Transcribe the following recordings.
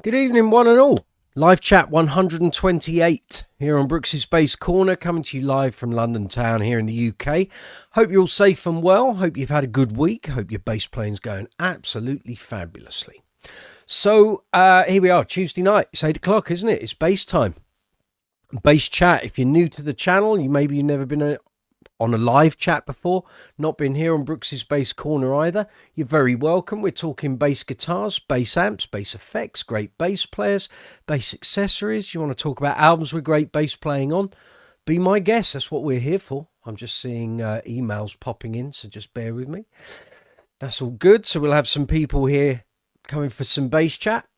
Good evening, one and all. Live chat 128 here on Brooks's Bass Corner, coming to you live from London town here in the UK. Hope you're all safe and well. Hope you've had a good week. Hope your bass playing's going absolutely fabulously. So here we are, Tuesday night. It's 8 o'clock, isn't it? It's bass time. Bass chat. If you're new to the channel, you've never been on a live chat before, not been here on Brooks's Bass Corner either, you're very welcome. We're talking bass guitars, bass amps, bass effects, great bass players, bass accessories. You want to talk about albums with great bass playing on, be my guest. That's what we're here for. I'm just seeing emails popping in, so just bear with me. That's all good. So we'll have some people here coming for some bass chat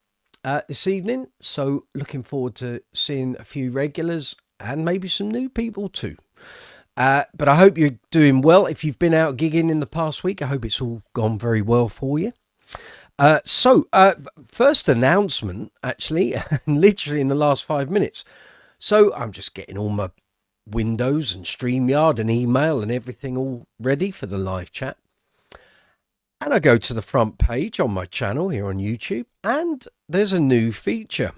this evening, so looking forward to seeing a few regulars and maybe some new people too. But I hope you're doing well. If you've been out gigging in the past week, I hope it's all gone very well for you. First announcement, actually, literally in the last 5 minutes. So I'm just getting all my Windows and StreamYard and email and everything all ready for the live chat. And I go to the front page on my channel here on YouTube, and there's a new feature.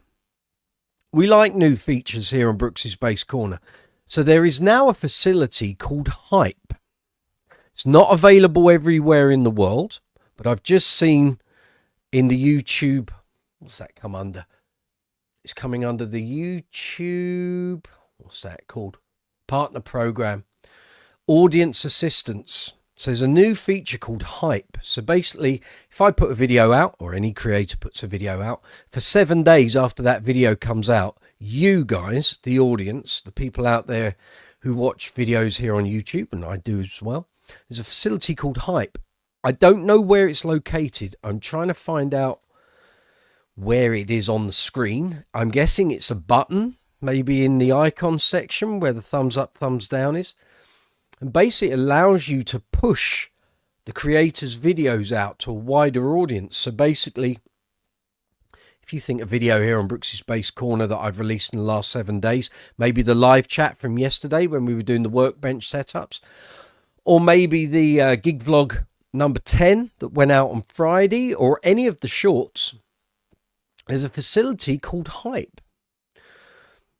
We like new features here on Brooks's Bass Corner. So there is now a facility called Hype. It's not available everywhere in the world, but I've just seen in the YouTube, what's that come under? It's coming under the YouTube, what's that called? Partner program, audience assistance. So there's a new feature called Hype. So basically, if I put a video out, or any creator puts a video out, for 7 days after that video comes out, you guys, the audience, the people out there who watch videos here on YouTube, and I do as well, there's a facility called Hype. I don't know where it's located. I'm trying to find out where it is on the screen. I'm guessing it's a button, maybe in the icon section where the thumbs up, thumbs down is. And basically it allows you to push the creator's videos out to a wider audience. So basically, if you think a video here on Brooks's Bass Corner that I've released in the last 7 days, maybe the live chat from yesterday when we were doing the Workbench setups, or maybe the gig vlog number 10 that went out on Friday, or any of the shorts, there's a facility called Hype.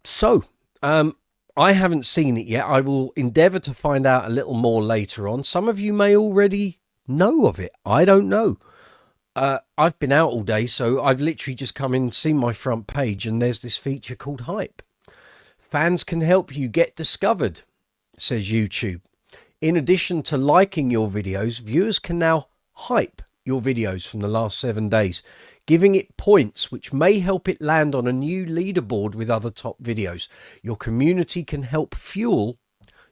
So, I haven't seen it yet. I will endeavour to find out a little more later on. Some of you may already know of it. I don't know. I've been out all day, so I've literally just come in and seen my front page, and there's this feature called Hype. Fans can help you get discovered, says YouTube. In addition to liking your videos, viewers can now hype your videos from the last 7 days, giving it points which may help it land on a new leaderboard with other top videos. Your community can help fuel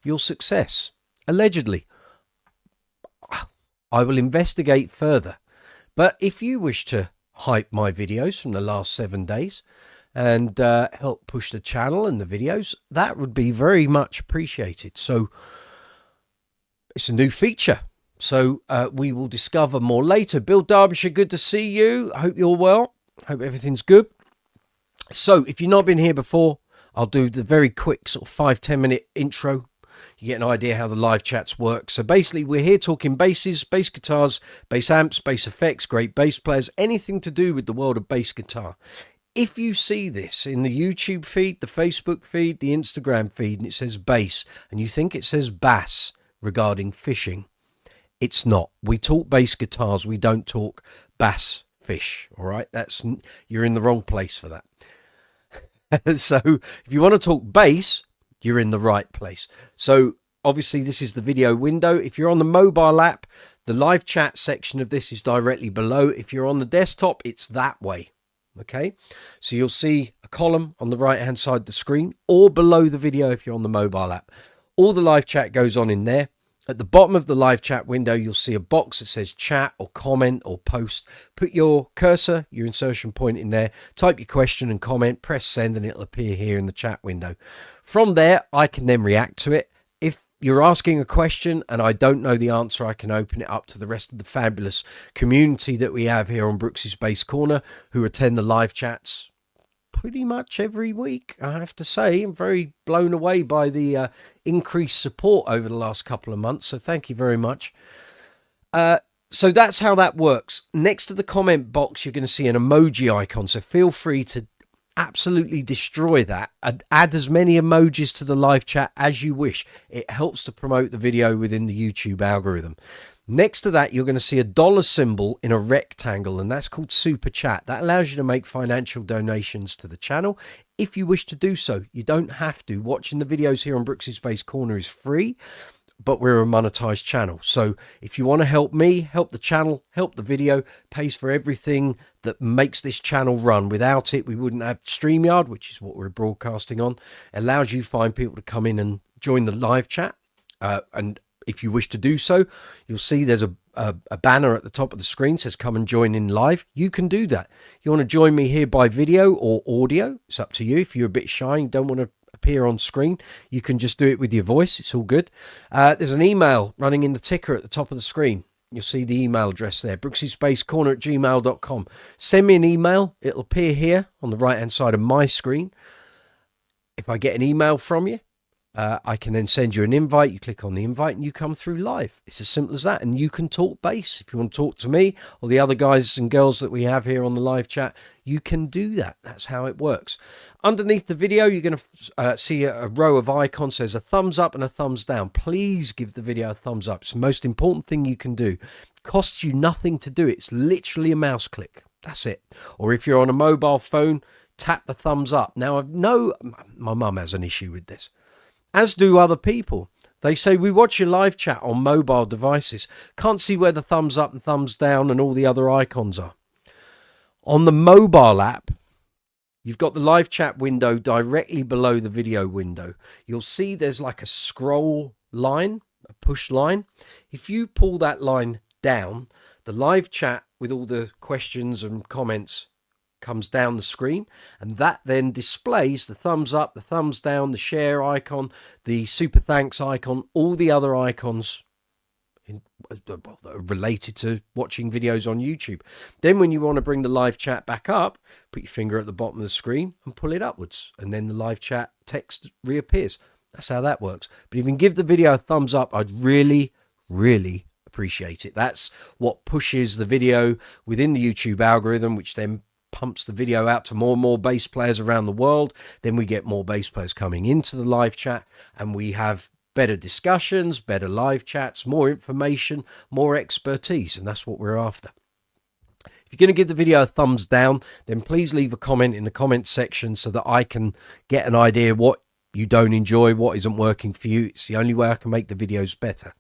your success. Allegedly. I will investigate further. But if you wish to hype my videos from the last 7 days and help push the channel and the videos, that would be very much appreciated. So it's a new feature. So we will discover more later. Bill Derbyshire, good to see you. I hope you're well. Hope everything's good. So if you've not been here before, I'll do the very quick sort of 5-10 minute intro. You get an idea how the live chats work. So basically we're here talking basses, bass guitars, bass amps, bass effects, great bass players, anything to do with the world of bass guitar. If you see this in the YouTube feed, the Facebook feed, the Instagram feed, and it says bass, and you think it says bass regarding fishing, it's not. We talk bass guitars. We don't talk bass fish. All right. You're in the wrong place for that. So if you want to talk bass, you're in the right place. So obviously this is the video window. If you're on the mobile app, the live chat section of this is directly below. If you're on the desktop, it's that way. Okay. So you'll see a column on the right hand side of the screen, or below the video if you're on the mobile app. All the live chat goes on in there. At the bottom of the live chat window, you'll see a box that says chat or comment or post. Put your cursor, your insertion point in there, type your question and comment, press send, and it'll appear here in the chat window. From there, I can then react to it. If you're asking a question and I don't know the answer, I can open it up to the rest of the fabulous community that we have here on Brooks's Bass Corner, who attend the live chats pretty much every week. I have to say, I'm very blown away by the increased support over the last couple of months, so thank you very much. So that's how that works. Next to the comment box, you're going to see an emoji icon. So feel free to absolutely destroy that and add as many emojis to the live chat as you wish. It helps to promote the video within the YouTube algorithm. Next to that, you're going to see a dollar symbol in a rectangle, and that's called Super Chat. That allows you to make financial donations to the channel if you wish to do so. You don't have to. Watching the videos here on Brooks's Bass Corner is free, but we're a monetized channel. So if you want to help me, help the channel, help the video, pays for everything that makes this channel run. Without it, we wouldn't have StreamYard, which is what we're broadcasting on. It allows you to find people to come in and join the live chat. And if you wish to do so, you'll see there's a banner at the top of the screen says come and join in live. You can do that. You want to join me here by video or audio, it's up to you. If you're a bit shy and don't want to appear on screen, you can just do it with your voice. It's all good. There's an email running in the ticker at the top of the screen. You'll see the email address there, brooksyspacecorner@gmail.com. Send me an email. It'll appear here on the right hand side of my screen. If I get an email from you, I can then send you an invite. You click on the invite and you come through live. It's as simple as that. And you can talk bass. If you want to talk to me or the other guys and girls that we have here on the live chat, you can do that. That's how it works. Underneath the video, you're going to see a row of icons. There's a thumbs up and a thumbs down. Please give the video a thumbs up. It's the most important thing you can do. It costs you nothing to do it. It's literally a mouse click. That's it. Or if you're on a mobile phone, tap the thumbs up. Now, I know my mum has an issue with this, as do other people. They say, we watch your live chat on mobile devices. Can't see where the thumbs up and thumbs down and all the other icons are. On the mobile app, you've got the live chat window directly below the video window. You'll see there's like a scroll line, a push line. If you pull that line down, the live chat with all the questions and comments comes down the screen, and that then displays the thumbs up, the thumbs down, the share icon, the super thanks icon, all the other icons that are related to watching videos on YouTube. Then when you want to bring the live chat back up, put your finger at the bottom of the screen and pull it upwards, and then the live chat text reappears. That's how that works. But if you can give the video a thumbs up, I'd really appreciate it. That's what pushes the video within the YouTube algorithm, which then pumps the video out to more and more bass players around the world. Then we get more bass players coming into the live chat, and we have better discussions, better live chats, more information, more expertise, and that's what we're after. If you're going to give the video a thumbs down, then please leave a comment in the comments section so that I can get an idea what you don't enjoy, what isn't working for you. It's the only way I can make the videos better.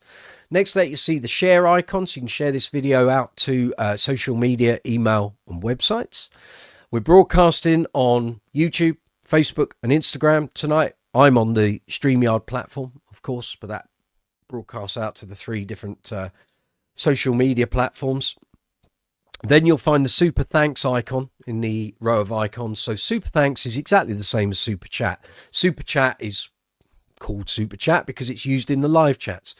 Next to that, you see the share icon, so you can share this video out to social media, email, and websites. We're broadcasting on YouTube, Facebook, and Instagram tonight. I'm on the StreamYard platform, of course, but that broadcasts out to the 3 different social media platforms. Then you'll find the super thanks icon in the row of icons. So super thanks is exactly the same as super chat. Super chat is called super chat because it's used in the live chats.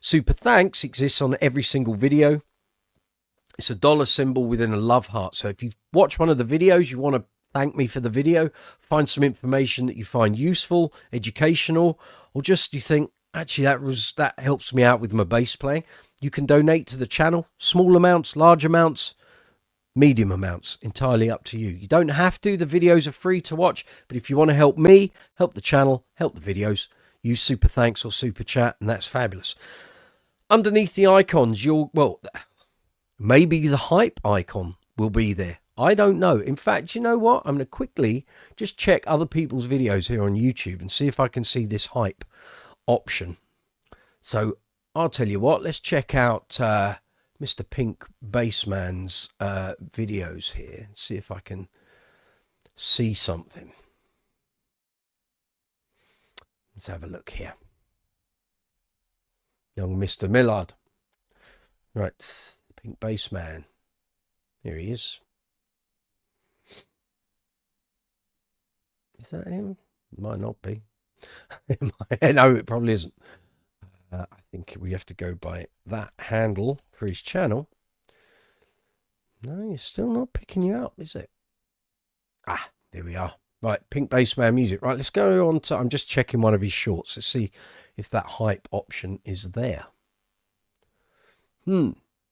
Super thanks exists on every single video. It's a dollar symbol within a love heart. So if you've watched one of the videos, you want to thank me for the video, find some information that you find useful, educational, or just you think, actually, that helps me out with my bass playing, you can donate to the channel. Small amounts, large amounts, medium amounts, entirely up to you. You don't have to. The videos are free to watch, but if you want to help me, help the channel, help the videos, use super thanks or super chat, and that's fabulous. Underneath the icons, maybe the hype icon will be there. I don't know. In fact, you know what? I'm going to quickly just check other people's videos here on YouTube and see if I can see this hype option. So I'll tell you what, let's check out Mr. Pink Bassman's videos here and see if I can see something. Let's have a look here. Young Mr. Millard. Right, Pink Bassman. Here he is. Is that him? Might not be. No, it probably isn't. I think we have to go by that handle for his channel. No, he's still not picking you up, is it? Ah, there we are. Right, Pink Bassman Music. Right, let's go on to... I'm just checking one of his shorts. Let's see if that hype option is there.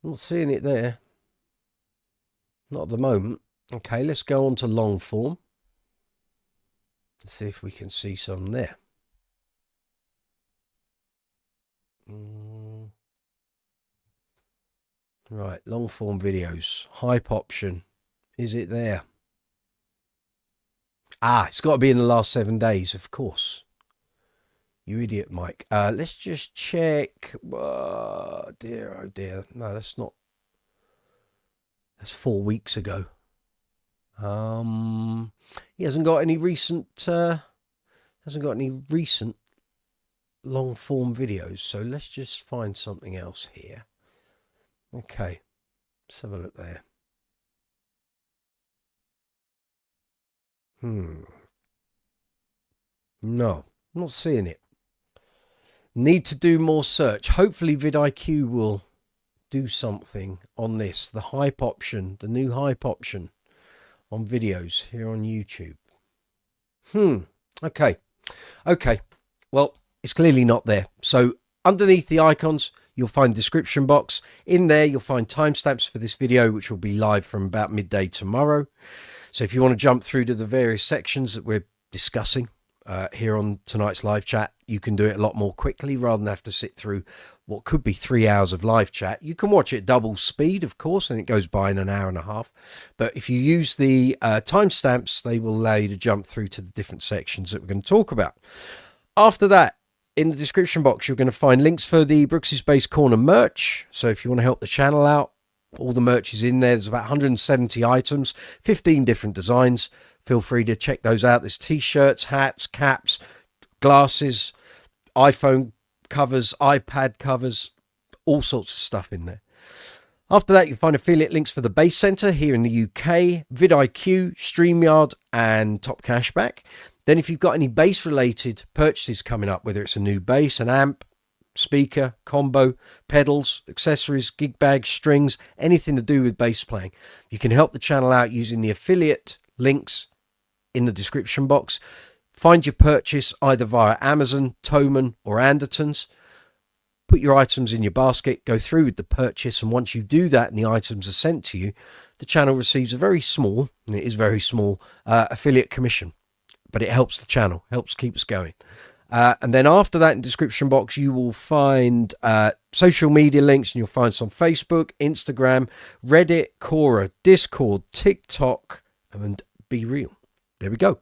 Not seeing it there. Not at the moment. Okay, let's go on to long form. Let's see if we can see some there. Right, long form videos. Hype option. Is it there? Ah, it's got to be in the last 7 days, of course. You idiot, Mike. Let's just check. Oh dear. No, that's not. That's 4 weeks ago. He hasn't got any recent. Long form videos. So let's just find something else here. Okay, let's have a look there. No, not seeing it. Need to do more search. Hopefully vidIQ will do something on this. The hype option, the new hype option on videos here on YouTube. Okay. Well, it's clearly not there. So underneath the icons, you'll find description box. In there, you'll find timestamps for this video, which will be live from about midday tomorrow. So if you want to jump through to the various sections that we're discussing here on tonight's live chat, you can do it a lot more quickly rather than have to sit through what could be 3 hours of live chat. You can watch it double speed, of course, and it goes by in an hour and a half. But if you use the timestamps, they will allow you to jump through to the different sections that we're going to talk about. After that, in the description box, you're going to find links for the Brooks's Bass Corner merch. So if you want to help the channel out, all the merch is in there. There's about 170 items, 15 different designs. Feel free to check those out. There's t-shirts, hats, caps, glasses, iPhone covers, iPad covers, all sorts of stuff in there. After that, you'll find affiliate links for the Bass Centre here in the UK, vidIQ, StreamYard, and Top Cashback. Then if you've got any bass-related purchases coming up, whether it's a new bass, an amp, speaker, combo, pedals, accessories, gig bags, strings, anything to do with bass playing, you can help the channel out using the affiliate links in the description box. Find your purchase either via Amazon, Thomann, or ANDERTONS. Put your items in your basket, go through with the purchase, and once you do that and the items are sent to you, the channel receives a very small, and it is very small, affiliate commission. But it helps the channel, helps keep us going. And then after that, in the description box, you will find social media links, and you'll find some Facebook, Instagram, Reddit, Quora, Discord, TikTok, and Be Real. There we go.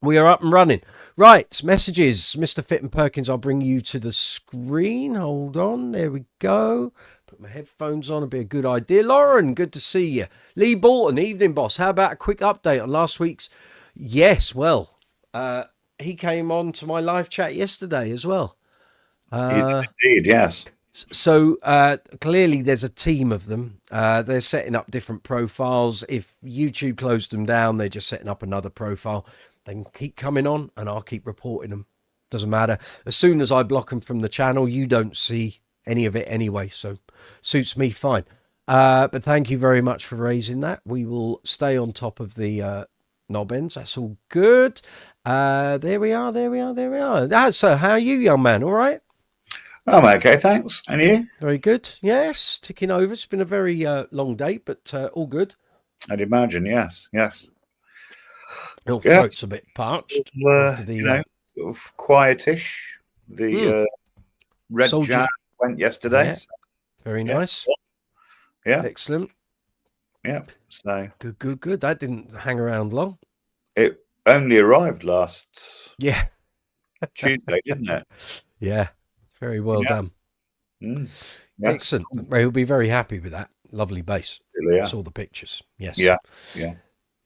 We are up and running. Right, messages. Mr. Fitton Perkins, I'll bring you to the screen. Hold on. There we go. Put my headphones on. It'd be a good idea. Lauren, good to see you. Lee Bolton, evening boss. How about a quick update on last week's? Yes, well, he came on to my live chat yesterday as well. Indeed, yes. So clearly there's a team of them. They're setting up different profiles. If YouTube closed them down, they're just setting up another profile. They can keep coming on and I'll keep reporting them. Doesn't matter. As soon as I block them from the channel, you don't see any of it anyway. So suits me fine. But thank you very much for raising that. We will stay on top of the knob ends. That's all good. There we are. So how are you, young man? All right? I'm okay, thanks. And you? Very good. Yes, ticking over. It's been a very long day, but all good. I'd imagine, yes. Your throat's a bit parched. After the, sort of quietish. The Red Jazz went yesterday. Yeah. So. Very nice. Yeah. Excellent. Yeah. So good. That didn't hang around long. It only arrived last Tuesday, didn't it? Yeah. Very well done. Yes. Excellent. He'll be very happy with that. Lovely bass. Really, I saw the pictures. Yes. Yeah.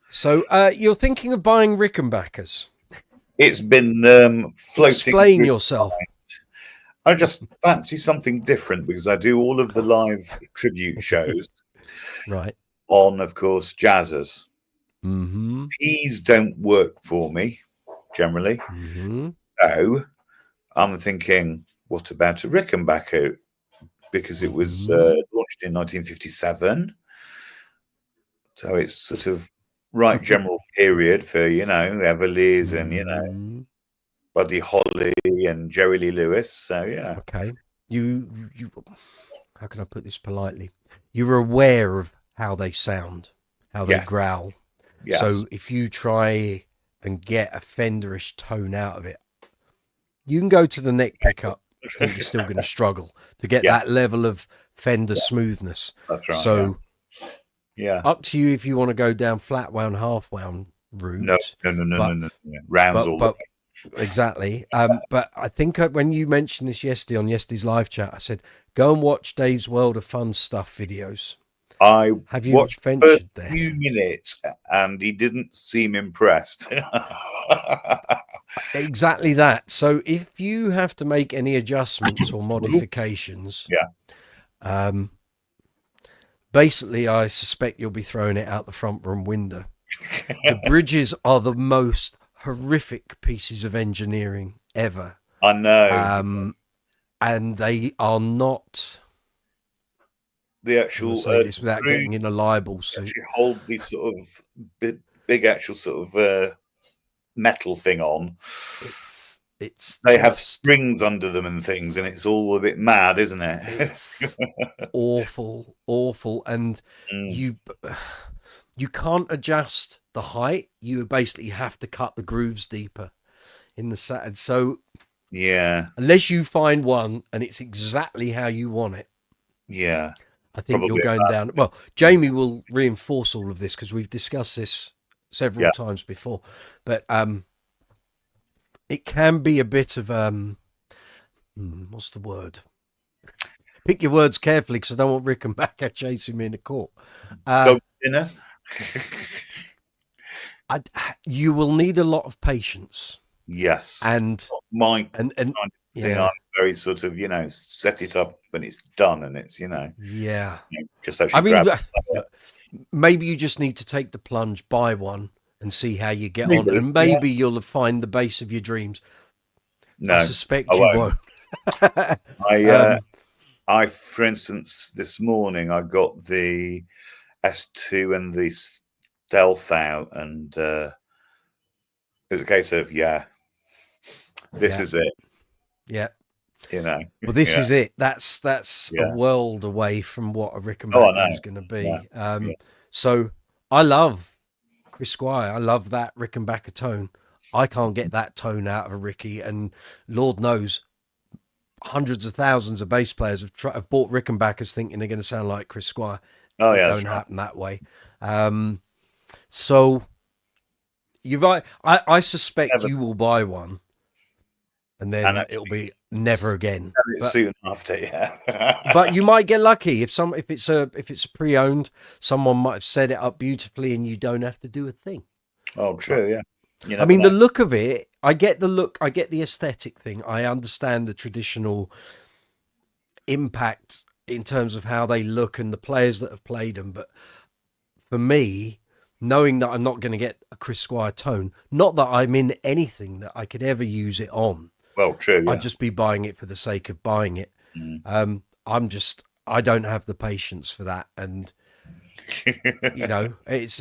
So you're thinking of buying Rickenbackers? It's been floating. Explain yourself. I just fancy something different because I do all of the live tribute shows. Right. On, of course, jazzers. Mm-hmm. Keys don't work for me generally. Mm-hmm. So I'm thinking, what about a Rickenbacker? Because it was launched in 1957. So it's sort of right general period for, Everleys and, Buddy Holly and Jerry Lee Lewis. So, yeah. Okay. You how can I put this politely? You're aware of how they sound, how they Yes. growl. Yes. So if you try and get a Fenderish tone out of it, you can go to the neck pickup. I think you're still going to struggle to get Yes. that level of Fender smoothness. That's right. So yeah. up to you if you want to go down flat wound, half wound route. No. Rounds all the way. Exactly. But I think when you mentioned this yesterday on yesterday's live chat, I said, go and watch Dave's World of Fun Stuff videos. I Have you watched the ventured first there? few minutes and he didn't seem impressed. Exactly that. So if you have to make any adjustments or modifications, basically, I suspect you'll be throwing it out the front room window. The bridges are the most horrific pieces of engineering ever. I know. And they are not... The actual say this without getting in a libel suit. Hold these sort of big actual sort of metal thing on. It's they have springs under them and things, and it's all a bit mad, isn't it? It's awful, and you can't adjust the height. You basically have to cut the grooves deeper in the set, and so unless you find one and it's exactly how you want it, I think probably you're going down. Well, Jamie will reinforce all of this because we've discussed this several times before, but it can be a bit of what's the word? Pick your words carefully because I don't want Rickenbacker chasing me in the court. Dinner. You will need a lot of patience. Yes, and I'm very sort of set it up when it's done, and it's just actually maybe you just need to take the plunge, buy one, and see how you get on, and maybe you'll find the bass of your dreams. No, I suspect you won't. I, for instance, this morning I got the S2 and the Stealth out, and it was a case of this is it. Yeah. Well, this is it. That's a world away from what a Rickenbacker is going to be. So I love Chris Squire. I love that Rickenbacker tone. I can't get that tone out of a Ricky, and Lord knows hundreds of thousands of bass players have bought Rickenbackers thinking they're going to sound like Chris Squire. It don't happen that way. So you're right. I suspect you will buy one, and then it'll be never again. Soon after, but you might get lucky if it's a pre-owned, someone might have set it up beautifully, and you don't have to do a thing. Oh, true, I mean, the look of it, I get the look, I get the aesthetic thing. I understand the traditional impact in terms of how they look and the players that have played them. But for me, knowing that I'm not going to get a Chris Squire tone, not that I'm in anything that I could ever use it on. Well, true. I'd just be buying it for the sake of buying it. I don't have the patience for that. And, it's,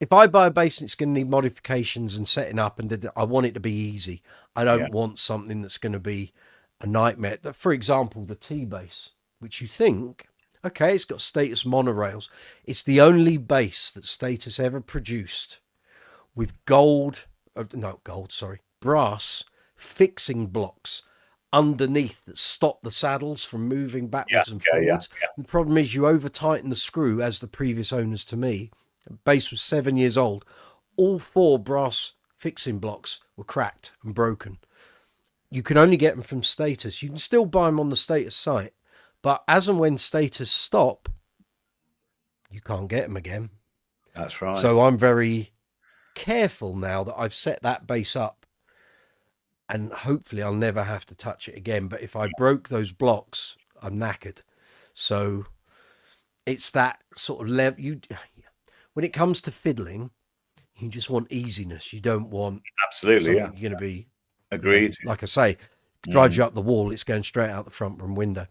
if I buy a bass and it's going to need modifications and setting up, and I want it to be easy. I don't want something that's going to be a nightmare. For example, the T-bass, which you think, okay, it's got Status monorails. It's the only bass that Status ever produced with brass fixing blocks underneath that stop the saddles from moving backwards and forwards. The problem is you over tighten the screw, as the previous owners to me. The bass was 7 years old. All 4 brass fixing blocks were cracked and broken. You can only get them from Status. You can still buy them on the Status site, but as and when Status stop, you can't get them again. That's right. So I'm very careful now that I've set that bass up, and hopefully I'll never have to touch it again. But if I broke those blocks, I'm knackered. So it's that sort of level. When it comes to fiddling, you just want easiness. You don't want absolutely. You're going to be agreed. Like I say, drives you up the wall. It's going straight out the front room window.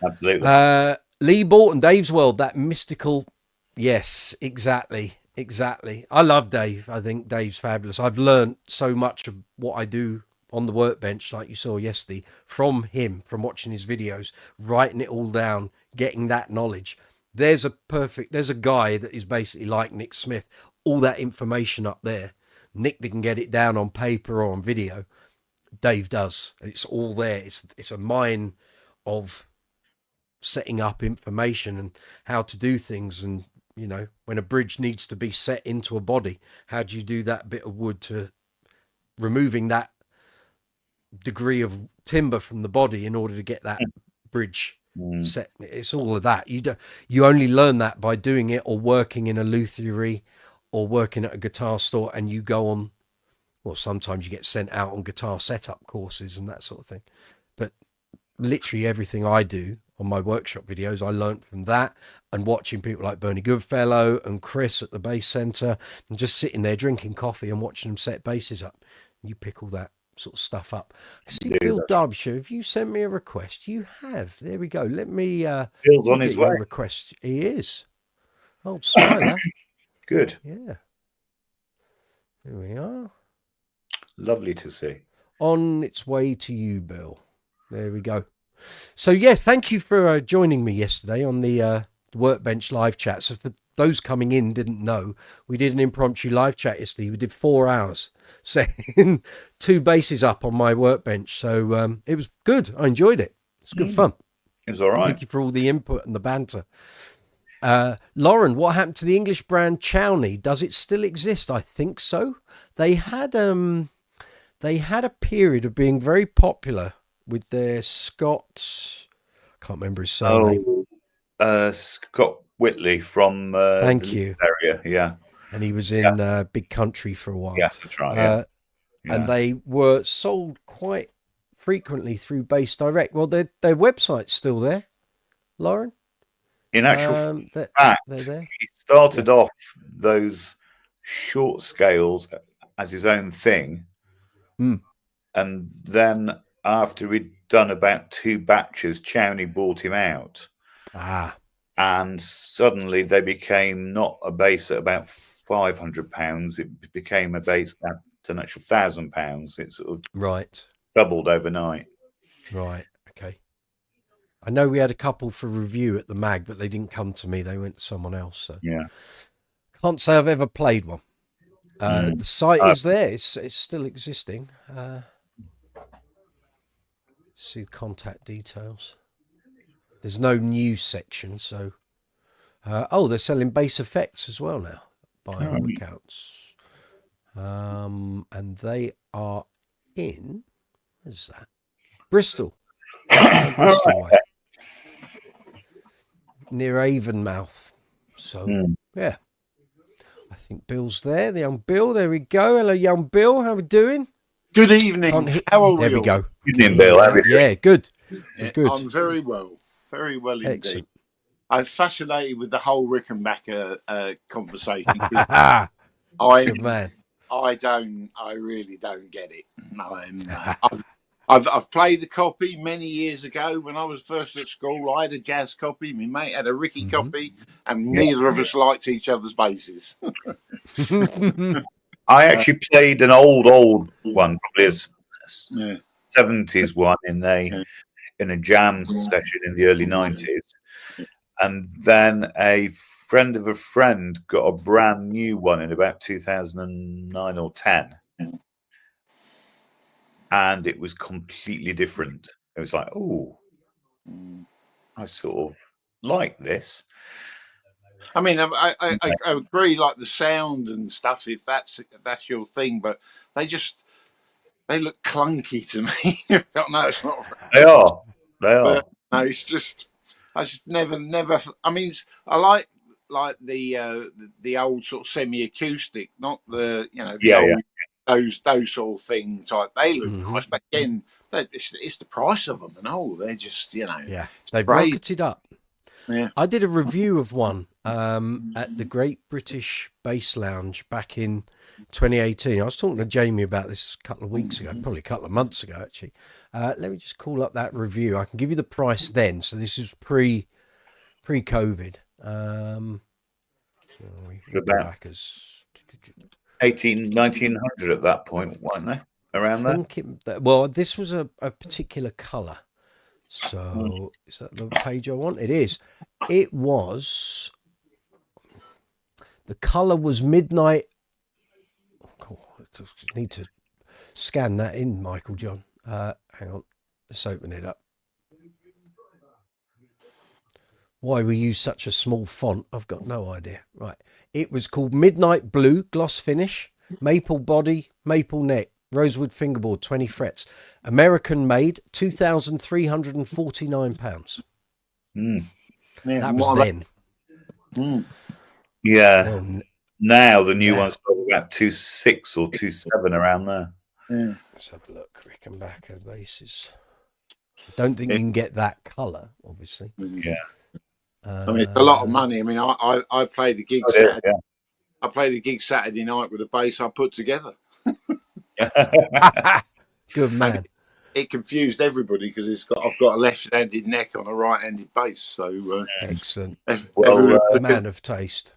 Absolutely. Lee Borton, Dave's World, that mystical. Yes, exactly. I love Dave. I think Dave's fabulous. I've learned so much of what I do on the workbench, like you saw yesterday, from him, from watching his videos, writing it all down, getting that knowledge. There's a guy that is basically like Nick Smith, all that information up there. Nick didn't get it down on paper or on video. Dave does. It's all there. It's a mine of setting up information and how to do things. And, you know, when a bridge needs to be set into a body, how do you do that bit of wood to removing that degree of timber from the body in order to get that bridge set? It's all of that. You only learn that by doing it or working in a luthiery or working at a guitar store, and you go on, well, sometimes you get sent out on guitar setup courses and that sort of thing. But literally everything I do on my workshop videos, I learned from that, and watching people like Bernie Goodfellow and Chris at the Bass Centre, and just sitting there drinking coffee and watching them set basses up. You pick all that sort of stuff up. I see Bill Derbyshire, if you sent me a request, you have. There we go. Let me Bill's on his way. Request. He is. Old Smiler. Good. Yeah. There we are. Lovely to see. On its way to you, Bill. There we go. So, yes, thank you for joining me yesterday on the Workbench live chat. So, for those coming in didn't know, we did an impromptu live chat yesterday. We did 4 hours, setting 2 basses up on my Workbench. So, it was good. I enjoyed it. It's good fun. It was all right. Thank you for all the input and the banter. Lauren, what happened to the English brand Chowney? Does it still exist? I think so. They had a period of being very popular with their Scott, I can't remember his surname. Scott Whitley from Thank you. area, yeah. And he was in Big Country for a while. Yes, that's right. Yeah. And they were sold quite frequently through Bass Direct. Well, their website's still there, Lauren. In actual fact, he started off those short scales as his own thing. And then after we'd done about 2 batches, Chowney bought him out. And suddenly they became not a bass at about £500. It became a bass at an actual £1,000. It sort of doubled overnight. Right. Okay. I know we had a couple for review at the mag, but they didn't come to me. They went to someone else. So yeah, can't say I've ever played one. The site is there. It's still existing. See the contact details. There's no news section, so they're selling bass effects as well now by all accounts. And they are in, where's that? Bristol. Bristol way. Near Avonmouth. So yeah. I think Bill's there. The young Bill. There we go. Hello, young Bill. How are we doing? Good evening. How are we? There we go. Good evening, Bill. How are you? Yeah, good. Good. I'm very well. Very well indeed. Excellent. I'm fascinated with the whole Rickenbacker conversation. Good man. I really don't get it. I've played the copy many years ago when I was first at school. I had a jazz copy. My mate had a Ricky copy, and neither of us liked each other's basses. I actually played an old one, probably a 70s one in a jam session in the early 90s, and then a friend of a friend got a brand new one in about 2009 or 10. And it was completely different. It was like, oh, I sort of like this. I mean, I agree, like the sound and stuff, if that's your thing, but they look clunky to me. No, it's not. They are. But, no, it's just, I just never. I mean, I like the old sort of semi-acoustic, not the old. Those sort of things, like they look nice, but again, it's the price of them and all. They're just, they've rocketed up. Yeah, I did a review of one at the Great British Bass Lounge back in 2018. I was talking to Jamie about this a couple of weeks ago, probably a couple of months ago, actually. Let me just call up that review. I can give you the price then. So this is pre-COVID. About 1900 at that point, weren't they? around there? Well, this was a particular colour. So is that the page I want? It is. It was. The colour was midnight. Oh, I need to scan that in, Michael John. Hang on. Let's open it up. Why we use such a small font, I've got no idea. Right. It was called Midnight Blue, gloss finish, maple body, maple neck, rosewood fingerboard, 20 frets. American made, £2,349. Mm. Yeah, That was then. Yeah. Well, now the new one's about 2.6 or 2.7 around there. Yeah. Let's have a look. Rickenbacker Basses. Don't think you can get that colour, obviously. Yeah. I mean, it's a lot of money. I mean, I played a gig Saturday. Yeah. I played a gig Saturday night with a bass I put together. Good man. And it confused everybody because I've got a left-handed neck on a right-handed bass. So excellent. Man of taste.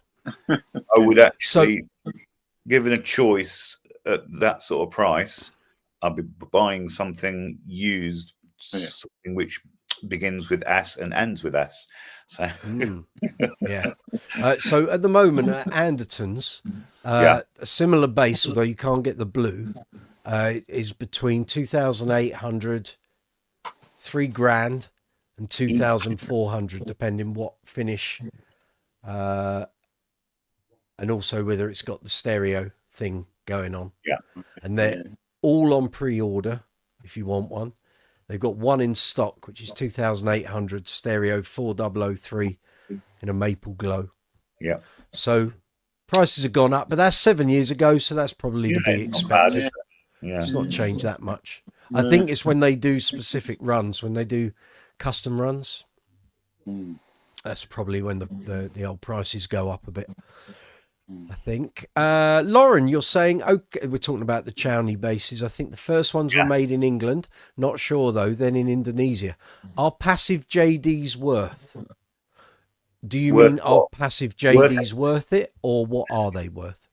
I would actually, given a choice at that sort of price, I'd be buying something used, something which begins with S and ends with S. So yeah. So at the moment at Andertons, a similar bass, although you can't get the blue, is between 2,800, £3,000 and 2,400, depending what finish, and also whether it's got the stereo thing going on. Yeah. And they're all on pre-order if you want one. They've got one in stock, which is 2,800 stereo 4003 in a maple glow. Yeah. So prices have gone up, but that's 7 years ago, so that's probably to be expected. It's not changed that much. I think it's when they do specific runs, when they do custom runs. That's probably when the old prices go up a bit, I think. Lauren, you're saying, okay, we're talking about the Chowney basses. I think the first ones were made in England. Not sure, though, then in Indonesia. Are passive Jaydees worth? Do you mean are passive Jaydees worth it, or what are they worth?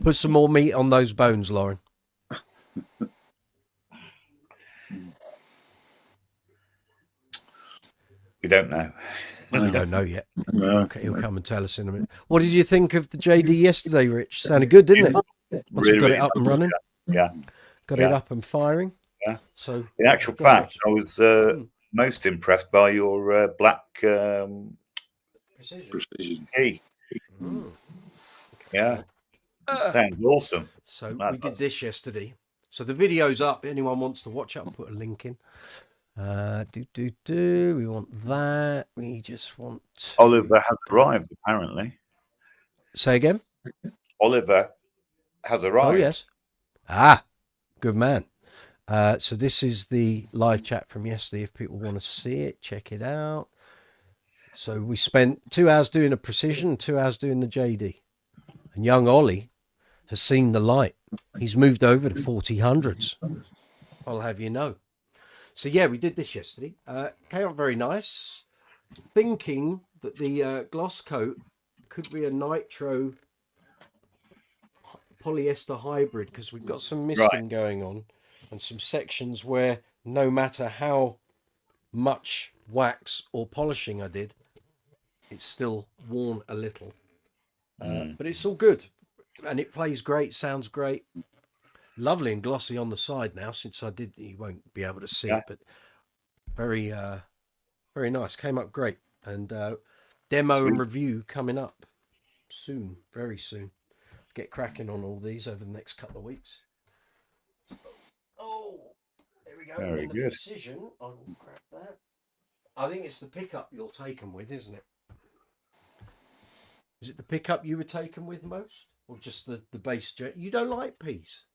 Put some more meat on those bones, Lauren. We don't know. We don't know yet. Okay, he'll come and tell us in a minute. What did you think of the Jaydee yesterday, Rich? Sounded good, didn't it? Once we got it up and running. Yeah. Got it up and firing. Yeah. So, in actual fact, I was most impressed by your black precision key. Yeah. Sounds awesome. So we did this yesterday. So the video's up. Anyone wants to watch it, I'll put a link in. We want that. We just want Oliver has arrived, apparently. Say again? Oliver has arrived. Oh, yes. Ah, good man. So this is the live chat from yesterday. If people want to see it, check it out. So we spent 2 hours doing a precision, 2 hours doing the Jaydee. And young Ollie has seen the light. He's moved over to 4000s. I'll have you know. So, yeah, we did this yesterday. Came out very nice. Thinking that the gloss coat could be a nitro polyester hybrid, because we've got some misting going on and some sections where no matter how much wax or polishing I did, it's still worn a little. But it's all good. And it plays great, sounds great. Lovely and glossy on the side now, since you won't be able to see it, but very, very nice. Came up great. And demo and review coming up soon, very soon. Get cracking on all these over the next couple of weeks. Oh, there we go. Very good. Precision, I will grab that. I think it's the pickup you're taken with, isn't it? Is it the pickup you were taken with most? Or just the bass jet? You don't like peas?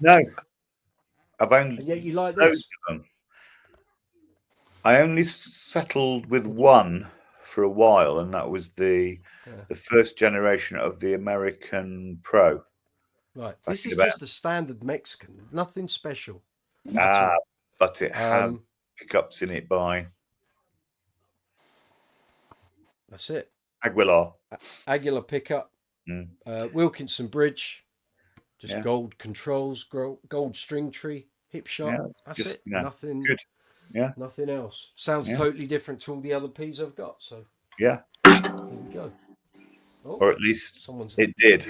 No. I've only... And yet you like this? I only settled with one for a while, and that was the first generation of the American Pro. Right. This is just a standard Mexican. Nothing special. But it has pickups in it by... That's it. Aguilar pickup. Wilkinson bridge. Just gold controls, gold string tree, hip shot. That's just, it. Nothing. Good. Yeah. Nothing else. Sounds totally different to all the other Ps I've got. So yeah, here we go. Oh, or at least someone's. it did.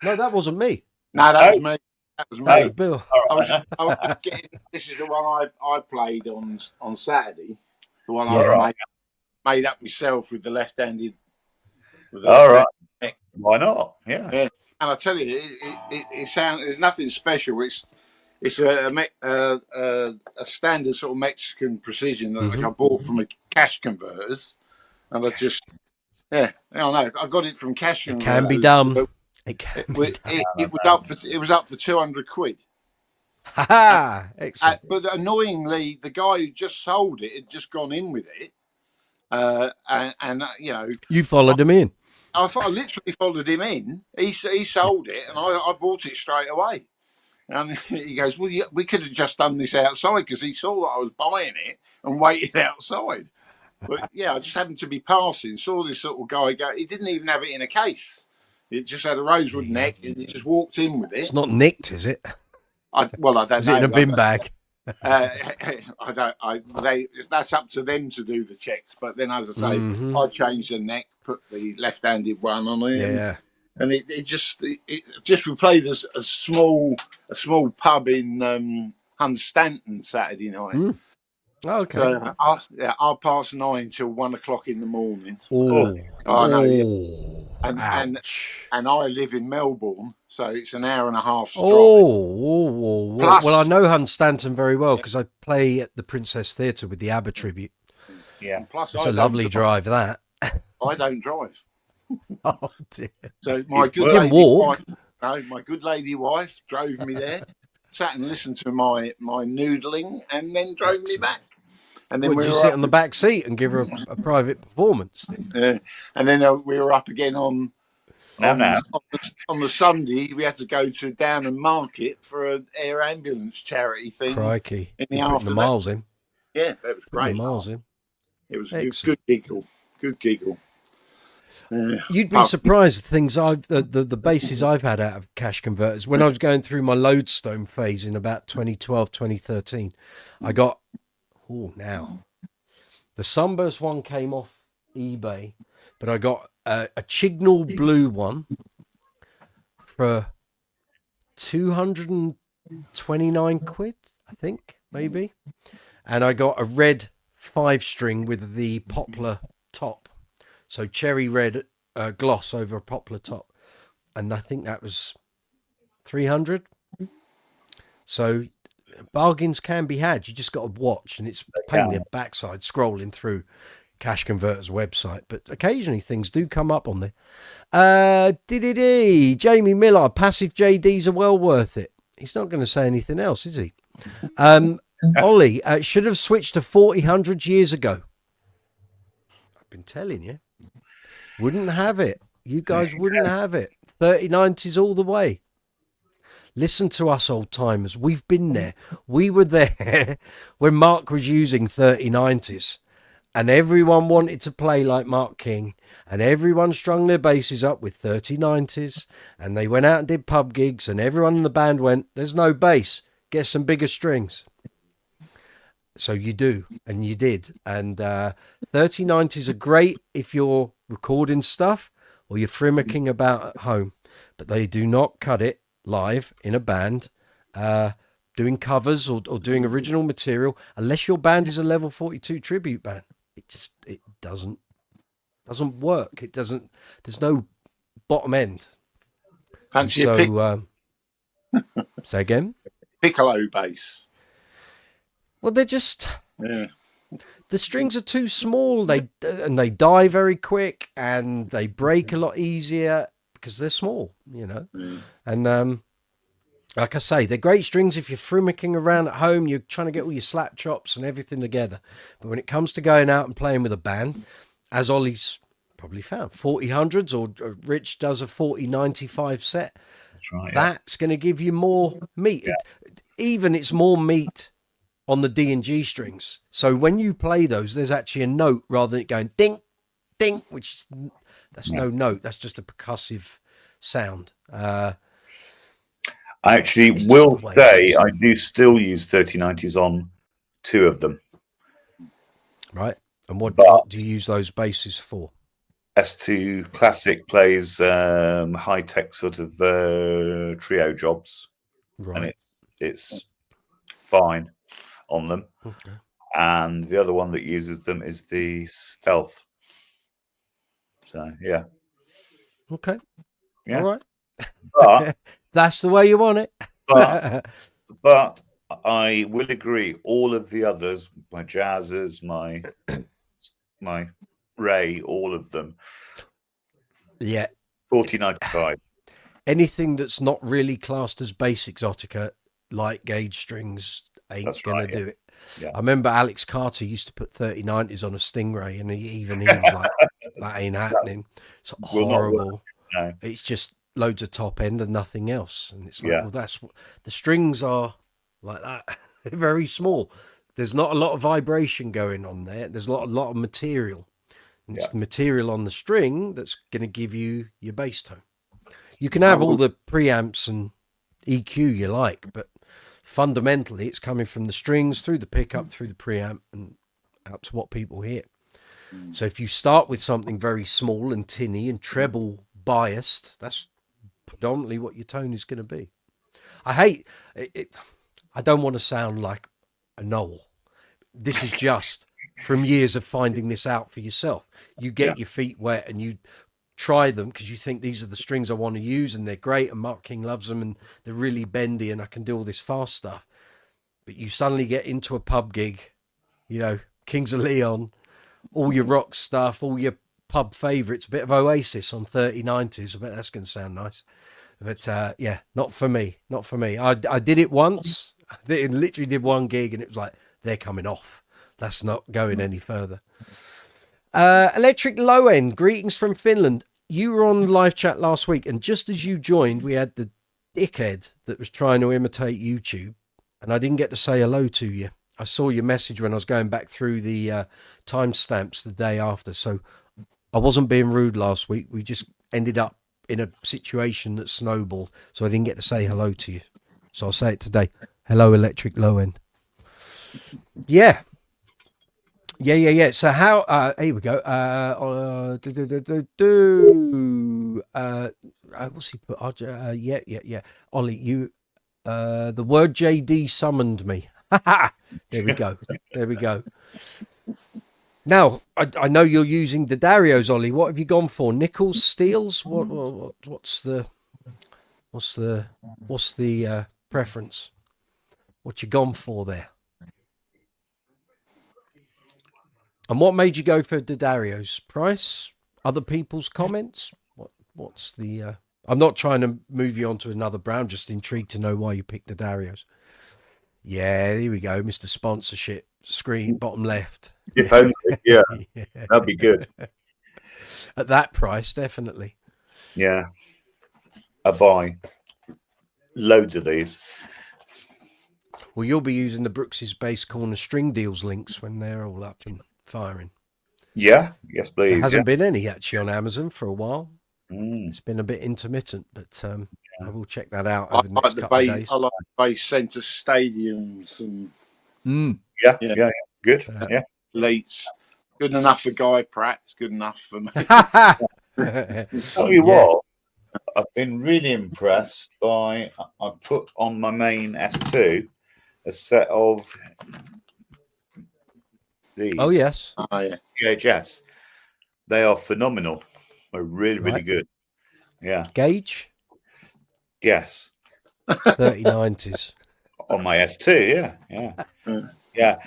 No, that wasn't me. No, that was me. That was me. That was Bill. I was just getting. This is the one I played on Saturday. The one I made up myself with the left-handed. All right. Neck. Why not? Yeah. Yeah. And I tell you, it sounds. There's nothing special. It's a standard sort of Mexican precision that I bought from a cash converters, and I just I don't know. I got it from cash converters. It can be done. It was up for 200 quid. Ha! Excellent. But annoyingly, the guy who just sold it had just gone in with it, and you know, you followed him in. I literally followed him in. He sold it, and I bought it straight away. And he goes, "Well, we could have just done this outside," because he saw that I was buying it and waited outside. But I just happened to be passing, saw this sort of guy go. He didn't even have it in a case. It just had a rosewood neck, and he just walked in with it. It's not nicked, is it? I don't know. Is it in a bin bag? I don't. That's up to them to do the checks. But then, as I say, I changed the neck, put the left-handed one on it. Yeah. And it just we played a small pub in Hunstanton Saturday night. Mm. Oh, okay. So, 9:30 till 1 o'clock in the morning. Oh, I know. And I live in Melbourne, so it's an hour and a half drive. Plus, well, I know Hunstanton very well because I play at the Princess Theatre with the ABBA tribute. Yeah. Plus, it's a lovely drive, that. I don't drive. Oh dear. So my good lady wife drove me there, sat and listened to my noodling, and then drove me back. And then we just sit on the back seat and give her a private performance. And then we were up again on the Sunday. We had to go to Downham Market for an air ambulance charity thing. Crikey! In the afternoon. The miles in. Yeah, that was great. The miles in. It was a good giggle. Good giggle. You'd be surprised the basses I've had out of cash converters. When I was going through my Lodestone phase in about 2012, 2013, I got now the Sunburst one came off eBay, but I got a Chignal blue one for 229 quid, I think, maybe, and I got a red 5-string with the poplar top. So cherry red gloss over a poplar top. And I think that was 300. So bargains can be had. You just got to watch, and it's a pain in the backside scrolling through Cash Converter's website. But occasionally things do come up on there. Jamie Miller, passive JDs are well worth it. He's not going to say anything else, is he? Ollie, should have switched to 4000 years ago. I've been telling you. Wouldn't have it. You guys wouldn't have it. 3090s all the way. Listen to us, old timers. We've been there. We were there when Mark was using 3090s, and everyone wanted to play like Mark King, and everyone strung their basses up with 3090s, and they went out and did pub gigs, and everyone in the band went, "There's no bass. Get some bigger strings." So you do, and you did. And 3090s are great if you're recording stuff or you're frimmicking about at home, but they do not cut it live in a band, doing covers or doing original material, unless your band is a level 42 tribute band. It doesn't work. It doesn't. There's no bottom end. Fancy say again. Piccolo bass. Well, they're just the strings are too small. They die very quick, and they break a lot easier because they're small, you know. And like I say, they're great strings if you're frimmicking around at home. You're trying to get all your slap chops and everything together. But when it comes to going out and playing with a band, as Ollie's probably found, 4000s or Rich does a 4095 set. That's right. That's going to give you more meat. Even it's more meat on the D and G strings. So when you play those, there's actually a note rather than it going ding, ding, that's no note. That's just a percussive sound. I actually It's just will the way it say is. I do still use 3090s on 2 of them. Right. And what But do you use those basses for? S2 Classic plays high-tech sort of trio jobs, and Right. it's fine on them. Okay. And the other one that uses them is the Stealth. So yeah. Okay. Yeah. All right. But That's the way you want it. but I will agree. All of the others, my Jazzers, my Ray, all of them, Yeah. 4095. Anything that's not really classed as bass exotica, light gauge strings, ain't That's gonna right, do it. Yeah. I remember Alex Carter used to put 3090s on a Stingray, and he was like, "That ain't happening. It's Will not work. horrible. No. It's just loads of top end and nothing else." And it's like, Yeah. well, that's what the strings are like that. They're very small. There's not a lot of vibration going on there. There's a lot of material. And it's the material on the string that's going to give you your bass tone. You can have all the preamps and EQ you like, but fundamentally it's coming from the strings through the pickup, through the preamp, and out to what people hear. So if you start with something very small and tinny and treble biased, that's predominantly what your tone is going to be. I hate it. I don't want to sound like a Noel. This is just from years of finding this out for yourself. You get your feet wet and you try them because you think these are the strings I want to use and they're great and Mark King loves them and they're really bendy and I can do all this fast stuff. But you suddenly get into a pub gig, you know, Kings of Leon, all your rock stuff, all your pub favourites, a bit of Oasis on 3090s. I bet that's going to sound nice. But yeah, not for me. Not for me. I did it once. I literally did one gig and it was like, they're coming off. That's not going any further. Electric Low End, greetings from Finland. You were on live chat last week, and just as you joined, we had the dickhead that was trying to imitate YouTube, and I didn't get to say hello to you. I saw your message when I was going back through the timestamps the day after, so I wasn't being rude last week. We just ended up in a situation that snowballed, so I didn't get to say hello to you. So I'll say it today. Hello, Electric Low End. Yeah. So how? Here we go. What's he put? Yeah. Ollie, you. The word Jaydee summoned me. There we go. Now I know you're using the Darios, Ollie. What have you gone for? Nickels, steels? What's the preference? What you gone for there? And what made you go for Darios? Price? Other people's comments? What's the? I'm not trying to move you on to another brand. Just intrigued to know why you picked Darios. Yeah, here we go, Mr. Sponsorship screen, bottom left. If only, yeah, that'd be good. At that price, definitely. Yeah, I buy loads of these. Well, you'll be using the Brooks's Bass Corner string deals links when they're all up and firing. Yeah, yes, please. There hasn't been any actually on Amazon for a while. It's been a bit intermittent, but I will check that out over the next couple of days. I like bass centre stadiums and Yeah, good. Yeah, Leeds. Good enough for Guy Pratt. It's good enough for me. Tell you what, I've been really impressed by. I've put on my main S2 a set of these. Oh yes. VHS. They are phenomenal. They're really good. Yeah. Gauge? Yes. 3090s. On my S2, yeah.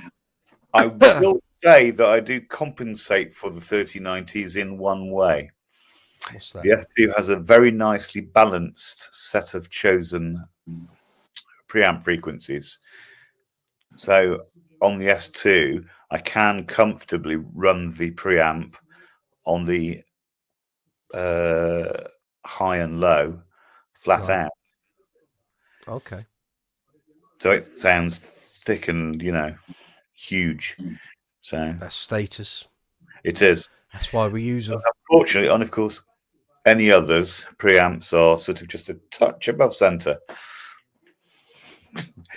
I will say that I do compensate for the 3090s in one way. What's that? The S2 has a very nicely balanced set of chosen preamp frequencies. So on the S2, I can comfortably run the preamp on the high and low flat out. Okay. So it sounds thick and, huge. So that's status. It is. That's why we use them. Unfortunately, and of course, any others preamps are sort of just a touch above center.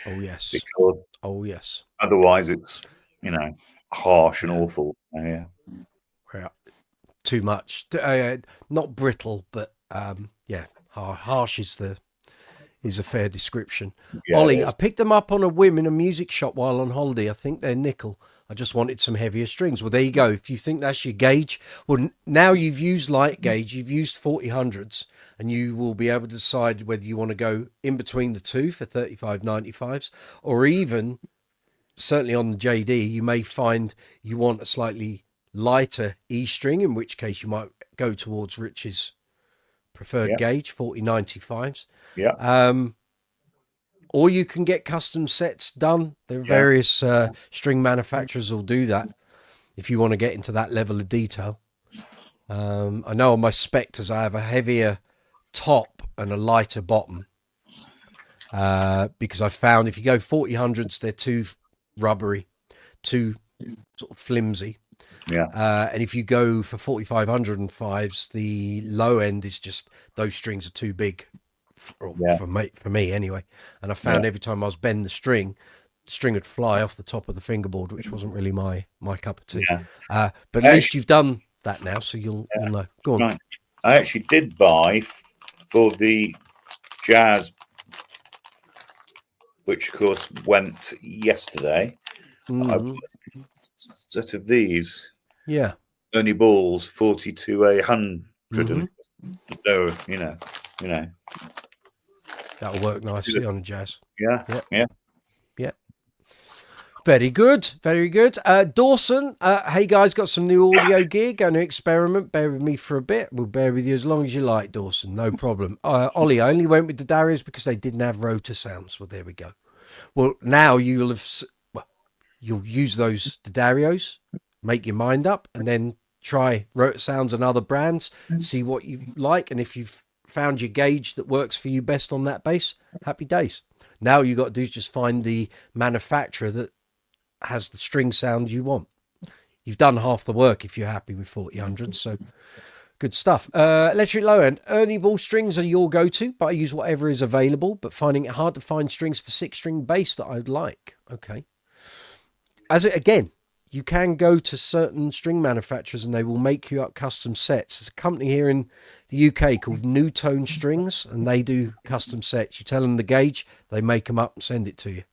Oh yes. because Oh yes. otherwise it's, you know, harsh and awful. Yeah. Yeah. Too much. Not brittle, but yeah, harsh is a fair description. Yeah, it Ollie, I is. picked them up on a whim in a music shop while on holiday. I think they're nickel. I just wanted some heavier strings. Well, there you go. If you think that's your gauge, well, now you've used light gauge, you've used 4000s, and you will be able to decide whether you want to go in between the two for 3595s, or even, certainly on the Jaydee, you may find you want a slightly lighter E string, in which case you might go towards Rich's preferred gauge, 4095s. Yeah. Or you can get custom sets done. There are various string manufacturers will do that if you want to get into that level of detail. I know on my Spectres I have a heavier top and a lighter bottom because I found if you go 4000s, they're too rubbery, too sort of flimsy. Yeah. And if you go for 4505s, the low end is just those strings are too big for me anyway. And I found every time I was bend the string would fly off the top of the fingerboard, which wasn't really my cup of tea. But at least you've done that now, so you'll know. Go on. Right. I actually did buy for the jazz, which of course went yesterday. I bought a set of these. Yeah. Ernie Balls 42A100. So, you know. That'll work nicely on a jazz. Yeah. Very good, very good. Dawson, hey guys, got some new audio gear, going to experiment. Bear with me for a bit. We'll bear with you as long as you like, Dawson, no problem. Ollie, I only went with the Darius because they didn't have rotor sounds. Well, there we go. Well, now you'll use those Darios, make your mind up, and then try rotor sounds and other brands, see what you like, and if you've found your gauge that works for you best on that bass, happy days. Now you got to do is just find the manufacturer that has the string sound you want. You've done half the work if you're happy with 4000, so good stuff. Electric low end. Ernie Ball strings are your go-to, but I use whatever is available, but finding it hard to find strings for 6-string bass that I'd like. Okay. Again, you can go to certain string manufacturers and they will make you up custom sets. There's a company here in the UK called New Tone Strings, and they do custom sets. You tell them the gauge, they make them up and send it to you.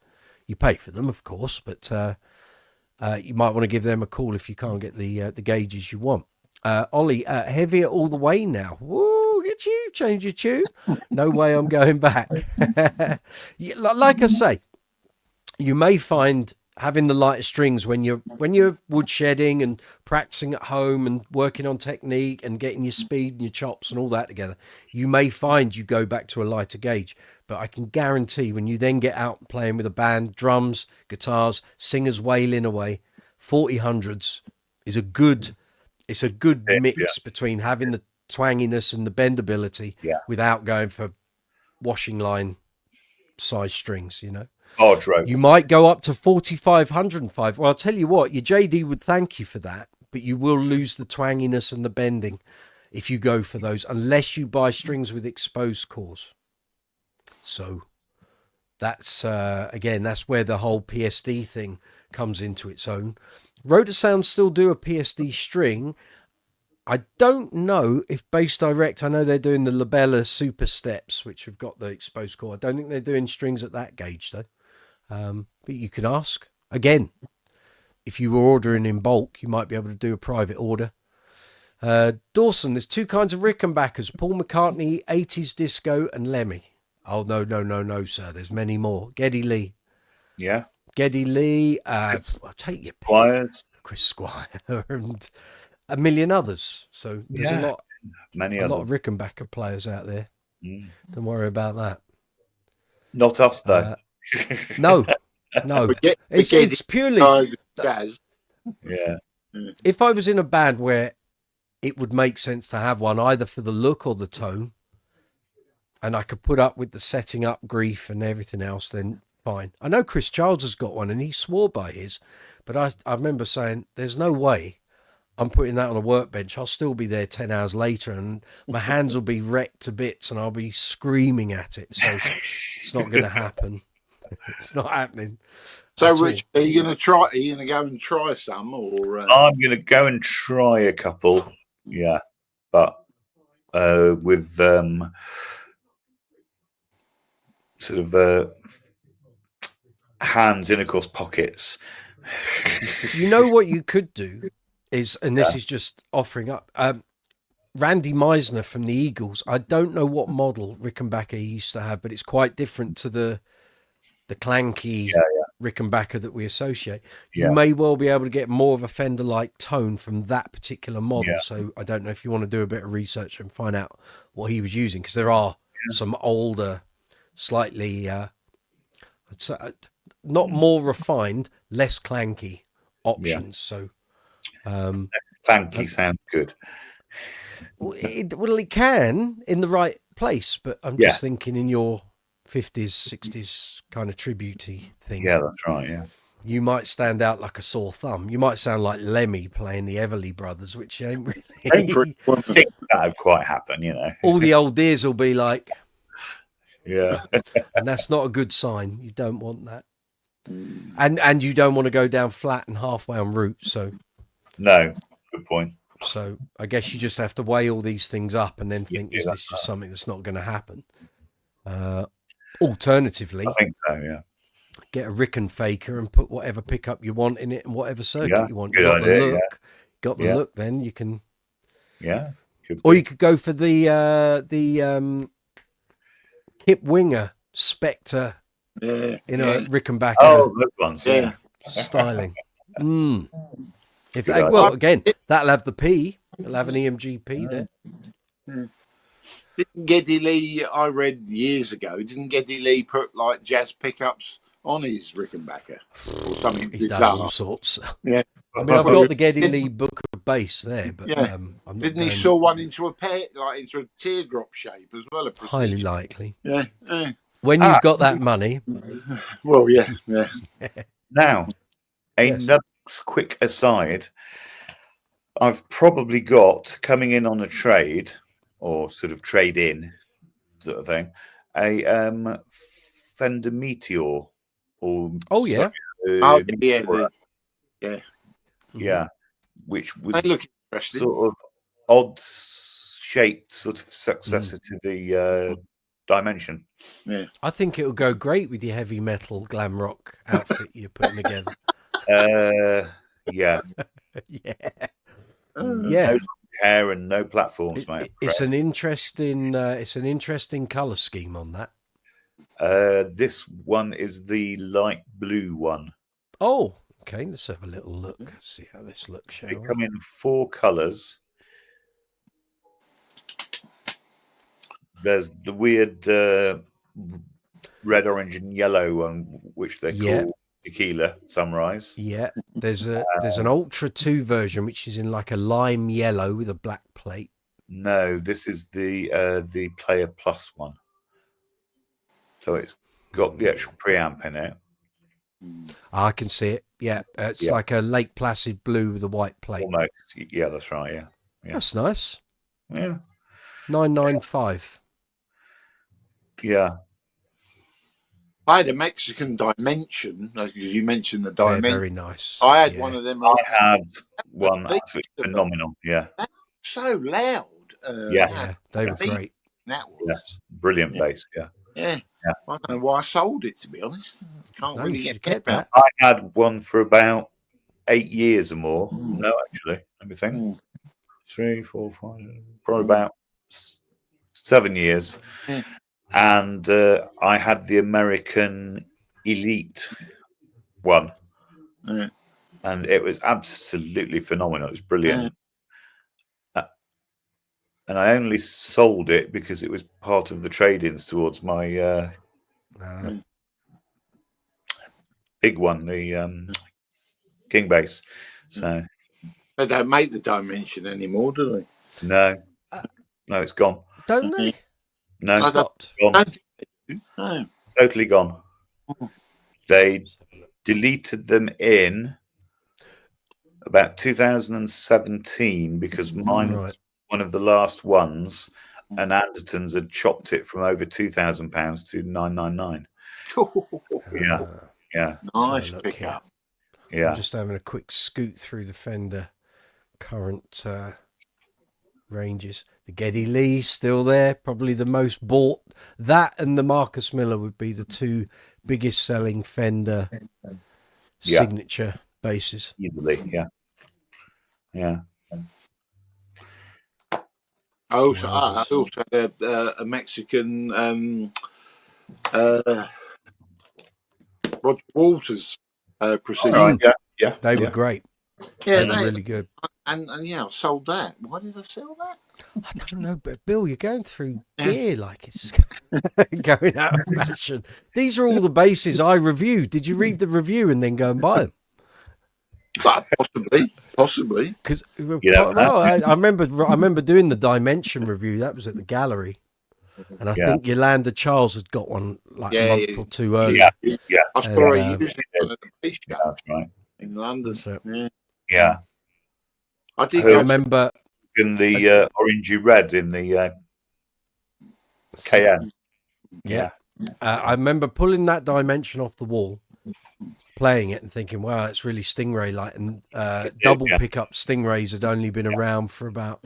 You pay for them, of course, but you might want to give them a call if you can't get the gauges you want. Ollie, heavier all the way now. Whoa, get you, change your tune. No way I'm going back. Like I say, you may find having the lighter strings when you're woodshedding and practicing at home and working on technique and getting your speed and your chops and all that together, you may find you go back to a lighter gauge. But I can guarantee when you then get out playing with a band, drums, guitars, singers wailing away, 4000s is a good mix between having the twanginess and the bendability without going for washing line size strings, you know. You might go up to 4505. Well, I'll tell you what, your Jaydee would thank you for that, but you will lose the twanginess and the bending if you go for those, unless you buy strings with exposed cores. So that's, again, that's where the whole PSD thing comes into its own. Rotor Sounds still do a PSD string. I don't know if Bass Direct, I know they're doing the Labella Super Steps, which have got the exposed core. I don't think they're doing strings at that gauge, though. But you can ask. Again, if you were ordering in bulk, you might be able to do a private order. Dawson, there's two kinds of Rickenbackers, Paul McCartney, 80s Disco, and Lemmy. Oh, no, sir. There's many more. Geddy Lee. Yeah. Geddy Lee. I'll take your Squires. Chris Squire and a million others. So there's a lot of Rickenbacker players out there. Don't worry about that. Not us, though. No. It's purely jazz. Yeah. If I was in a band where it would make sense to have one, either for the look or the tone, and I could put up with the setting up grief and everything else, then fine. I know Chris Childs has got one and he swore by his, but I remember saying, there's no way I'm putting that on a workbench. I'll still be there 10 hours later and my hands will be wrecked to bits and I'll be screaming at it. So it's not going to happen. It's not happening. So, at all. Rich, are you going to try? Are you going to go and try some, or? I'm going to go and try a couple. Yeah, but with sort of hands in, of course, pockets. You know what you could do is, and this is just offering up. Randy Meisner from the Eagles. I don't know what model Rickenbacker he used to have, but it's quite different to the clanky Rickenbacker that we associate. You may well be able to get more of a Fender-like tone from that particular model. Yeah. So I don't know if you want to do a bit of research and find out what he was using, because there are some older, slightly not more refined, less clanky options. So Clanky sounds good. well, it can in the right place, but I'm just thinking in your 50s, 60s kind of tributey thing. Yeah, that's right. Yeah, you might stand out like a sore thumb. You might sound like Lemmy playing the Everly Brothers, which ain't really. I think that would quite happen, you know. All the old dears will be like, yeah, and that's not a good sign. You don't want that, and you don't want to go down flat and halfway en route. So, no, good point. So I guess you just have to weigh all these things up and then think, is this just something that's not going to happen? Alternatively, I think so, yeah. Get a Rickenbacker and put whatever pickup you want in it and whatever circuit you want. You got idea, the look. Got the look, then you can. Yeah. Or you could go for the Kip Winger Spectre Rickenbacker. Oh, those ones, styling. If well, again, that'll have the P. It'll have an EMGP there. Didn't Geddy Lee, I read years ago, didn't Geddy Lee put like jazz pickups on his Rickenbacker? Or something? He's done all sorts. Yeah. I mean, I've got the Geddy Lee book of bass there, but didn't he saw one into a into a teardrop shape as well? Highly likely. Yeah. When you've got that money. Well, yeah. Now, another quick aside. I've probably got, coming in on a trade or sort of trade in sort of thing, a Fender Meteor or which was look interesting. Sort of odd shaped sort of successor to the Dimension. Yeah, I think it'll go great with your heavy metal glam rock outfit you're putting together. Yeah. No hair and no platforms, mate. It's an interesting colour scheme on that. This one is the light blue one. Oh, okay. Let's have a little look. See how this looks. Shall They come in 4 colours. There's the weird red, orange, and yellow one, which they call Tequila Sunrise. Yeah, there's an Ultra 2 version which is in like a lime yellow with a black plate. No, this is the Player Plus one. So it's got the actual preamp in it. I can see it. Yeah, it's like a Lake Placid blue with a white plate. Almost. Yeah, that's right. Yeah. That's nice. Yeah. 995. Yeah. I had a Mexican Dimension, because you mentioned the Dimension. They're very nice. I had one of them. I had one absolutely phenomenal. Yeah. So loud. Yeah, they were great. That was. Yes. Brilliant bass. Yeah. Yeah. I don't know why I sold it, to be honest. Can't really get that. I had one for about 8 years or more. No, actually, let me think. 3, 4, 5, probably about 7 years. And I had the American Elite one, and it was absolutely phenomenal. It was brilliant. And I only sold it because it was part of the trade-ins towards my big one, the King bass. So they don't make the Dimension anymore, do they? No, it's gone. Don't they? No, stopped. Gone. No. Totally gone. They deleted them in about 2017 because mine was one of the last ones, and Andertons had chopped it from over £2,000 to £999. Yeah, yeah, Nice look pickup. yeah. I'm just having a quick scoot through the Fender current ranges. The Geddy Lee still there, probably the most bought. That and the Marcus Miller would be the two biggest selling Fender signature basses. Easily, yeah, yeah. I also had a Mexican Roger Waters Precision. Right, yeah. They were great. Yeah, they were really good. And yeah, I sold that. Why did I sell that? I don't know, but Bill, you're going through gear like it's going out of fashion. These are all the basses I reviewed. Did you read the review and then go and buy them? But possibly. Because I remember doing the Dimension review. That was at the gallery, and I think Yolanda Charles had got one like a month or two early. Yeah. I saw her using one at the bass show. That's right. In London. Yeah. I did. I remember in the orangey red in the KN. Yeah. I remember pulling that Dimension off the wall, playing it and thinking, wow, it's really Stingray like. And double pickup Stingrays had only been around for about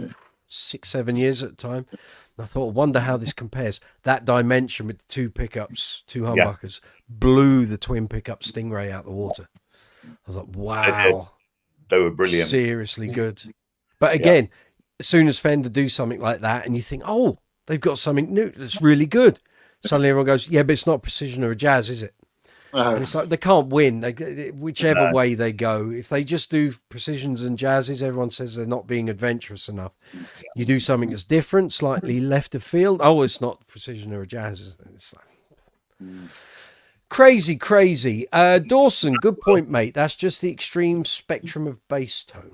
6-7 years at the time. And I thought, I wonder how this compares. That Dimension with the two pickups, two humbuckers, blew the twin pickup Stingray out the water. I was like, wow. They were brilliant. Seriously good. But again, as soon as Fender do something like that and you think, oh, they've got something new that's really good, suddenly everyone goes, yeah, but it's not Precision or a Jazz, is it? And it's like they can't win. Whichever way they go, if they just do Precisions and Jazzes, everyone says they're not being adventurous enough. You do something that's different, slightly left of field. Oh, it's not Precision or a Jazz. It's like... Crazy. Dawson, good point, mate. That's just the extreme spectrum of bass tone.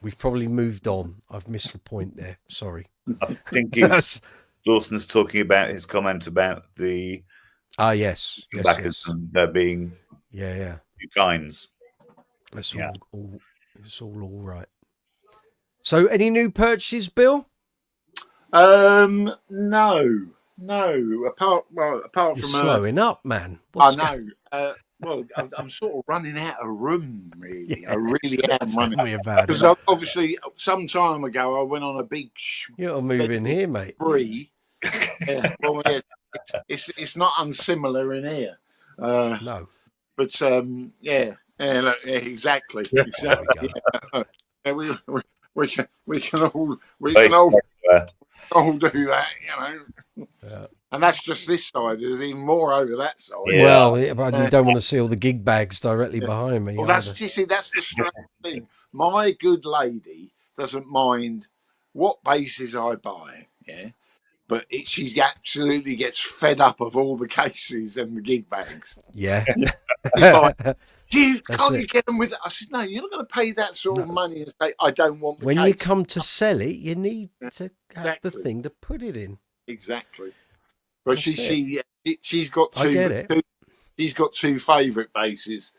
We've probably moved on. I've missed the point there. Sorry. I think it's Dawson's talking about his comment about the yes. backers and there being two kinds. That's all right. So, any new purchases, Bill? No. Apart You're from slowing up, man. I know. Well, I'm sort of running out of room, really. I really am running. Tell me about it. Because obviously, some time ago, I went on a big. You'll move in here, mate. Spree. It's not unsimilar in here. No. But exactly. We can all do that, Yeah. And that's just this side. There's even more over that side. Yeah. Well, but you don't want to see all the gig bags directly behind me. Well, that's the strange thing. My good lady doesn't mind what basses I buy, but she absolutely gets fed up of all the cases and the gig bags. Yeah. It's like, can't you get them with it? I said, no, you're not going to pay that sort of money and say, I don't want the When case. you come to sell it, you need to have the thing to put it in. Exactly. But she's got two. I get it. She's got two favourite basses.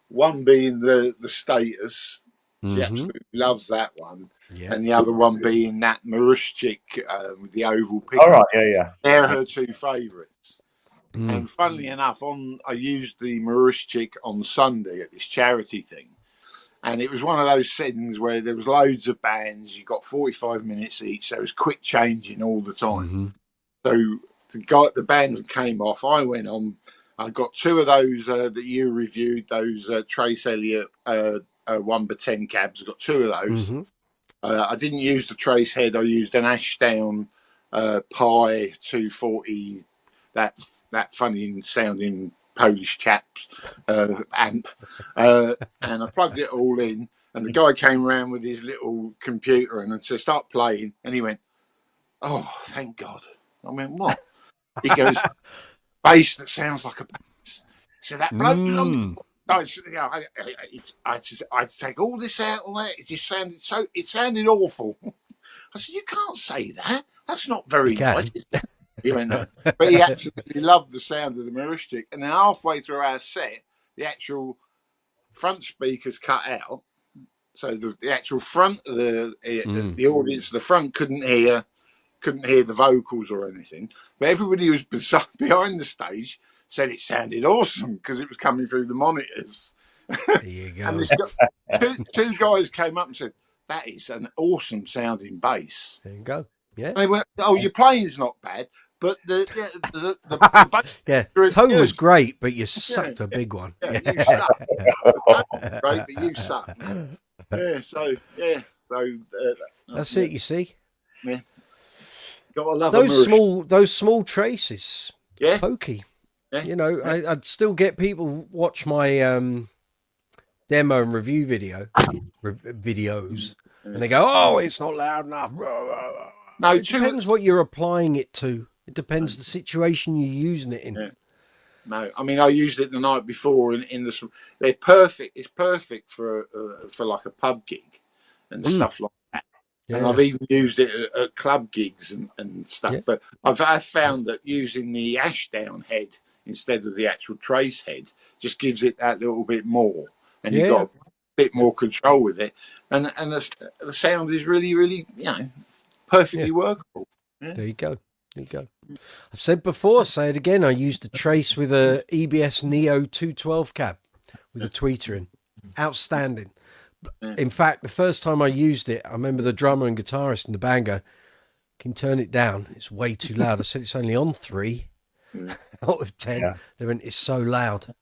One being the Status. She absolutely loves that one. Yeah. And the other one being that Marushchik with the oval pickup. All right, yeah. They're her two favourites. And funnily enough, I used the Marushchik on Sunday at this charity thing. And it was one of those settings where there was loads of bands. You got 45 minutes each. So it was quick changing all the time. So the band came off. I went on. I got two of those that you reviewed, those Trace Elliott 1x10 cabs. I got two of those. I didn't use the Trace head. I used an Ashdown Pi 240, that funny sounding Polish chap's amp. And I plugged it all in. And the guy came around with his little computer and to start playing. And he went, "Oh, thank God." I went, "What?" He goes, "Bass that sounds like a bass." So that bloke, I'd take all this out and that. It just sounded awful. I said, "You can't say that. That's not very nice." He went, "No." But he absolutely loved the sound of the Marushchik. And then halfway through our set, the actual front speakers cut out so the actual front of the audience at the front couldn't hear the vocals or anything, but everybody who was behind the stage said it sounded awesome because it was coming through the monitors. There you go. And two guys came up and said, "That is an awesome sounding bass." There you go. Yeah. They went, "Oh, your playing's not bad, but the bass yeah. Tone was great, but you sucked a big one. Yeah, you suck. Great, but you suck. Man. Yeah. So that's it. You see. Yeah. Gotta love those small traces. Yeah. Pokey. Yeah. You know, I'd still get people watch my demo and review videos, and they go, "Oh, it's not loud enough." No, it depends what you're applying it to. It depends the situation you're using it in. Yeah. No, I mean I used it the night before in the. They're perfect. It's perfect for like a pub gig and stuff like that. Yeah. And I've even used it at club gigs and stuff. Yeah. But I've found that using the Ashdown head instead of the actual trace head just gives it that little bit more, and you've got a bit more control with it, and the sound is really, really, perfectly workable. Yeah. There you go. I've said before, say it again. I used a trace with a EBS Neo 212 cab with a tweeter in. Outstanding. In fact, the first time I used it, I remember the drummer and guitarist in the band go, "Can you turn it down? It's way too loud." I said, "It's only on 3 out of 10. Yeah. They went, "It's so loud."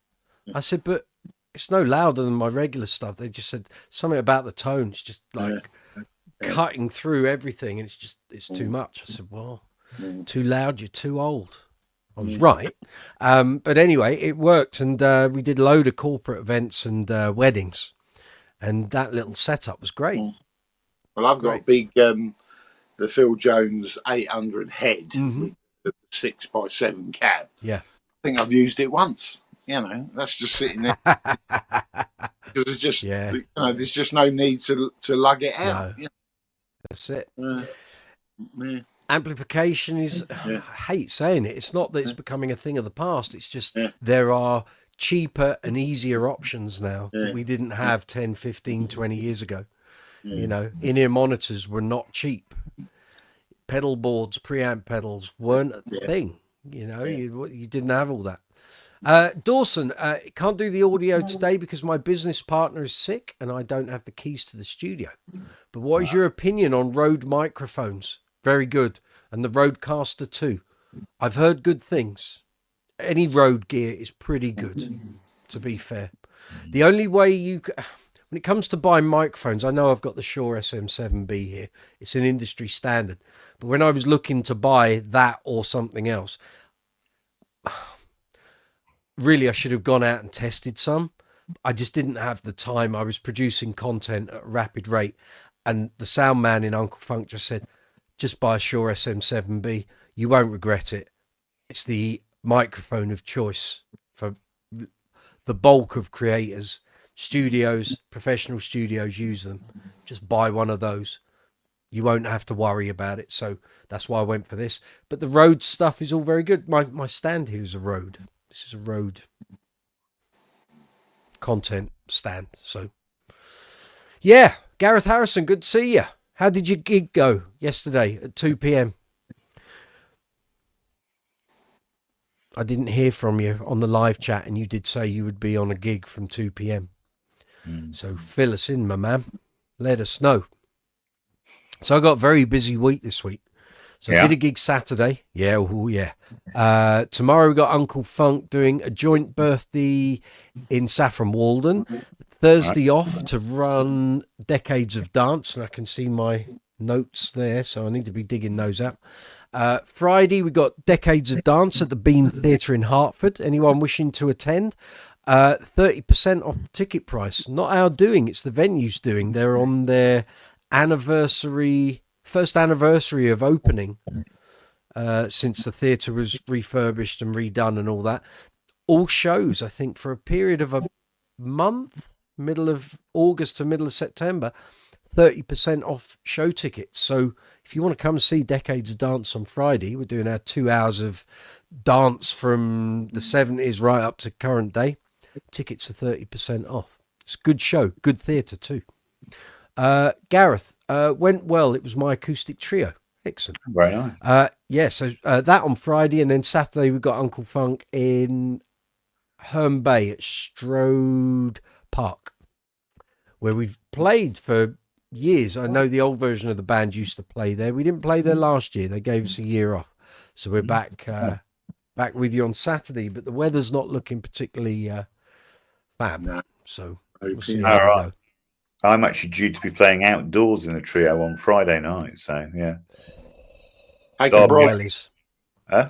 I said, "But it's no louder than my regular stuff." They just said something about the tone. It's just like cutting through everything, and it's too much. I said, "Well, too loud, you're too old." I was right. But anyway, it worked, and we did a load of corporate events and weddings. And that little setup was great. Well, I've got a big, the Phil Jones 800 head with the 6x7 cab. Yeah. I think I've used it once. That's just sitting there. Because it's just, there's just no need to lug it out. No. That's it. Amplification is, I hate saying it. It's not that it's becoming a thing of the past. It's just there are cheaper and easier options now that we didn't have 10, 15, 20 years ago. In-ear monitors were not cheap. Pedal boards, preamp pedals weren't a thing. You didn't have all that. Dawson, can't do the audio today because my business partner is sick and I don't have the keys to the studio. But what is your opinion on Rode microphones? Very good. And the Rodecaster 2. I've heard good things. Any Rode gear is pretty good, to be fair. The only way when it comes to buying microphones, I know I've got the Shure SM7B here. It's an industry standard. But when I was looking to buy that or something else, really, I should have gone out and tested some. I just didn't have the time. I was producing content at a rapid rate. And the sound man in Uncle Funk just said, just buy a Shure SM7B. You won't regret it. It's the microphone of choice for the bulk of creators. Studios, professional studios use them. Just buy one of those. You won't have to worry about it. So that's why I went for this. But the Rode stuff is all very good. My stand here is a Rode. This is a Rode content stand. So yeah, Gareth Harrison, good to see you. How did your gig go yesterday at 2 p.m? I didn't hear from you on the live chat, and you did say you would be on a gig from 2 p.m. So fill us in, my man. Let us know. So I got a very busy week this week. So I did a gig Saturday. Tomorrow we got Uncle Funk doing a joint birthday in Saffron Walden. Thursday off to run Decades of Dance, and I can see my notes there, so I need to be digging those out. Friday we got Decades of Dance at the Beam Theatre in Hartford. Anyone wishing to attend, 30% off the ticket price. Not our doing, it's the venue's doing. They're on their first anniversary of opening, since the theatre was refurbished and redone and all that. All shows, I think, for a period of a month, middle of August to middle of September, 30% off show tickets. So if you want to come see Decades of Dance on Friday, we're doing our 2 hours of dance from the 70s right up to current day. Tickets are 30% off. It's a good show, good theatre too. Gareth, went well. It was my acoustic trio. Excellent. Very nice. So that on Friday, and then Saturday we got Uncle Funk in Herne Bay at Strode Park, where we've played for years. I know the old version of the band used to play there. We didn't play there last year. They gave us a year off. So we're back with you on Saturday, but the weather's not looking particularly fab. No. So Okay. we'll see how we go. I'm actually due to be playing outdoors in a trio on Friday night. So, yeah. Take a brolly. Wellies. Huh?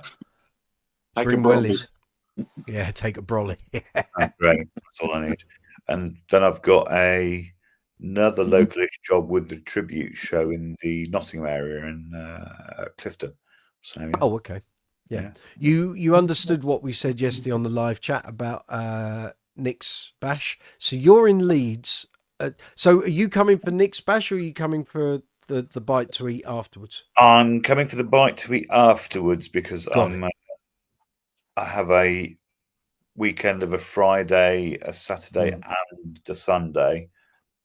Take Bring a brolly. wellies. Yeah, take a brolly. Oh, great. That's all I need. And then I've got another localish job with the tribute show in the Nottingham area in Clifton. So, yeah. Oh, okay. Yeah. You understood what we said yesterday on the live chat about Nick's Bash. So you're in Leeds. So are you coming for Nick's Bash, or are you coming for the bite to eat afterwards? I'm coming for the bite to eat afterwards because I have a weekend of a Friday, a Saturday, and a Sunday.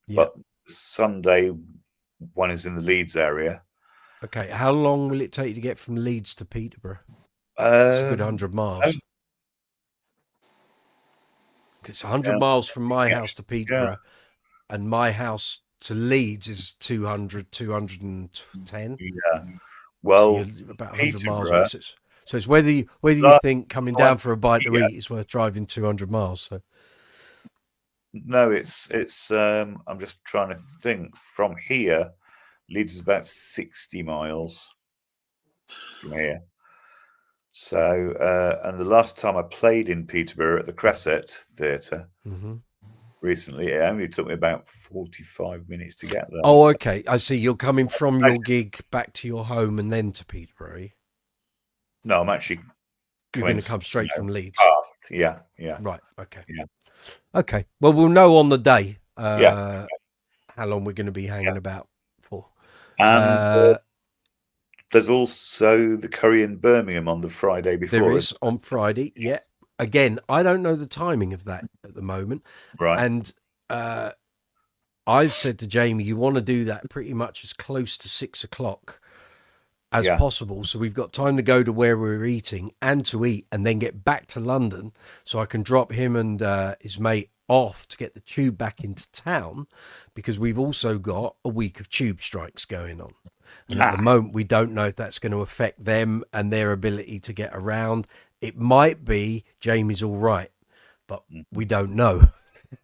But Sunday one is in the Leeds area. Okay. How long will it take you to get from Leeds to Peterborough? It's a good 100 miles. It's 100 miles from my house to Peterborough, and my house to Leeds is 210. Yeah. Well, so you're about 100 miles away. So it's whether you think coming down for a bite to eat is worth driving 200 miles. So. No, it's I'm just trying to think. From here, Leeds is about 60 miles from here. So, and the last time I played in Peterborough at the Cresset Theatre recently, it only took me about 45 minutes to get there. Oh, okay. I see. You're coming from your gig back to your home and then to Peterborough. No, I'm actually. You're going to come straight from Leeds. Past. Yeah. Right. Okay. Yeah. Okay. Well, we'll know on the day how long we're going to be hanging about for. And there's also the curry in Birmingham on the Friday before. There is on Friday. Yeah. Again, I don't know the timing of that at the moment. Right. And I've said to Jamie, you want to do that pretty much as close to 6 o'clock as possible, so we've got time to go to where we're eating and to eat, and then get back to London, so I can drop him and his mate off to get the tube back into town, because we've also got a week of tube strikes going on, and at the moment we don't know if that's going to affect them and their ability to get around. It might be Jamie's all right, but we don't know.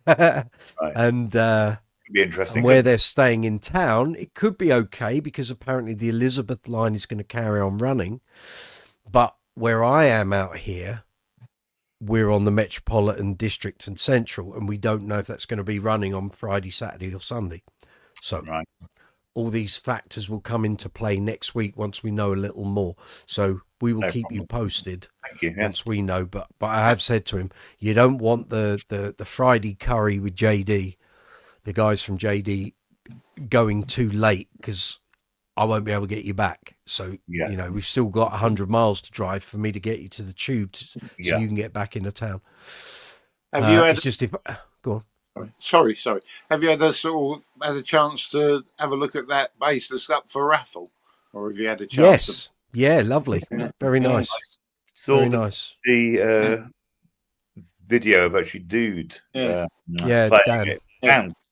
And be interesting. And where they're staying in town, it could be okay, because apparently the Elizabeth line is going to carry on running. But where I am out here, we're on the Metropolitan District and Central, and we don't know if that's going to be running on Friday, Saturday or Sunday. So all these factors will come into play next week once we know a little more. So we will keep you posted once we know. But I have said to him, you don't want the Friday curry with Jaydee, the guys from Jaydee, going too late, because I won't be able to get you back. So, you know, we've still got 100 miles to drive for me to get you to the tube so you can get back into town. Have you had, it's just if... Go on. Sorry. Have you had a chance to have a look at that bass that's up for raffle? Or have you had a chance? Yes. Yeah, lovely. Very nice. Very nice. The video of actually Dude. Dan. It.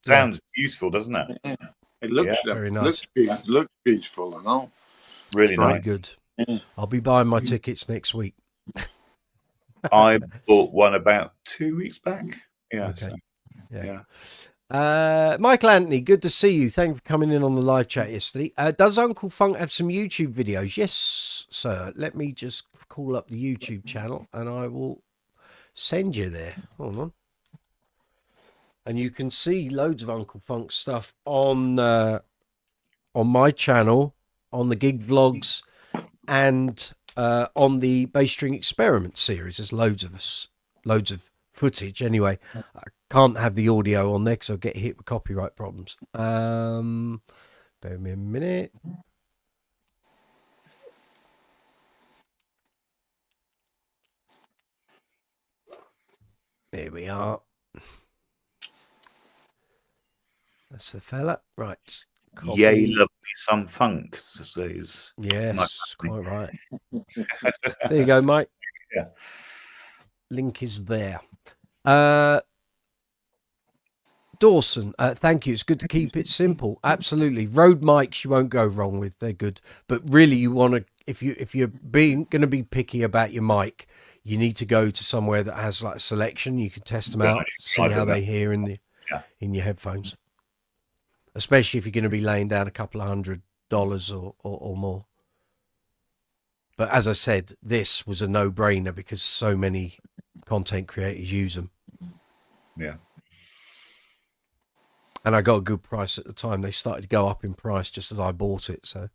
Sounds beautiful, doesn't it? Yeah. It looks very nice. Looks beautiful and all. Really very nice. Good. Yeah. I'll be buying my tickets next week. I bought one about 2 weeks back. Yeah. Okay. So, Michael Anthony, good to see you. Thank you for coming in on the live chat yesterday. Does Uncle Funk have some YouTube videos? Yes, sir. Let me just call up the YouTube channel and I will send you there. Hold on. And you can see loads of Uncle Funk stuff on my channel, on the gig vlogs, and on the Bass String Experiment series. There's loads of footage. Anyway, I can't have the audio on there because I'll get hit with copyright problems. Bear with me a minute. There we are. That's the fella. Right. Copy. Yay, love me some funk. Says yes, quite right. There you go, Mike. Yeah. Link is there. Dawson, thank you. It's good to keep it simple. Absolutely. Rode mics you won't go wrong with. They're good. But really you want to, if you're going to be picky about your mic, you need to go to somewhere that has like a selection. You can test them out, see how they hear in your headphones. Especially if you're going to be laying down a couple of $100 or more. But as I said, this was a no-brainer because so many content creators use them. Yeah. And I got a good price at the time. They started to go up in price just as I bought it. So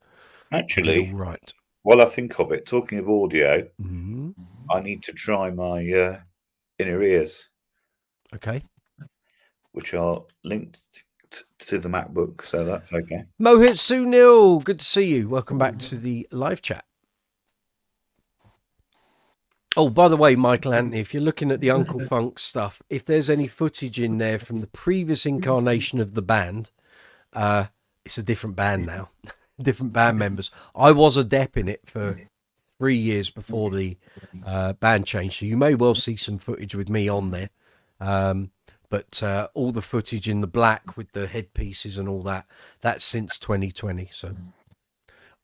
actually, all right. While I think of it, talking of audio, mm-hmm. I need to try my inner ears. Okay. Which are linked to the MacBook, so that's okay. Mohit Sunil, good to see you. Welcome back to the live chat. Oh, by the way, Michael Anthony, if you're looking at the Uncle Funk stuff, if there's any footage in there from the previous incarnation of the band, it's a different band now, different band members. I was a dep in it for 3 years before the band changed, so you may well see some footage with me on there. But all the footage in the black with the headpieces and all that, that's since 2020. So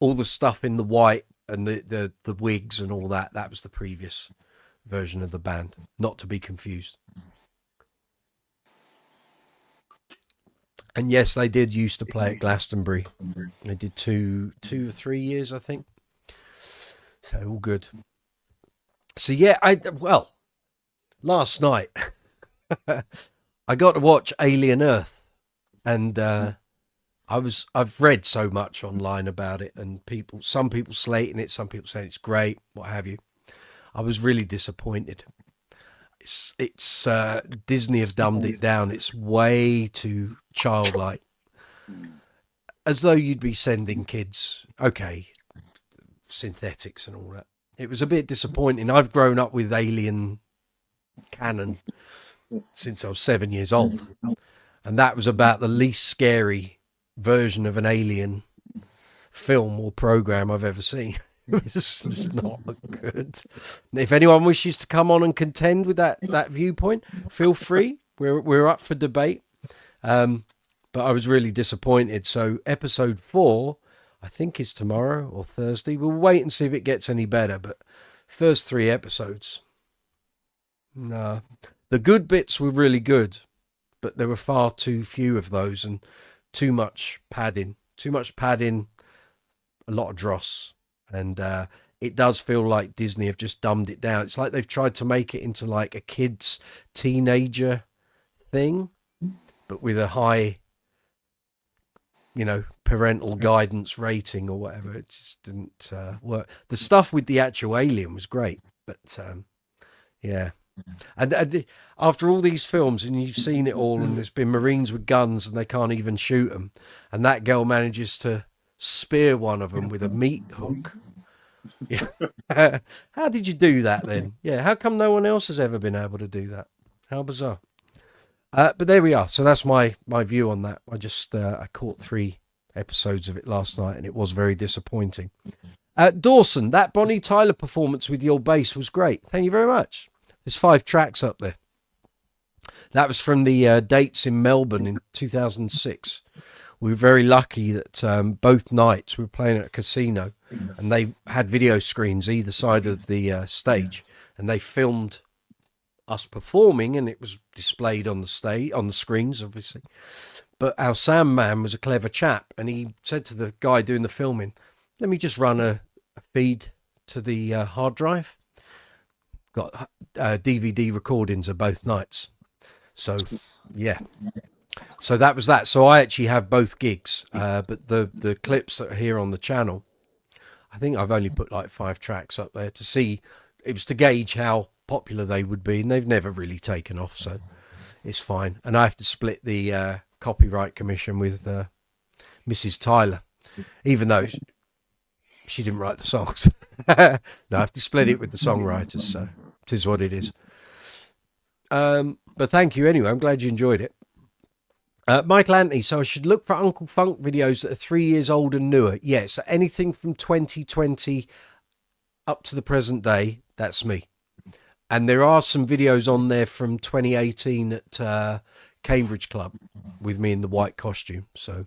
all the stuff in the white and the wigs and all that, that was the previous version of the band, not to be confused. And yes, they did used to play at Glastonbury. They did two or 3 years, I think. So all good. So yeah, last night I got to watch Alien Earth, and I've read so much online about it, and some people slating it, some people saying it's great, what have you. I was really disappointed. It's Disney have dumbed it down. It's way too childlike, as though you'd be sending kids, okay, synthetics and all that. It was a bit disappointing. I've grown up with Alien canon since I was 7 years old, and that was about the least scary version of an alien film or program I've ever seen. It's not good. If anyone wishes to come on and contend with that viewpoint, feel free. We're up for debate. But I was really disappointed. So episode 4, I think, is tomorrow or Thursday. We'll wait and see if it gets any better. But first 3 episodes, no. The good bits were really good, but there were far too few of those and too much padding. A lot of dross. And it does feel like Disney have just dumbed it down. It's like they've tried to make it into like a kid's teenager thing, but with a high, parental guidance rating or whatever. It just didn't work. The stuff with the actual alien was great, but yeah. And after all these films, and you've seen it all, and there's been Marines with guns and they can't even shoot them, and that girl manages to spear one of them with a meat hook. Yeah. How did you do that then? Yeah, how come no one else has ever been able to do that? How bizarre. But there we are. So that's my view on that. I caught 3 episodes of it last night, and it was very disappointing. Dawson, that Bonnie Tyler performance with your bass was great. Thank you very much. There's 5 tracks up there. That was from the dates in Melbourne in 2006. We were very lucky that both nights we were playing at a casino, and they had video screens either side of the stage, and they filmed us performing, and it was displayed on the screens, obviously. But our sound man was a clever chap, and he said to the guy doing the filming, "Let me just run a feed to the hard drive." Got DVD recordings of both nights. So, yeah. So that was that. So I actually have both gigs, but the clips that are here on the channel, I think I've only put like 5 tracks up there to see. It was to gauge how popular they would be, and they've never really taken off, so it's fine. And I have to split the copyright commission with Mrs. Tyler, even though she didn't write the songs. No, I have to split it with the songwriters, so it is what it is. But thank you anyway. I'm glad you enjoyed it. Michael Anthony, so I should look for Uncle Funk videos that are 3 years old and newer. Yes, anything from 2020 up to the present day, that's me. And there are some videos on there from 2018 at Cambridge Club with me in the white costume. So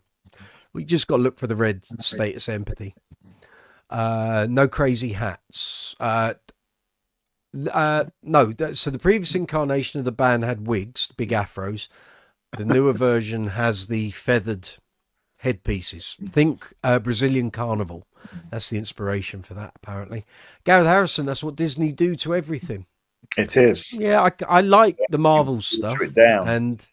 we just got to look for the red status empathy. No crazy hats. No, so the previous incarnation of the band had wigs, big afros. The newer version has the feathered headpieces. Think Brazilian Carnival. That's the inspiration for that, apparently. Gareth Harrison, that's what Disney do to everything. It is. Yeah, I like the Marvel stuff. It down. And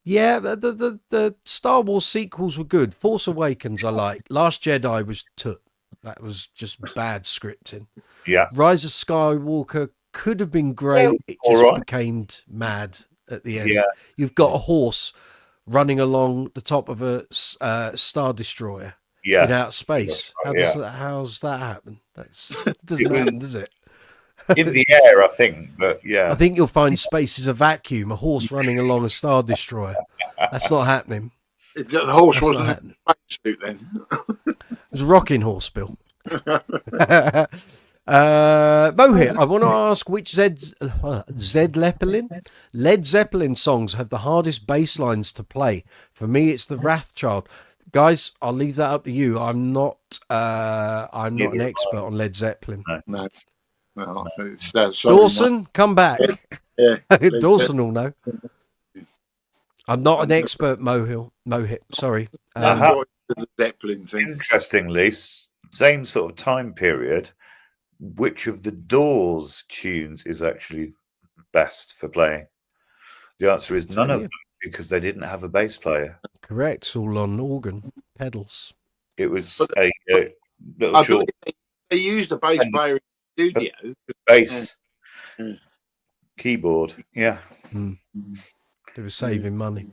yeah, the Star Wars sequels were good. Force Awakens I like. Last Jedi was took. That was just bad scripting. Yeah. Rise of Skywalker could have been great. It just became mad at the end. Yeah. You've got a horse running along the top of a Star Destroyer in outer space. How's that happen? That doesn't happen, does it? In the air, I think, but yeah. I think you'll find space is a vacuum, a horse running along a Star Destroyer. That's not happening. The horse wasn't in a spacesuit then. It was a rocking horse, Bill. Mohit, I want to ask which Led Zeppelin songs have the hardest bass lines to play. For me, it's the Wrathchild. Guys, I'll leave that up to you. I'm not an expert on Led Zeppelin. No. Dawson, come back. Yeah, Dawson will know. I'm not an expert, Mohit. Sorry. The Zeppelin thing. Interestingly, same sort of time period. Which of the Doors tunes is actually best for playing? The answer is none of them, because they didn't have a bass player. Correct. It's all on organ pedals. It was a little short. They used a bass player in the studio. Bass keyboard. Yeah. They were saving money.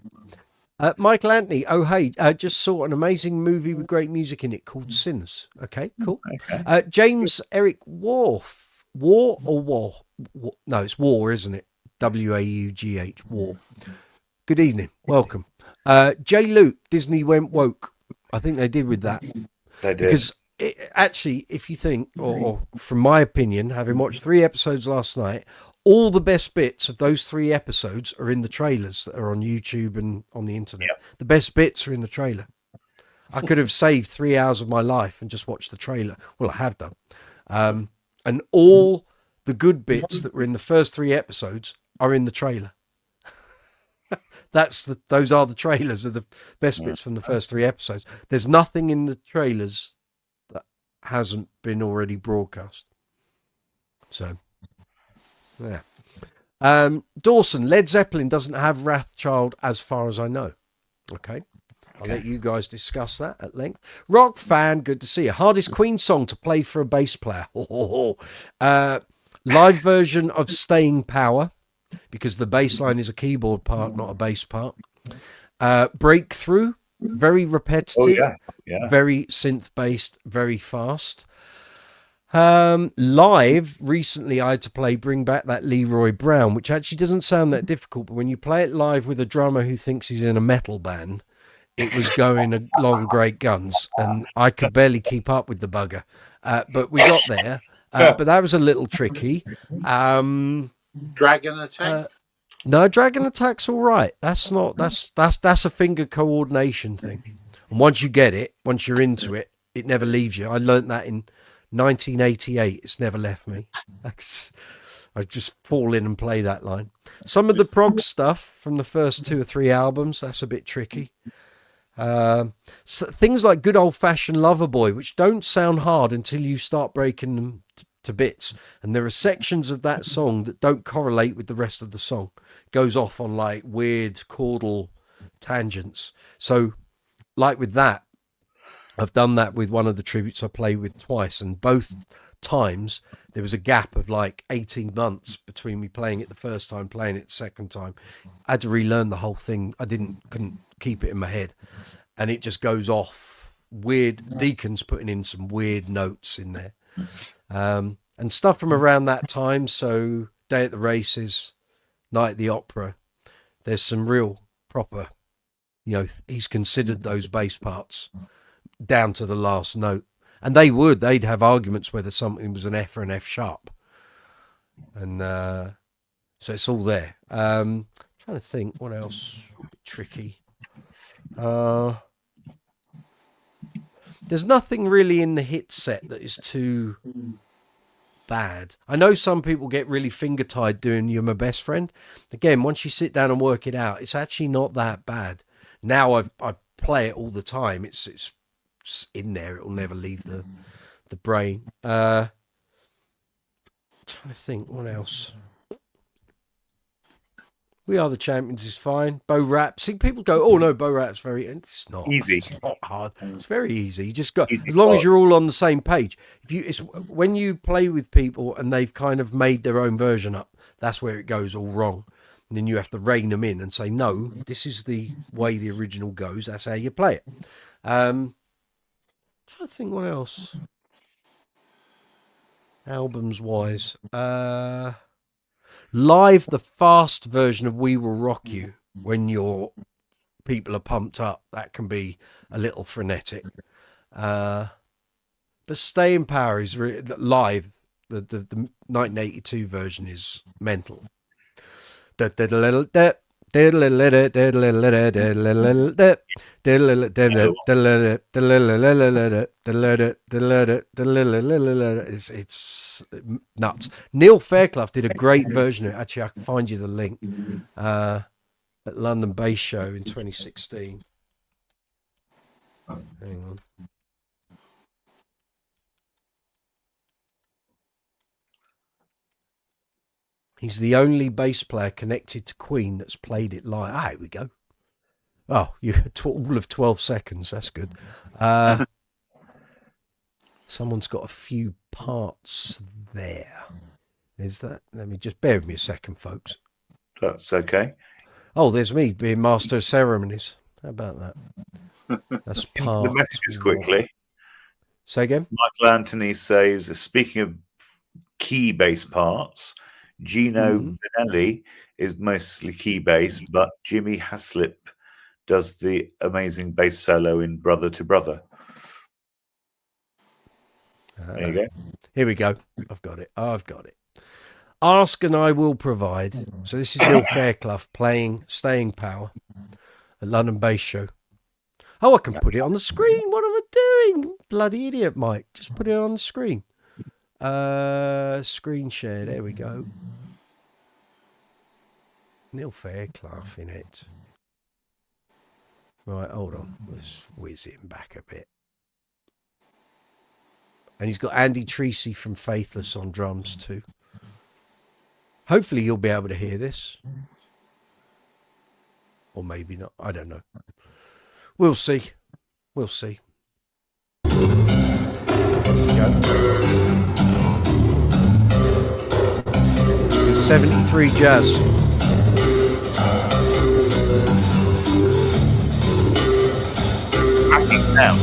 Michael Anthony, just saw an amazing movie with great music in it called Sinners. Okay, cool. Okay. James Eric War? No, it's War, isn't it? Waugh, War. Good evening, welcome. J. Luke, Disney went woke. I think they did with that. They did. Because actually, if you think, or from my opinion, having watched 3 episodes last night, all the best bits of those 3 episodes are in the trailers that are on YouTube and on the internet. Yep. The best bits are in the trailer. I could have saved 3 hours of my life and just watched the trailer. Well, I have done. And all the good bits that were in the first 3 episodes are in the trailer. Those are the trailers of the best bits from the first 3 episodes. There's nothing in the trailers that hasn't been already broadcast. So... yeah. Dawson, Led Zeppelin doesn't have Wrathchild as far as I know. Okay. I'll let you guys discuss that at length. Rock fan, good to see you. Hardest Queen song to play for a bass player. Live version of Staying Power, because the bass line is a keyboard part, not a bass part. Breakthrough, very repetitive, very synth based, very fast. Live recently I had to play Bring Back That Leroy Brown, which actually doesn't sound that difficult, but when you play it live with a drummer who thinks he's in a metal band, it was going along great guns, and I could barely keep up with the bugger, but we got there. But that was a little tricky. Dragon Attack? No, Dragon Attack's all right. That's a finger coordination thing, and once you get it, once you're into it, it never leaves you. I learned that in 1988. It's never left me. I just fall in and play that line. Some of the prog stuff from the first 2 or 3 albums, that's a bit tricky. So things like Good Old Fashioned Loverboy, which don't sound hard until you start breaking them to bits, and there are sections of that song that don't correlate with the rest of the song. It goes off on like weird chordal tangents. So like with that, I've done that with one of the tributes I played with twice, and both times there was a gap of like 18 months between me playing it the first time, playing it the second time. I had to relearn the whole thing. Couldn't keep it in my head, and it just goes off weird. Deacon's putting in some weird notes in there, and stuff from around that time. So Day at the Races, Night at the Opera. There's some real proper You know, he's considered those bass parts down to the last note. And they'd have arguments whether something was an F or an F sharp. And so it's all there. Trying to think what else tricky. There's nothing really in the hit set that is too bad. I know some people get really finger tied doing You're My Best Friend. Again, once you sit down and work it out, it's actually not that bad. Now I play it all the time. It's in there. It will never leave the brain. Trying to think what else. We Are the Champions is fine. Bow Rap. See, people go, oh no, Bow Rap's very. And it's not Easy. It's not hard. It's very easy. You just got as long as you're all on the same page. It's when you play with people and they've kind of made their own version up. That's where it goes all wrong. And then you have to rein them in and say, no, this is the way the original goes. That's how you play it. Trying to think what else. Albums wise. Live, the fast version of We Will Rock You, when your people are pumped up, that can be a little frenetic. But Staying Power is live. The 1982 version is mental. It's nuts. Neil Fairclough did a great version of it. Actually, I can find you the link at London Bass Show in 2016. Hang on. He's the only bass player connected to Queen that's played it live. Ah, here we go. Oh, you had all of 12 seconds. That's good. Someone's got a few parts there. Is that? Let me just bear with me a second, folks. That's okay. Oh, there's me being master of ceremonies. How about that? That's part. The messages quickly. Say again. Michael Anthony says, speaking of key bass parts, Gino Vinelli is mostly key bass, but Jimmy Haslip does the amazing bass solo in Brother to Brother. There you go. Here we go. I've got it. Ask and I will provide. So this is Neil Fairclough playing Staying Power at London Bass Show. Oh, I can put it on the screen. What am I doing? Bloody idiot, Mike. Just put it on the screen. Screen share. There we go. Neil Fairclough in it. Right, hold on. Let's whiz him back a bit. And he's got Andy Treacy from Faithless on drums too. Hopefully you'll be able to hear this. Or maybe not. I don't know. We'll see. We'll see. There we go. 73 jazz. Down.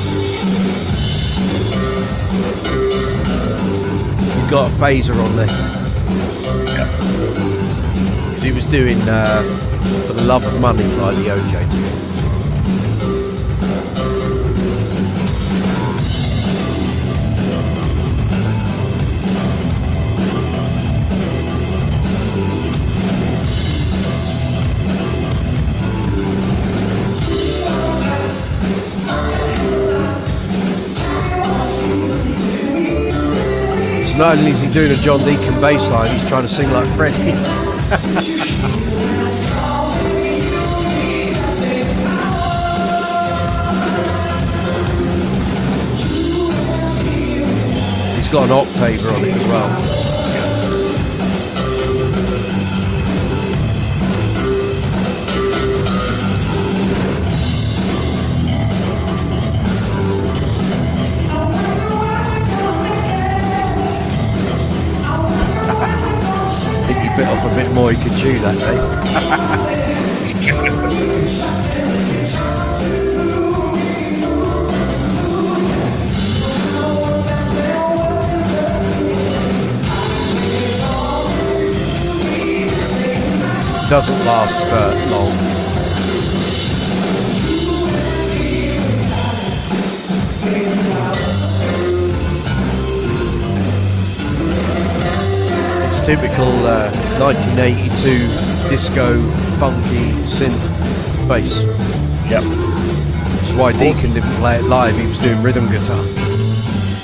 You've got a phaser on there. Yeah. Because he was doing For the Love of Money by the OJs. Not only is he doing a John Deacon bass line, he's trying to sing like Freddie. He's got an octaver on it as well. Bit off a bit more, he could chew that day. Doesn't last long. typical 1982 disco funky synth bass. Yep. Which is why Deacon didn't play it live. He was doing rhythm guitar.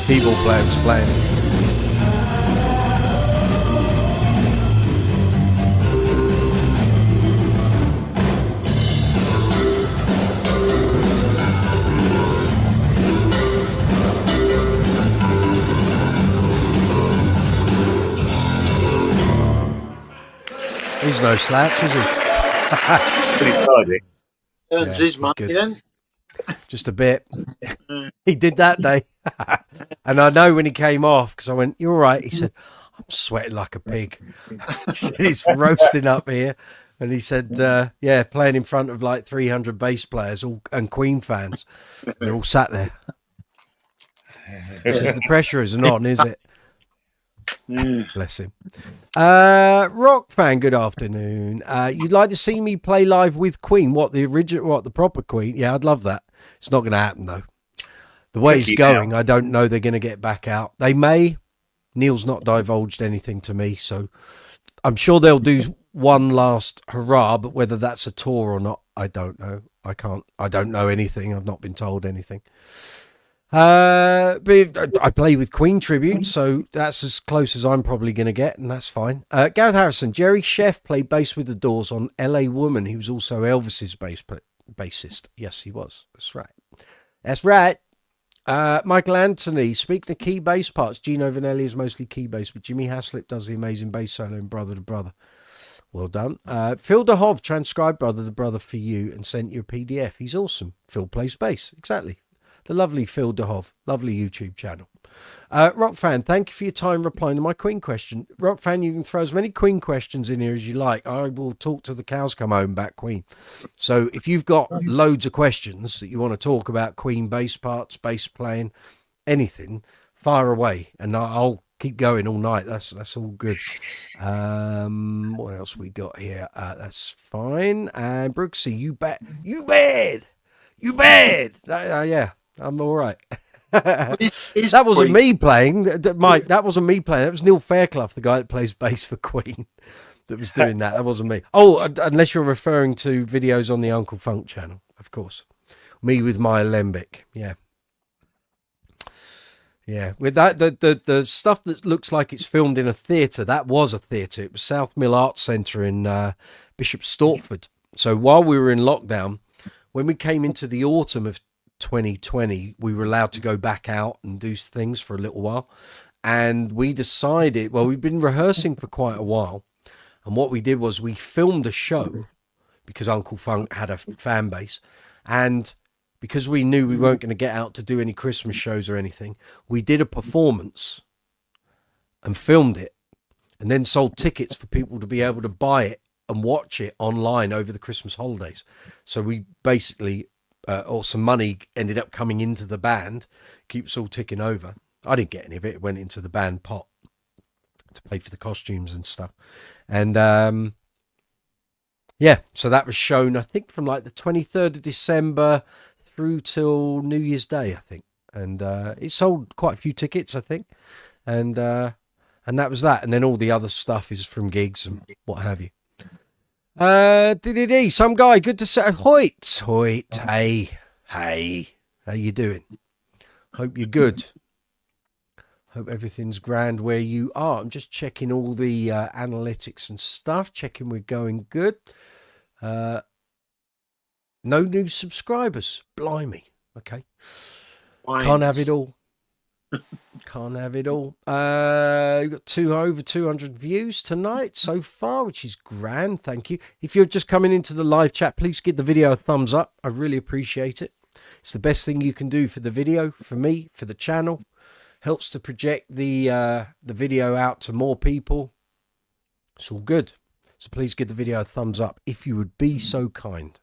Keyboard player was playing it. He's no slouch, is he? Pretty tidy. Earns his money good. then. Just a bit. He did that day. And I know when he came off, because I went, "You're all right." He said, "I'm sweating like a pig." He said, "He's roasting up here." And he said, yeah, playing in front of like 300 bass players and Queen fans. They're all sat there. He said, "The pressure isn't on, is it?" Bless him. Rock fan, good afternoon. You'd like to see me play live with Queen? What, the original, what, the proper Queen? Yeah, I'd love that. It's not going to happen though. The way it's going, I don't know they're going to get back out. They may. Neil's not divulged anything to me, so I'm sure they'll do one last hurrah, but whether that's a tour or not, I don't know. I don't know anything. I've not been told anything. But I play with Queen tribute, so that's as close as I'm probably going to get, and that's fine. Gareth Harrison, Jerry Sheff played bass with the Doors on LA Woman. He was also Elvis's bassist. Yes, he was. That's right. That's right. Michael Anthony, speaking of key bass parts, Gino Vanelli is mostly key bass, but Jimmy Haslip does the amazing bass solo in Brother to Brother. Well done. Phil DeHove transcribed Brother to Brother for you and sent you a PDF. He's awesome. Phil plays bass. Exactly. The lovely Phil DeHove. Lovely YouTube channel. Rock fan, thank you for your time replying to my Queen question. Rock fan, you can throw as many Queen questions in here as you like. I will talk to the cows come home back Queen. So if you've got loads of questions that you want to talk about Queen bass parts, bass playing, anything, fire away, and I'll keep going all night. That's all good. What else we got here? That's fine. And Brooksy, you bad. Yeah, I'm all right. That wasn't me playing, Mike. That wasn't me playing. That was Neil Fairclough, the guy that plays bass for Queen, that was doing that. That wasn't me. Oh, unless you're referring to videos on the Uncle Funk channel, of course. Me with my alembic. Yeah. Yeah, with that, the stuff that looks like it's filmed in a theatre, that was a theatre. It was South Mill Arts Centre in Bishop Stortford. So while we were in lockdown, when we came into the autumn of 2020, we were allowed to go back out and do things for a little while. And we decided, well, we've been rehearsing for quite a while. And what we did was we filmed a show because Uncle Funk had a fan base. And because we knew we weren't going to get out to do any Christmas shows or anything, we did a performance and filmed it and then sold tickets for people to be able to buy it and watch it online over the Christmas holidays. So we basically, or some money ended up coming into the band, keeps all ticking over. I didn't get any of it. It went into the band pot to pay for the costumes and stuff. And yeah, so that was shown, I think, from like the 23rd of December through till New Year's Day, I think. And it sold quite a few tickets, I think. And that was that. And then all the other stuff is from gigs and what have you. Some guy, good to say. Hoyt, hey, how you doing? Hope you're good. Hope everything's grand where you are. I'm just checking all the analytics and stuff, checking we're going good. No new subscribers. Blimey. Okay. Can't have it all. Can't have it all. We've got over 200 views tonight so far, which is grand. Thank you. If you're just coming into the live chat, please give the video a thumbs up. I really appreciate it. It's the best thing you can do for the video, for me, for the channel. Helps to project the video out to more people. It's all good. So please give the video a thumbs up if you would be so kind.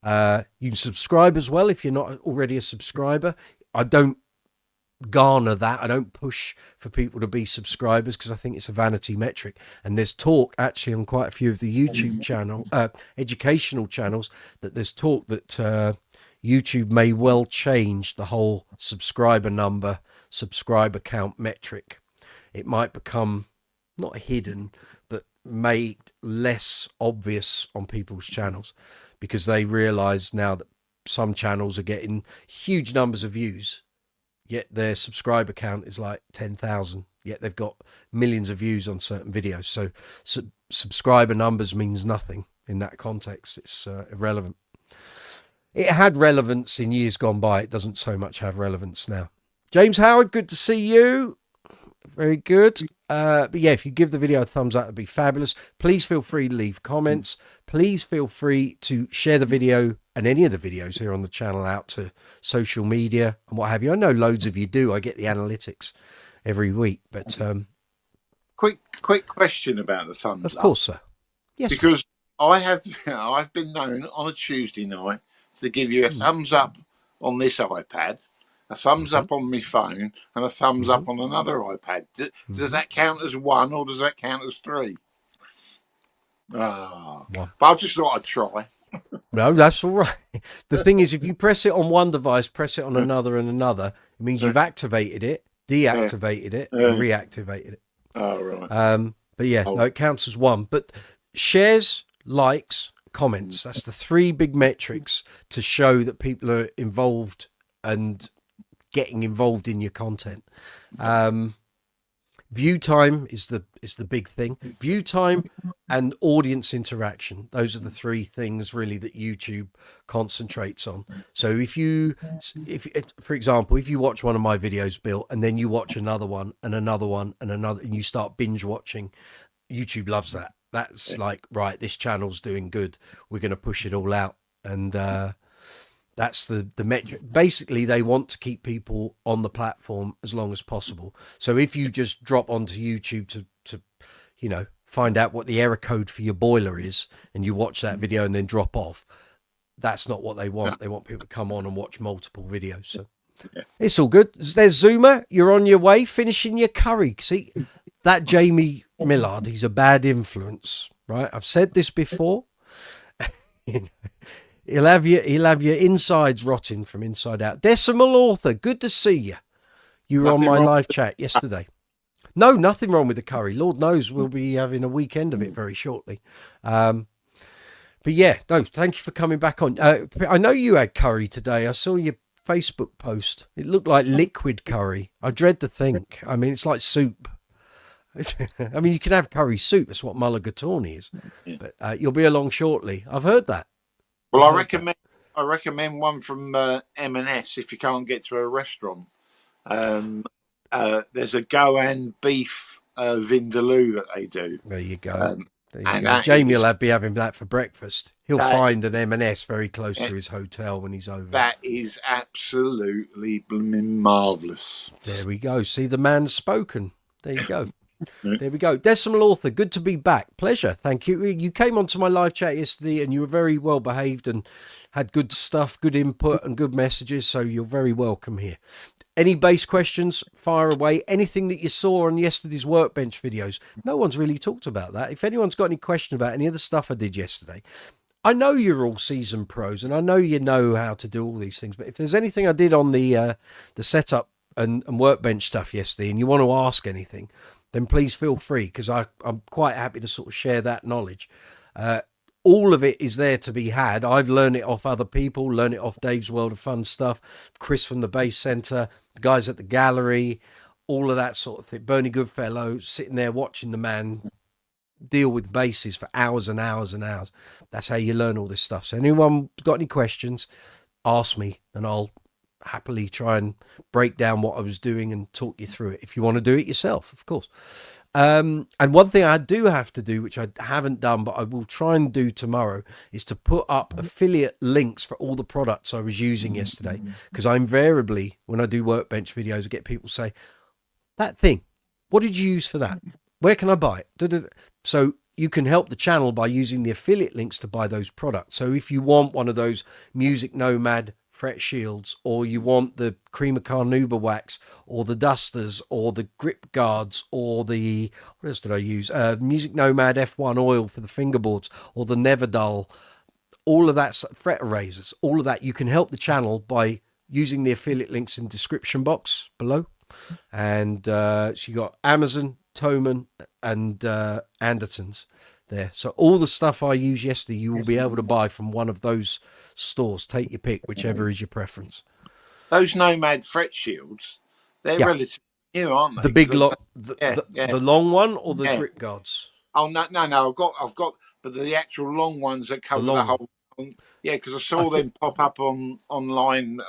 You can subscribe as well if you're not already a subscriber. I don't garner that. I don't push for people to be subscribers because I think it's a vanity metric. And there's talk actually on quite a few of the YouTube channel, educational channels, that there's talk that YouTube may well change the whole subscriber number, subscriber count metric. It might become not hidden, but made less obvious on people's channels, because they realize now that some channels are getting huge numbers of views, yet their subscriber count is like 10,000, yet they've got millions of views on certain videos. So subscriber numbers means nothing in that context. It's irrelevant. It had relevance in years gone by. It doesn't so much have relevance now. James Howard, good to see you. Very good. But yeah, if you give the video a thumbs up, it'd be fabulous. Please feel free to leave comments. Please feel free to share the video and any of the videos here on the channel out to social media and what have you. I know loads of you do. I get the analytics every week, but quick question about the thumbs up. Of course, sir. Yes. Because I've been known on a Tuesday night to give you a thumbs up on this iPad, a thumbs up on my phone, and a thumbs up on another iPad. Does that count as one, or does that count as three? But I just thought I'd try. No, that's all right. The thing is, if you press it on one device, press it on another and another, it means you've activated it, deactivated it, and reactivated it. Oh, right. But yeah, no, it counts as one. But shares, likes, comments, that's the three big metrics to show that people are involved and getting involved in your content. View time is the big thing. View time and audience interaction. Those are the three things really that YouTube concentrates on. So if for example, if you watch one of my videos, Bill, and then you watch another one and another one and another, and you start binge watching, YouTube loves that. That's like, right, this channel's doing good. We're going to push it all out. And that's the metric. Basically, they want to keep people on the platform as long as possible. So if you just drop onto YouTube to find out what the error code for your boiler is, and you watch that video and then drop off, that's not what they want. They want people to come on and watch multiple videos. So it's all good. There's Zuma. You're on your way, finishing your curry. See, that Jamie Millard, he's a bad influence, right? I've said this before. He'll have your insides rotting from inside out. Decimal Author, good to see you. You were on my live chat yesterday. No, nothing wrong with the curry. Lord knows we'll be having a weekend of it very shortly. But yeah, no, thank you for coming back on. I know you had curry today. I saw your Facebook post. It looked like liquid curry. I dread to think. I mean, it's like soup. I mean, you can have curry soup. That's what mulligatawny is. But you'll be along shortly. I've heard that. Well, I recommend one from M&S if you can't get to a restaurant. There's a Goan beef vindaloo that they do. There you go. Jamie will be having that for breakfast. He'll find an M&S very close to his hotel when he's over. That is absolutely blooming marvellous. There we go. See, the man's spoken. There you go. There we go. Decimal Author, good to be back. Pleasure. Thank you. You came onto my live chat yesterday and you were very well behaved and had good stuff, good input and good messages. So you're very welcome here. Any bass questions, fire away. Anything that you saw on yesterday's Workbench videos. No one's really talked about that. If anyone's got any question about any of the stuff I did yesterday, I know you're all seasoned pros and I know you know how to do all these things. But if there's anything I did on the setup and Workbench stuff yesterday and you want to ask anything, then please feel free, because I'm quite happy to sort of share that knowledge. All of it is there to be had. I've learned it off other people, learned it off Dave's World of Fun stuff, Chris from the Bass Centre, the guys at the gallery, all of that sort of thing. Bernie Goodfellow sitting there watching the man deal with basses for hours and hours and hours. That's how you learn all this stuff. So anyone got any questions, ask me and I'll happily try and break down what I was doing and talk you through it if you want to do it yourself, of course. And one thing I do have to do, which I haven't done, but I will try and do tomorrow, is to put up affiliate links for all the products I was using yesterday. Because I invariably, when I do Workbench videos, I get people say, that thing, what did you use for that? Where can I buy it? So you can help the channel by using the affiliate links to buy those products. So if you want one of those Music Nomad fret shields, or you want the Creamer Carnauba wax, or the dusters, or the grip guards, or the, what else did I use? Music Nomad F1 oil for the fingerboards, or the Neverdull, all of that, fret erasers, all of that, you can help the channel by using the affiliate links in the description box below. And so you got Amazon, Thomann, and Andertons there. So all the stuff I used yesterday, you will be able to buy from one of those stores. Take your pick, whichever is your preference. Those Nomad fret shields, they're relatively new, aren't they? The big lot, the long one or the grip guards? Oh no! I've got, but the actual long ones that cover the whole. Yeah, because I saw them pop up online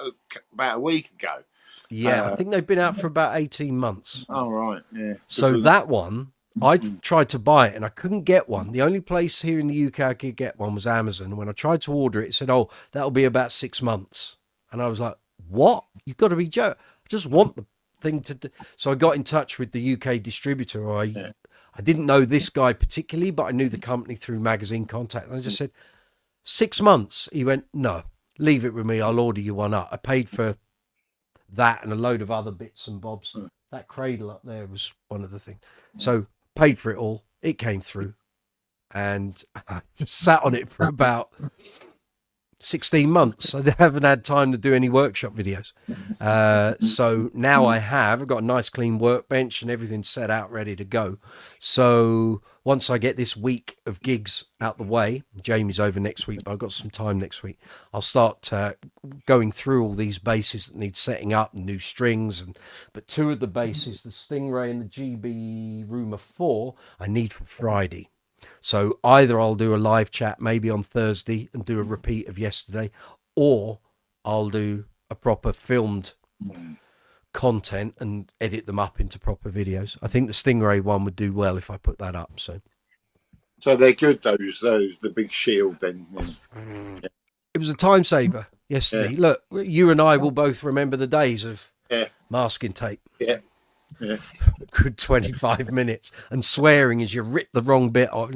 about a week ago. Yeah, I think they've been out for about 18 months. Oh right, yeah. So that one, I tried to buy it and I couldn't get one. The only place here in the UK I could get one was Amazon. When I tried to order it, it said, "Oh, that'll be about 6 months," and I was like, "What? You've got to be joking! I just want the thing to do." So I got in touch with the UK distributor. I didn't know this guy particularly, but I knew the company through magazine contact. And I just said, 6 months. He went, "No, leave it with me. I'll order you one up." I paid for that and a load of other bits and bobs. That cradle up there was one of the things. So paid for it all. It came through. And I just sat on it for about 16 months. I haven't had time to do any workshop videos. So now I've got a nice clean workbench and everything set out ready to go. So once I get this week of gigs out the way, Jamie's over next week, but I've got some time next week, I'll start going through all these basses that need setting up and new strings. But two of the basses, the Stingray and the GB Rumor 4, I need for Friday. So either I'll do a live chat maybe on Thursday and do a repeat of yesterday, or I'll do a proper filmed content and edit them up into proper videos. I think the Stingray one would do well if I put that up. So they're good, those the big shield then. Yeah. It was a time saver yesterday. Yeah. Look, you and I will both remember the days of masking tape. Yeah. Good 25 minutes and swearing as you rip the wrong bit off,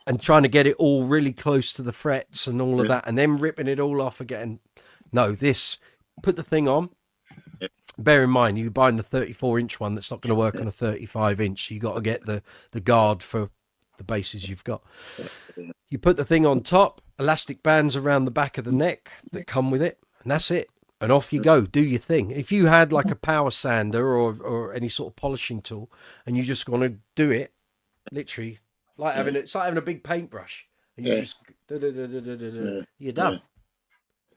and trying to get it all really close to the frets and all of that, and then ripping it all off again. No, put the thing on. Bear in mind, you're buying the 34-inch one that's not going to work on a 35-inch. So you got to get the guard for the bases you've got. You put the thing on top, elastic bands around the back of the neck that come with it, and that's it. And off you go, do your thing. If you had like a power sander or any sort of polishing tool, and you just want to do it, literally, it's like having a big paintbrush, and you just you're done.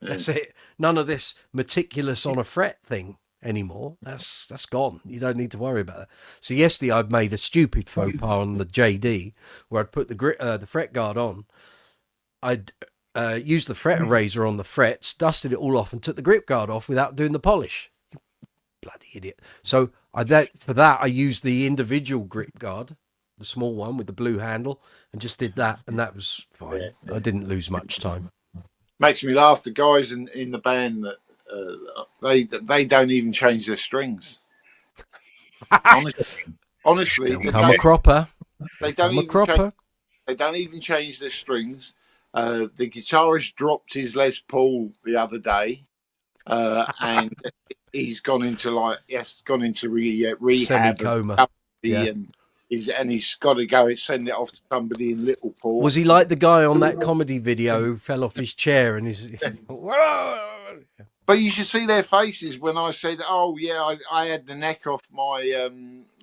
That's it. None of this meticulous on a fret thing anymore. That's gone. You don't need to worry about that. So yesterday I'd made a stupid faux pas on the Jaydee where I'd put the fret guard on. I'd used the fret eraser on the frets, dusted it all off, and took the grip guard off without doing the polish. You bloody idiot. So for that, I used the individual grip guard, the small one with the blue handle, and just did that, and that was fine. I didn't lose much time. Makes me laugh. The guys in the band that they don't even change their strings. Honestly, I'm a cropper. They don't even change their strings. The guitarist dropped his Les Paul the other day, and he's gone into rehab, semi-coma, and he's got to go and send it off to somebody in Littleport. Was he like the guy on that comedy video who fell off his chair and his? But you should see their faces when I said, "Oh yeah, I had the neck off my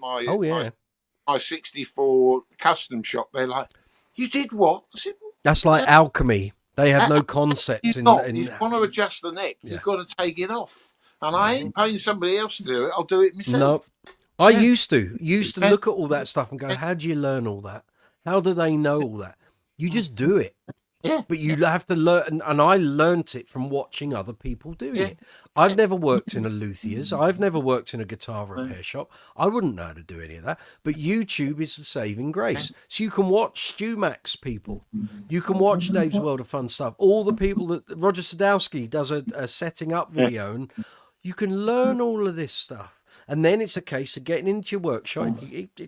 my 64 custom shop." They're like, "You did what?" I said, that's like alchemy. They have no concept. You want to adjust the neck. You've got to take it off. And I ain't paying somebody else to do it. I'll do it myself. No, I used to look at all that stuff and go, how do you learn all that? How do they know all that? You just do it. Yeah. But you have to learn, and I learnt it from watching other people doing it. I've never worked in a luthier's. I've never worked in a guitar repair shop. I wouldn't know how to do any of that. But YouTube is the saving grace. So you can watch Stu Max people. You can watch Dave's World of Fun stuff. All the people that Roger Sadowski does a setting up video, and you can learn all of this stuff. And then it's a case of getting into your workshop.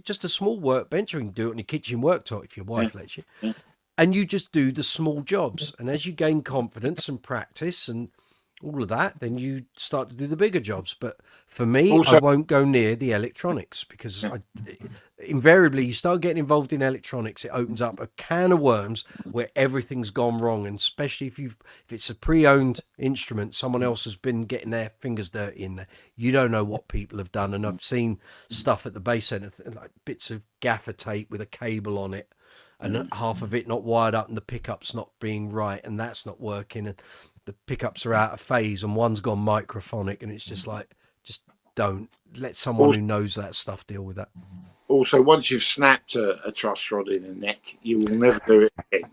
Just a small workbench, or you can do it on your kitchen worktop if your wife lets you. And you just do the small jobs. And as you gain confidence and practice and all of that, then you start to do the bigger jobs. But for me, Also- I won't go near the electronics because invariably you start getting involved in electronics, it opens up a can of worms where everything's gone wrong. And especially if it's a pre-owned instrument, someone else has been getting their fingers dirty in there. You don't know what people have done. And I've seen stuff at the bass center, like bits of gaffer tape with a cable on it, and half of it not wired up, and the pickup's not being right, and that's not working, and the pickups are out of phase, and one's gone microphonic, and it's just like, just don't let someone who knows that stuff deal with that. Also, once you've snapped a truss rod in the neck, you will never do it again.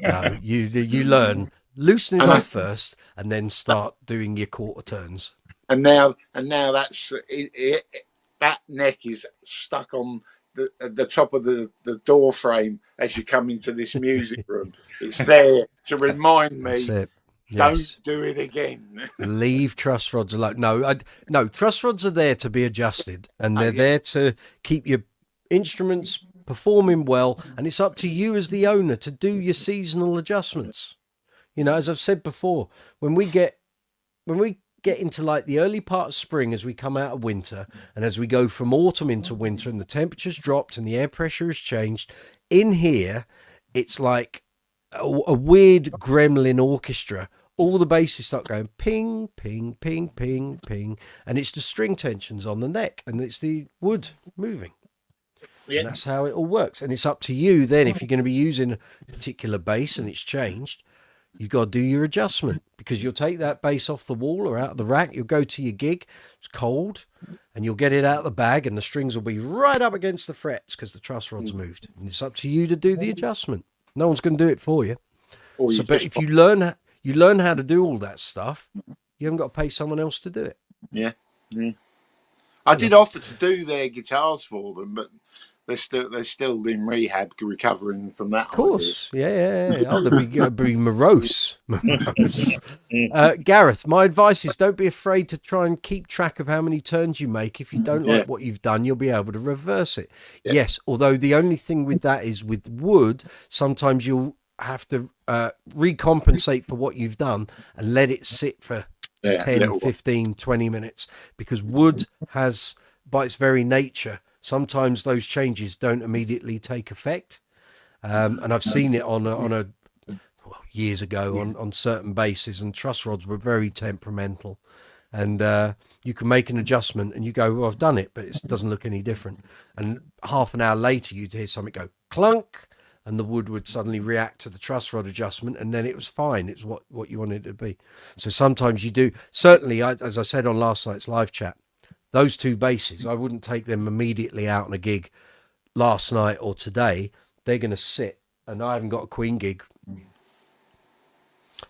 No. You learn, loosen it off first, and then start doing your quarter turns. And now that's that neck is stuck on the top of the door frame as you come into this music room. It's there to remind me. That's it. Don't do it again. Leave truss rods alone. No, truss rods are there to be adjusted, and they're there to keep your instruments performing well. And it's up to you as the owner to do your seasonal adjustments. You know, as I've said before, when we get into like the early part of spring, as we come out of winter, and as we go from autumn into winter, and the temperature's dropped and the air pressure has changed, in here, it's like a weird gremlin orchestra. All the basses start going ping, ping, ping, ping, ping, and it's the string tensions on the neck, and it's the wood moving. Yeah. And that's how it all works. And it's up to you then, if you're going to be using a particular bass and it's changed, you've got to do your adjustment, because you'll take that bass off the wall or out of the rack, you'll go to your gig, it's cold, and you'll get it out of the bag, and the strings will be right up against the frets because the truss rod's moved. And it's up to you to do the adjustment. No one's going to do it for you. So, but if you learn how to do all that stuff, you haven't got to pay someone else to do it. Yeah. I did offer to do their guitars for them, but they're still in rehab, recovering from that. Of course, yeah. Oh, they'll be morose. Gareth, my advice is don't be afraid to try and keep track of how many turns you make. If you don't like what you've done, you'll be able to reverse it. Yeah. Yes, although the only thing with that is with wood, sometimes you'll have to recompensate for what you've done and let it sit for 10, 15, 20 minutes, because wood has, by its very nature, sometimes those changes don't immediately take effect. And I've seen it on years ago on certain basses, and truss rods were very temperamental. And you can make an adjustment and you go, well, I've done it, but it doesn't look any different. And half an hour later, you'd hear something go clunk, and the wood would suddenly react to the truss rod adjustment, and then it was fine. It's what you wanted it to be. So sometimes you do. Certainly, as I said on last night's live chat, those two basses, I wouldn't take them immediately out on a gig last night or today. They're going to sit, and I haven't got a Queen gig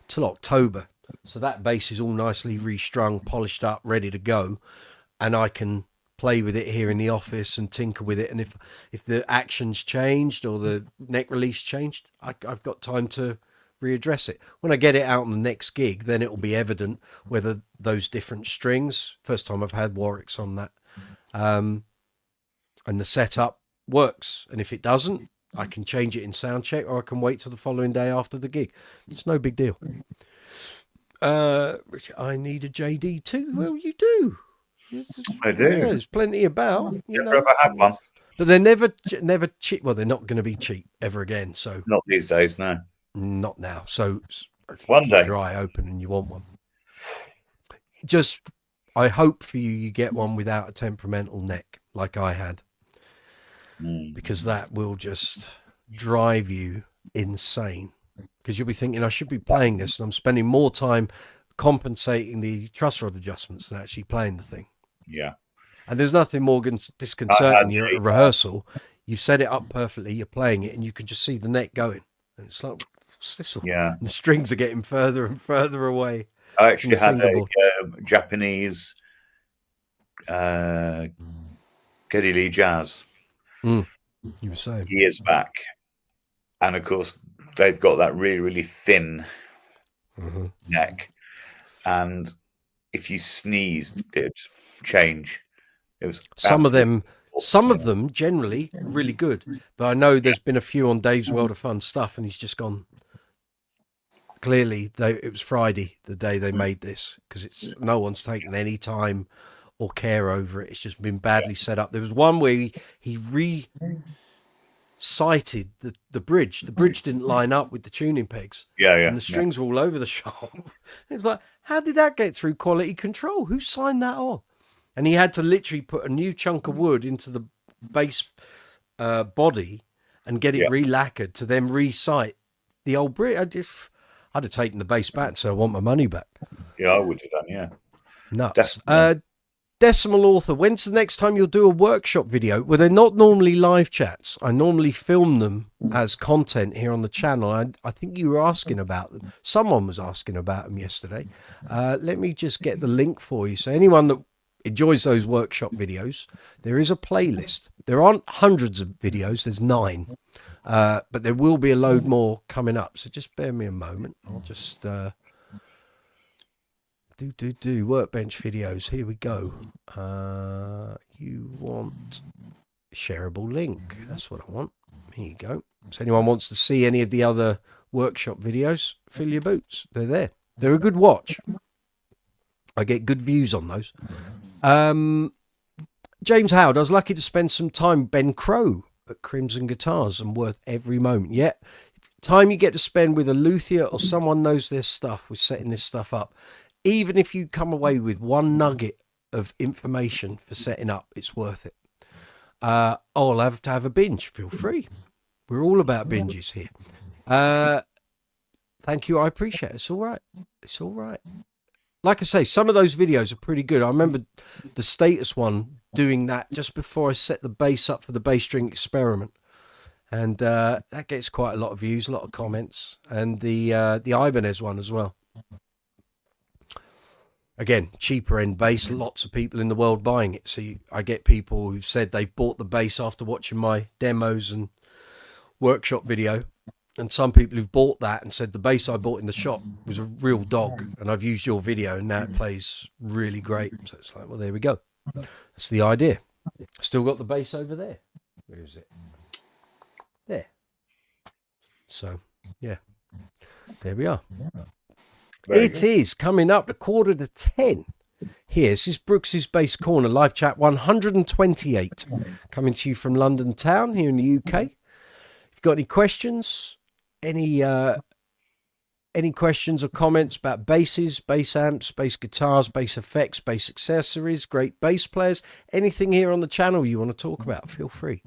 till October. So that bass is all nicely restrung, polished up, ready to go, and I can play with it here in the office and tinker with it. And if the action's changed or the neck release changed, I've got time to readdress it. When I get it out on the next gig, then it will be evident whether those different strings, first time I've had Warwick's on that, and the setup works. And if it doesn't, I can change it in sound check, or I can wait till the following day after the gig. It's no big deal. Richard, I need a Jaydee too. Well, you do. I do. Yeah, there's plenty about. Never ever had one. But they're never cheap. Well, they're not going to be cheap ever again. So not these days, no. Not now. So one day, your eye open and you want one. Just, I hope for you get one without a temperamental neck like I had, because that will just drive you insane. Because you'll be thinking, I should be playing this, and I'm spending more time compensating the truss rod adjustments than actually playing the thing. Yeah. And there's nothing more disconcerting. You're at a rehearsal, you've set it up perfectly, you're playing it, and you can just see the neck going. And it's like, what's this all? Yeah. And the strings are getting further and further away. I actually had a Japanese Geddy Lee Jazz. You were saying. Years back. And of course, they've got that really, really thin neck. And if you sneezed, it'd change. It was some of them generally really good, but I know there's been a few on Dave's World of Fun stuff, and he's just gone clearly it was Friday, the day they made this, because no one's taken any time or care over it. It's just been badly set up. There was one where he recited the bridge. The bridge didn't line up with the tuning pegs. And the strings were all over the shop. It was like, how did that get through quality control? Who signed that off? And he had to literally put a new chunk of wood into the bass body and get it re-lacquered to then recite the old bridge. I'd have taken the bass back and said, I want my money back. Yeah, I would have done, yeah. Nuts. Decimal Author, when's the next time you'll do a workshop video? Well, they're not normally live chats. I normally film them as content here on the channel. I think you were asking about them. Someone was asking about them yesterday. Let me just get the link for you. So anyone that enjoys those workshop videos, there is a playlist. There aren't hundreds of videos. There's 9. But there will be a load more coming up. So just bear me a moment. I'll just do Workbench videos. Here we go. You want shareable link. That's what I want. Here you go. So anyone wants to see any of the other workshop videos, fill your boots. They're there. They're a good watch. I get good views on those. James Howard, I was lucky to spend some time with Ben Crow at Crimson Guitars and worth every moment. Yeah, time you get to spend with a luthier or someone knows their stuff with setting this stuff up. Even if you come away with one nugget of information for setting up, it's worth it. I'll have to have a binge. Feel free. We're all about binges here. Thank you. I appreciate it. It's all right. It's all right. Like I say, some of those videos are pretty good. I remember the Status one doing that just before I set the bass up for the bass string experiment. And that gets quite a lot of views, a lot of comments. And the Ibanez one as well. Again, cheaper end bass, lots of people in the world buying it. So I get people who've said they've bought the bass after watching my demos and workshop video. And some people who've bought that and said the bass I bought in the shop was a real dog. And I've used your video and now it plays really great. So it's like, well, there we go. That's the idea. Still got the bass over there. Where is it? There. So, yeah. There we are. It is coming up to 9:45. Here, this is Brooks's Bass Corner, live chat 128. Coming to you from London town here in the UK. If you've got any questions, any questions or comments about basses, bass amps, bass guitars, bass effects, bass accessories, great bass players, anything here on the channel you want to talk about, feel free.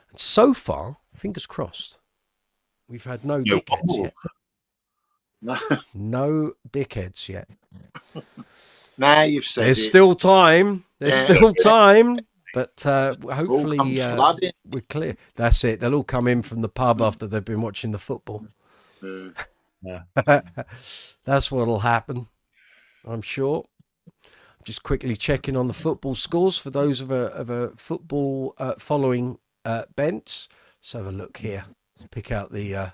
And so far, fingers crossed, we've had no dickheads yet. No dickheads yet. Now you've said there's still time. There's still time. But hopefully we're clear. That's it. They'll all come in from the pub after they've been watching the football. Yeah. That's what'll happen, I'm sure. Just quickly checking on the football scores for those of a football following bent. Let's have a look here. Pick out the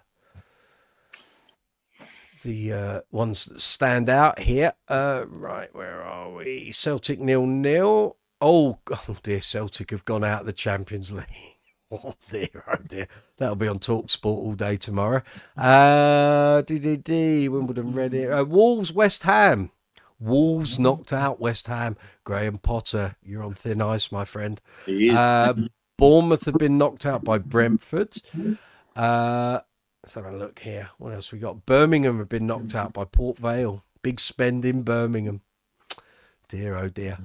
ones that stand out here. Right, where are we? Celtic 0-0. Oh dear, Celtic have gone out of the Champions League. Oh dear. That'll be on TalkSport all day tomorrow. Wimbledon, Reading. Wolves, West Ham. Wolves knocked out West Ham. Graham Potter, you're on thin ice, my friend. He is. Bournemouth have been knocked out by Brentford. Let's have a look here. What else we got? Birmingham have been knocked out by Port Vale. Big spend in Birmingham. Dear, oh dear.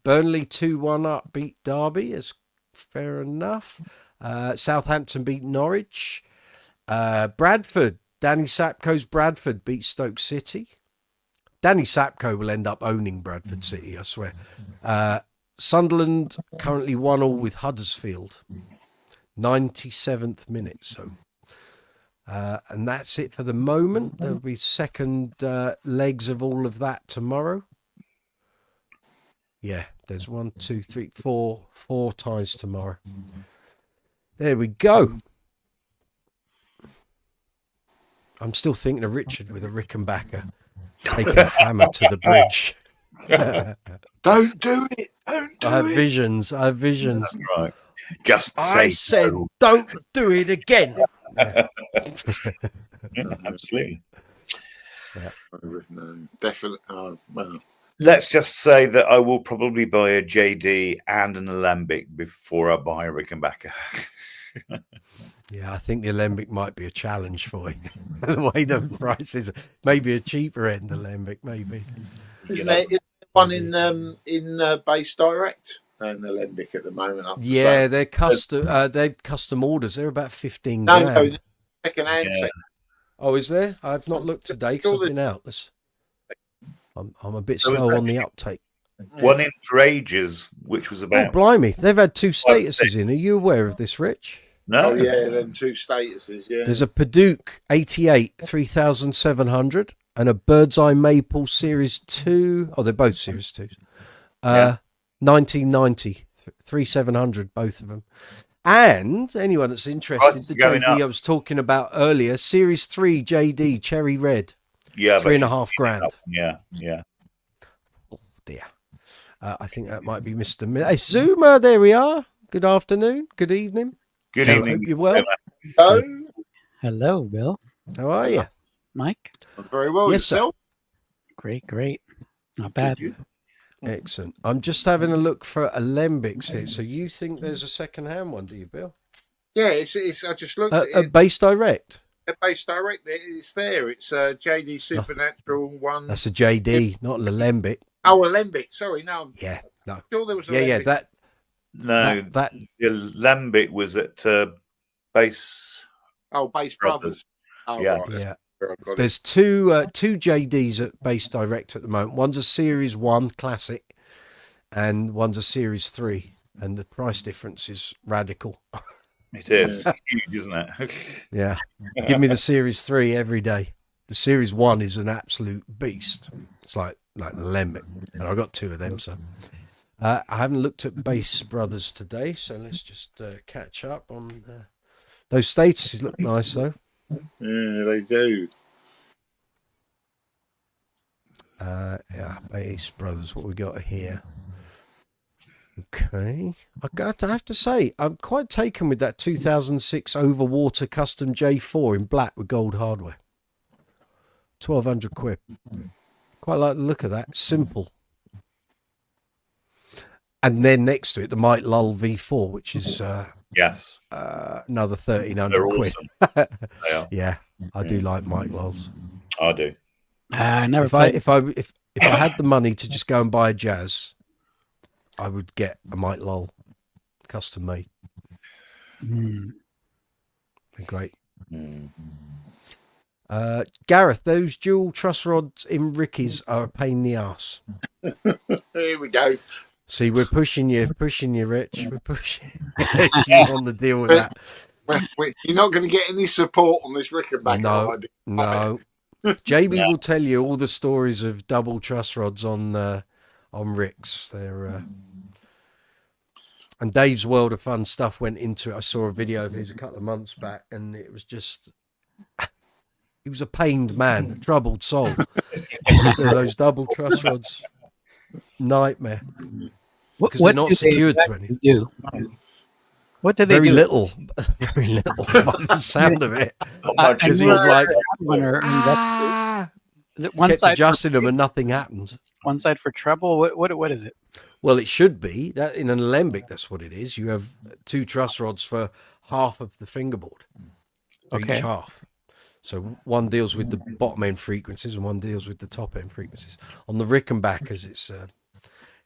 Burnley 2-1 up, beat Derby. Is fair enough. Southampton beat Norwich. Bradford. Danny Sapko's Bradford beat Stoke City. Danny Sapko will end up owning Bradford City, I swear. Sunderland currently 1-1 with Huddersfield. 97th minute, so... and that's it for the moment. There'll be second legs of all of that tomorrow. Yeah, there's 1, 2, 3, 4 ties tomorrow. There we go. I'm still thinking of Richard with a Rickenbacker taking a hammer to the bridge. Don't do it. Don't do it. I have visions. That's right. Just say I said, don't do it again. Yeah, absolutely. No, definitely. Well, Let's just say that I will probably buy a Jaydee and an Alembic before I buy a Rickenbacker. Yeah, I think the Alembic might be a challenge for you. The way the price is, maybe a cheaper end Alembic, maybe. isn't there one in Base Direct and the Alembic at the moment? Up for Yeah, sale? they're custom orders. They're about 15 No, grand. second hand. Yeah. Oh, is there? I've not looked today because I've been out. I'm a bit slow on the uptake. One in for ages, which was Oh, about blimey. They've had 2 statuses in. Are you aware of this, Rich? no. Oh yeah, them 2 statuses. Yeah. There's a Paduke 88 3700 and a Bird's Eye Maple Series 2. Oh, they're both Series 2s. 1990 3700, both of them. And anyone that's interested, the Jaydee I was talking about earlier, Series 3 Jaydee Cherry Red. Yeah, 3.5 grand. Yeah. Oh dear. I think that might be Mr. Hey, Zuma, there we are. Good afternoon. Good evening. Good evening. Hope you're well. Hello, Bill. How are you? Mike? Very well. Yes, sir. Yourself? Great. Not bad. Excellent. I'm just having a look for Alembics here. So you think there's a second-hand one, do you, Bill? Yeah, it's. I just looked at it. Base Direct. Base Direct. It's there. It's Jaydee Supernatural one. That's a Jaydee, not an Alembic. Oh, Alembic. Sorry, no. Yeah, no. I'm sure there was. Yeah. Alembic. That the Alembic was at Base. Oh, Base Brothers. Oh, Yeah. right, yeah. where I got it. There's two Jaydees at Base Direct at the moment. One's a Series 1 Classic, and one's a Series 3, and the price difference is radical. It is huge, isn't it? Yeah, give me the Series 3 every day. The Series 1 is an absolute beast. It's like an Alembic, and I got 2 of them. So I haven't looked at Bass Brothers today, so let's just catch up on those statuses. Look nice though. Yeah, they do. Yeah, Bass Brothers. What we got here? Okay, I have to say, I'm quite taken with that 2006 Overwater Custom J4 in black with gold hardware. 1,200 quid. Quite like the look of that. Simple. And then next to it, the Mike Lull V4, which is Yes. another 1,300 They're quid. awesome. They are. Yeah, I do like Mike Lulls. I do. I never If played. I had the money to just go and buy a Jazz, I would get a Mike Lull custom made. Hmm. They're great. Mm. Gareth, those dual truss rods in Ricky's are a pain in the ass. Here we go. See, we're pushing you, Rich. We're pushing. You want to deal with that? You're not going to get any support on this Rickenbacker. No. JB will tell you all the stories of double truss rods on Ricks. They're and Dave's World of Fun stuff went into it. I saw a video of his a couple of months back, and it was just. He was a pained man, a troubled soul. Those double truss rods, nightmare. Because they're not secured to anything. Do? What do they Very do? little, very little. By the sound of it, because he I was like, is it one kept side? adjusting them and nothing happens. One side for treble. What is it? Well, it should be that in an Alembic. That's what it is. You have 2 truss rods for half of the fingerboard. Okay. Each half. So one deals with the bottom end frequencies and one deals with the top end frequencies. On the Rickenbackers,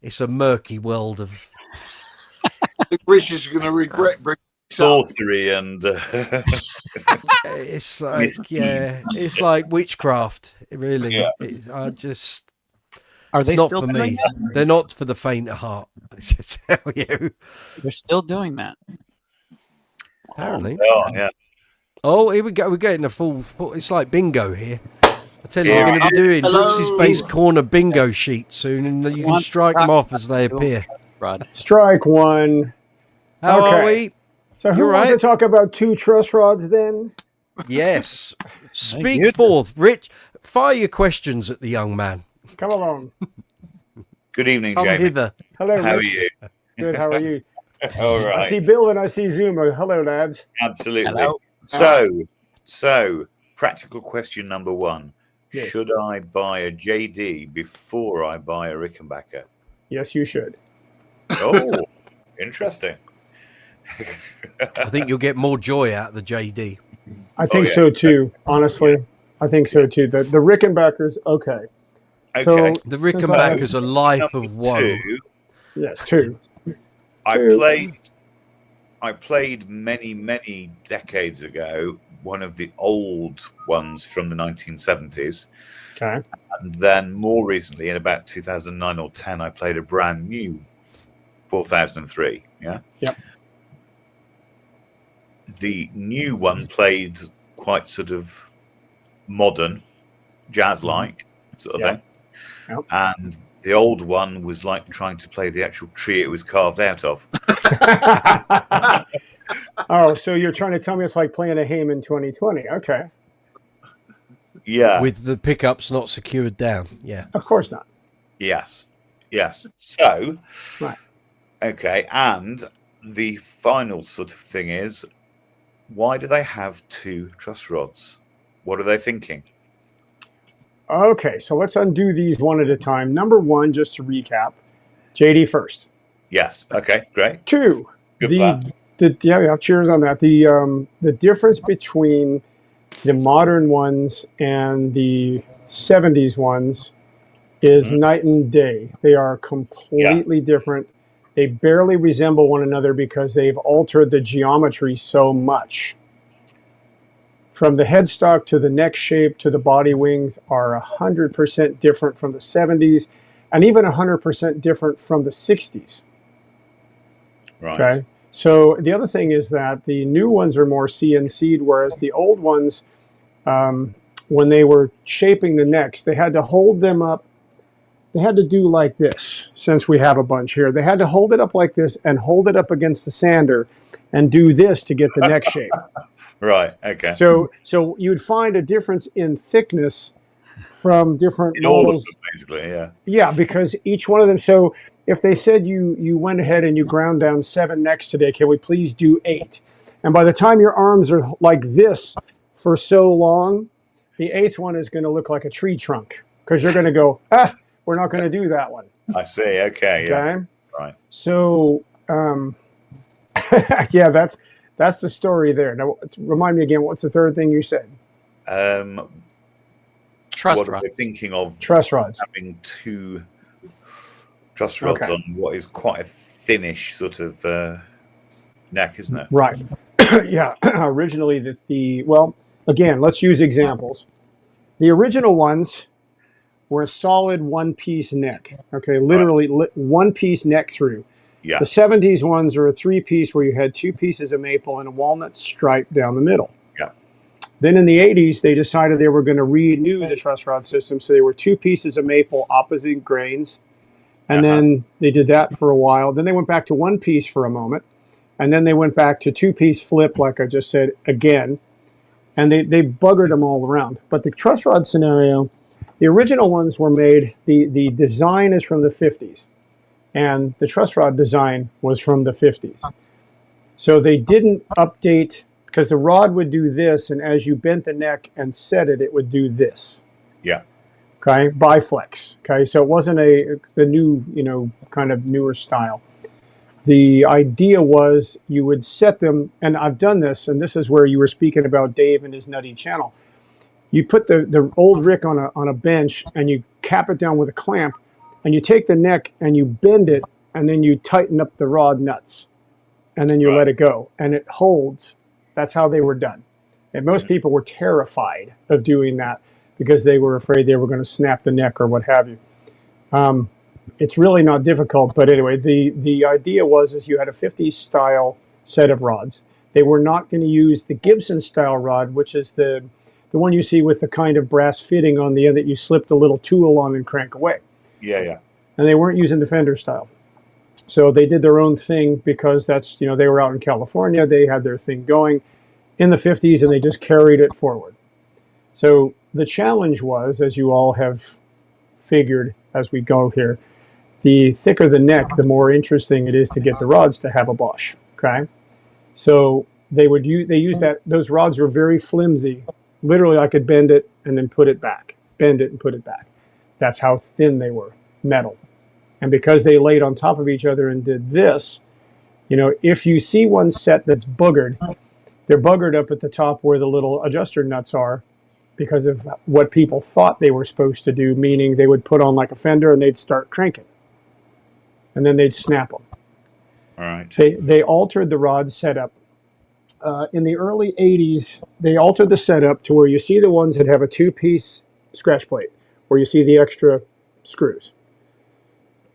it's a murky world of. Rich is going to regret bringing Sorcery and It's like it's like witchcraft. Really, Yeah. I just. Are It's they not still for doing me. that? They're not for the faint of heart. I should tell you. They're still doing that. Apparently. yeah. Oh, here we go. We're getting a full. It's like bingo here. I tell you, Yeah. we're going to be doing Hello. Brooks's Base Corner bingo sheet soon, and you can strike them off as they appear. Rod. Strike one. How are Okay. we? So who You're wants to right. talk about 2 truss rods then? Yes. Speak goodness. forth, Rich. Fire your questions at the young man. Come along. Good evening, Come Jamie. hither. Hello, How are Rich. you? Good, how are you? All I see right. Bill and I see Zuma. Hello, lads. Absolutely. Hello. So, practical question number 1. Yes. should I buy a JD before I buy a Rickenbacker? Yes, you should. Oh, interesting. I think you'll get more joy out of the JD. I think yeah. so too. Honestly, I think so too. The Rickenbackers, okay. Okay. So The since I have- Rickenbacker's a life of Number one. 2, yes, two. I played many decades ago one of the old ones from the 1970s, Okay. and then more recently, in about 2009 or 10, I played a brand new 4003. Yeah. Yep. The new one played quite sort of modern, jazz-like sort of Yep. thing, Yep. and the old one was like trying to play the actual tree it was carved out of. Oh, so you're trying to tell me it's like playing a Heyman 2020? Okay. Yeah. With the pickups not secured down. Yeah. Of course not. Yes. So, Right. okay, and the final sort of thing is, why do they have 2 truss rods? What are they thinking? Okay, so let's undo these one at a time. Number one, just to recap, JD first. Yes. Okay. Great. 2, Good plan. yeah, cheers on that. The difference between the modern ones and the 70s ones is night and day. They are completely different. They barely resemble one another because they've altered the geometry so much. From the headstock to the neck shape to the body wings are 100% different from the 70s, and even 100% different from the 60s. Right. Okay. So the other thing is that the new ones are more CNC'd, whereas the old ones, when they were shaping the necks, they had to hold them up. They had to do like this, since we have a bunch here. They had to hold it up like this and hold it up against the sander and do this to get the neck shape. Right. Okay. So you'd find a difference in thickness from different In all of models. them, basically. Yeah. Yeah, because each one of them. So if they said you went ahead and you ground down 7 necks today, can we please do 8? And by the time your arms are like this for so long, the 8th one is going to look like a tree trunk because you're going to go, we're not going to do that one. I see. Okay. Yeah. Okay. Right. So, yeah, that's the story there. Now, remind me again, what's the third thing you said? Truss what are rod. they thinking of Truss rods. having 2 truss rods Okay. on what is quite a thinnish sort of neck, isn't it? Right. Yeah. Originally, well, again, let's use examples. The original ones were a solid one-piece neck. Okay, literally one-piece neck through. Yeah. The 70s ones are a 3-piece where you had 2 pieces of maple and a walnut stripe down the middle. Yeah. Then in the 80s, they decided they were going to renew the truss rod system, so they were 2 pieces of maple, opposite grains, and then they did that for a while. Then they went back to 1 piece for a moment, and then they went back to 2-piece flip, like I just said, again, and they buggered them all around. But the truss rod scenario, the original ones were made, the design is from the 50s, and the truss rod design was from the 50s. So they didn't update, because the rod would do this, and as you bent the neck and set it, it would do this. Yeah. Okay, biflex. Okay, so it wasn't the new, kind of newer style. The idea was you would set them, and I've done this, and this is where you were speaking about Dave and his nutty channel. You put the old Rick on a bench, and you cap it down with a clamp, and you take the neck and you bend it, and then you tighten up the rod nuts, and then you let it go, and it holds. That's how they were done. And most people were terrified of doing that because they were afraid they were going to snap the neck or what have you. It's really not difficult, but anyway, the idea was you had a 50s style set of rods. They were not going to use the Gibson style rod, which is the one you see with the kind of brass fitting on the end that you slipped a little tool on and crank away. Yeah. And they weren't using the Fender style. So they did their own thing because that's, they were out in California. They had their thing going in the 50s and they just carried it forward. So the challenge was, as you all have figured as we go here, the thicker the neck, the more interesting it is to get the rods to have a Bosch. Okay. So they used that, those rods were very flimsy. Literally I could bend it and then put it back. bend it and put it back. That's how thin they were, metal. And because they laid on top of each other and did this, you know, if you see one set that's boogered, they're buggered up at the top where the little adjuster nuts are because of what people thought they were supposed to do, meaning they would put on like a fender and they'd start cranking. And then they'd snap them. All right. They altered the rod setup. In the early 80s, they altered the setup to where you see the ones that have a two-piece scratch plate, where you see the extra screws.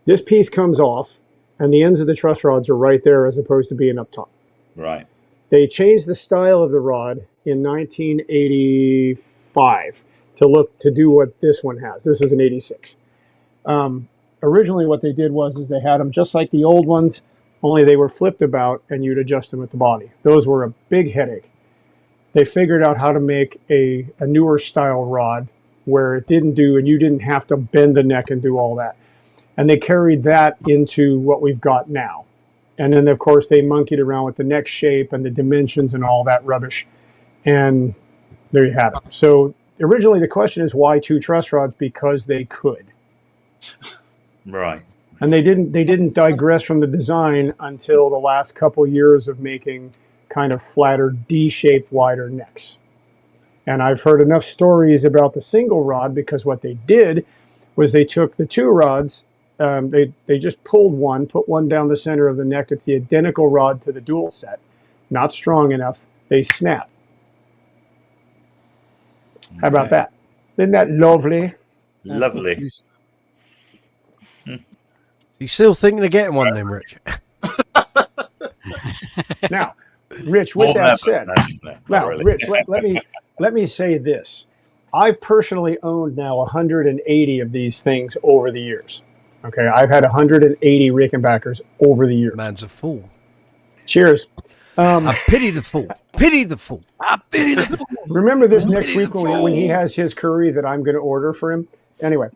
This piece comes off, and the ends of the truss rods are right there as opposed to being up top. Right. They changed the style of the rod in 1985 to do what this one has. This is an 86. Originally, what they did was they had them just like the old ones, only they were flipped about, and you'd adjust them at the body. Those were a big headache. They figured out how to make a newer style rod where it didn't do, and you didn't have to bend the neck and do all that. And they carried that into what we've got now. And then, of course, they monkeyed around with the neck shape and the dimensions and all that rubbish. And there you have it. So originally the question is, why two truss rods? Because they could. Right. And they didn't digress from the design until the last couple years of making kind of flatter D-shaped wider necks. And I've heard enough stories about the single rod, because what they did was they took the two rods, they just pulled one, put one down the center of the neck. It's the identical rod to the dual set, not strong enough. They snap. How about that? Isn't that lovely? Lovely. You still thinking of getting one then, Rich? Now, Rich, with that said, now, really. Rich, let me say this. I've personally owned now 180 of these things over the years. Okay, I've had 180 Rickenbackers over the years. Man's a fool. Cheers. I pity the fool. Pity the fool. I pity the fool. Remember this next week when he has his curry that I'm going to order for him? Anyway.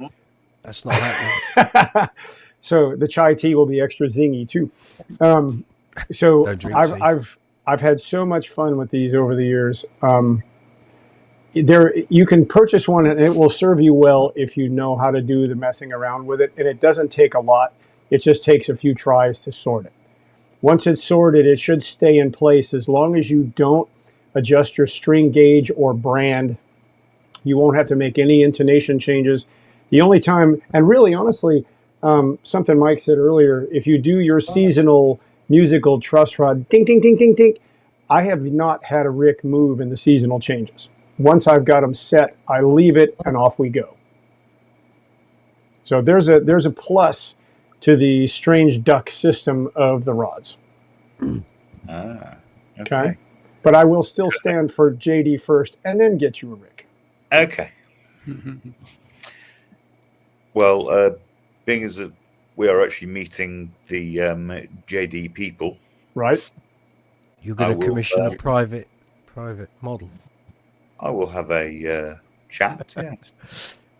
That's not happening. So the chai tea will be extra zingy too. So I've had so much fun with these over the years. You can purchase one and it will serve you well if you know how to do the messing around with it. And it doesn't take a lot. It just takes a few tries to sort it. Once it's sorted, it should stay in place as long as you don't adjust your string gauge or brand. You won't have to make any intonation changes. The only time, and really honestly, something Mike said earlier, if you do your seasonal musical truss rod, ding, ding, ding, ding, ding, I have not had a Rick move in the seasonal changes. Once I've got them set, I leave it and off we go. So there's a plus to the strange duck system of the rods. Okay. But I will still stand for Jaydee first and then get you a Rick. Okay. Well, being as we are actually meeting the Jaydee people, right? You're going to commission a private model. I will have a chat. Yes.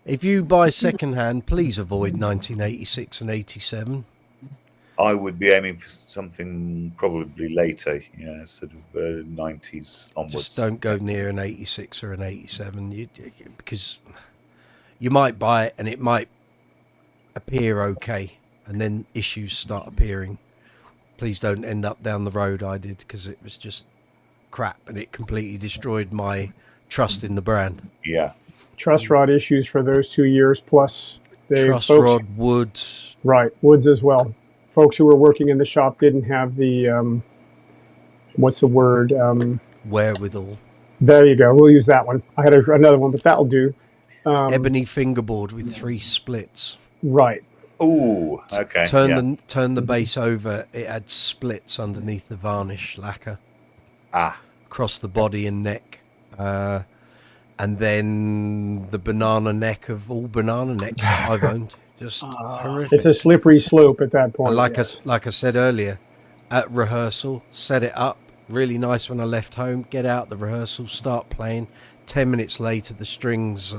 If you buy secondhand, please avoid 1986 and 87. I would be aiming for something probably later, sort of 90s onwards. Just don't go near an 86 or an 87, because you might buy it and it might appear okay, and then issues start appearing. Please don't end up down the road I did, because it was just crap and it completely destroyed my trust in the brand. Yeah. Truss rod issues for those 2 years, plus truss rod, wood. Right, woods as well. Folks who were working in the shop didn't have the, what's the word? Wherewithal. There you go. We'll use that one. I had another one, but that'll do. Ebony fingerboard with 3 splits. Right. Oh, okay. Turn the base over. It had splits underneath the varnish lacquer. Across the body and neck. And then the banana neck of all banana necks that I've owned. Just horrific. It's a slippery slope at that point. And like I said earlier, at rehearsal, set it up. Really nice when I left home. Get out the rehearsal, start playing. 10 minutes later, the strings,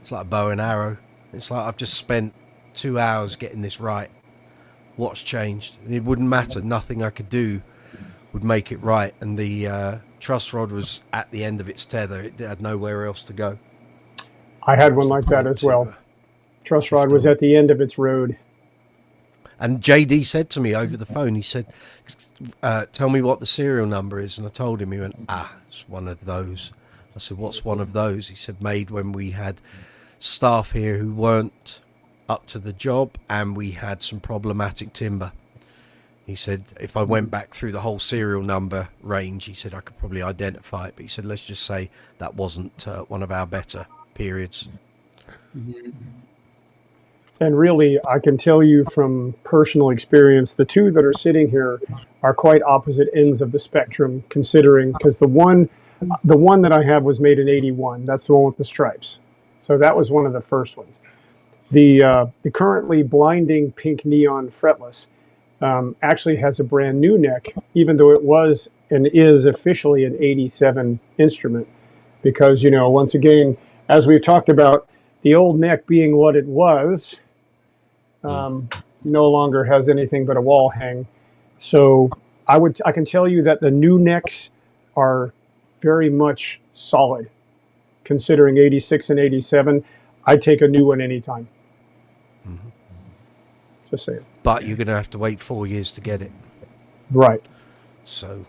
it's like a bow and arrow. It's like I've just spent 2 hours getting this right. What's changed? It wouldn't matter. Nothing I could do would make it right. And the truss rod was at the end of its tether. It had nowhere else to go. I had one What's the like that point as to, well. Truss shift rod was on? at the end of its road. And Jaydee said to me over the phone, he said, tell me what the serial number is. And I told him, he went, it's one of those. I said, what's one of those? He said, made when we had staff here who weren't up to the job and we had some problematic timber. He said, if I went back through the whole serial number range, he said, I could probably identify it. But he said, let's just say that wasn't one of our better periods. And really, I can tell you from personal experience, the two that are sitting here are quite opposite ends of the spectrum, considering, because the one that I have was made in '81. That's the one with the stripes. So that was one of the first ones. The currently blinding pink neon fretless actually has a brand new neck, even though it was and is officially an '87 instrument. Because, you know, once again, as we've talked about, the old neck being what it was, no longer has anything but a wall hang. So I can tell you that the new necks are very much solid. Considering '86 and '87, I'd take a new one anytime. Just saying. But you're going to have to wait 4 years to get it. Right. So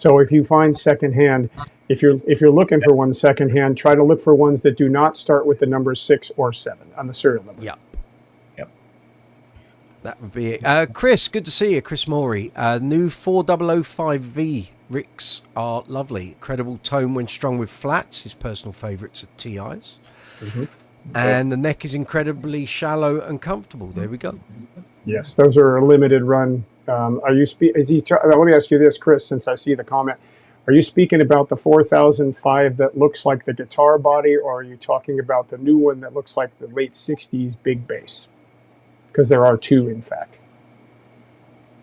if you find secondhand, if you're looking for one secondhand, try to look for ones that do not start with the numbers 6 or 7 on the serial number. Yep. That would be it. Chris, good to see you. Chris Morey. New 4005V Ricks are lovely. Incredible tone when strung with flats. His personal favourites are TIs. And the neck is incredibly shallow and comfortable. There we go. Yes, those are a limited run. Let me ask you this, Chris, since I see the comment. Are you speaking about the 4005 that looks like the guitar body, or are you talking about the new one that looks like the late 60s big bass? Because there are two, in fact.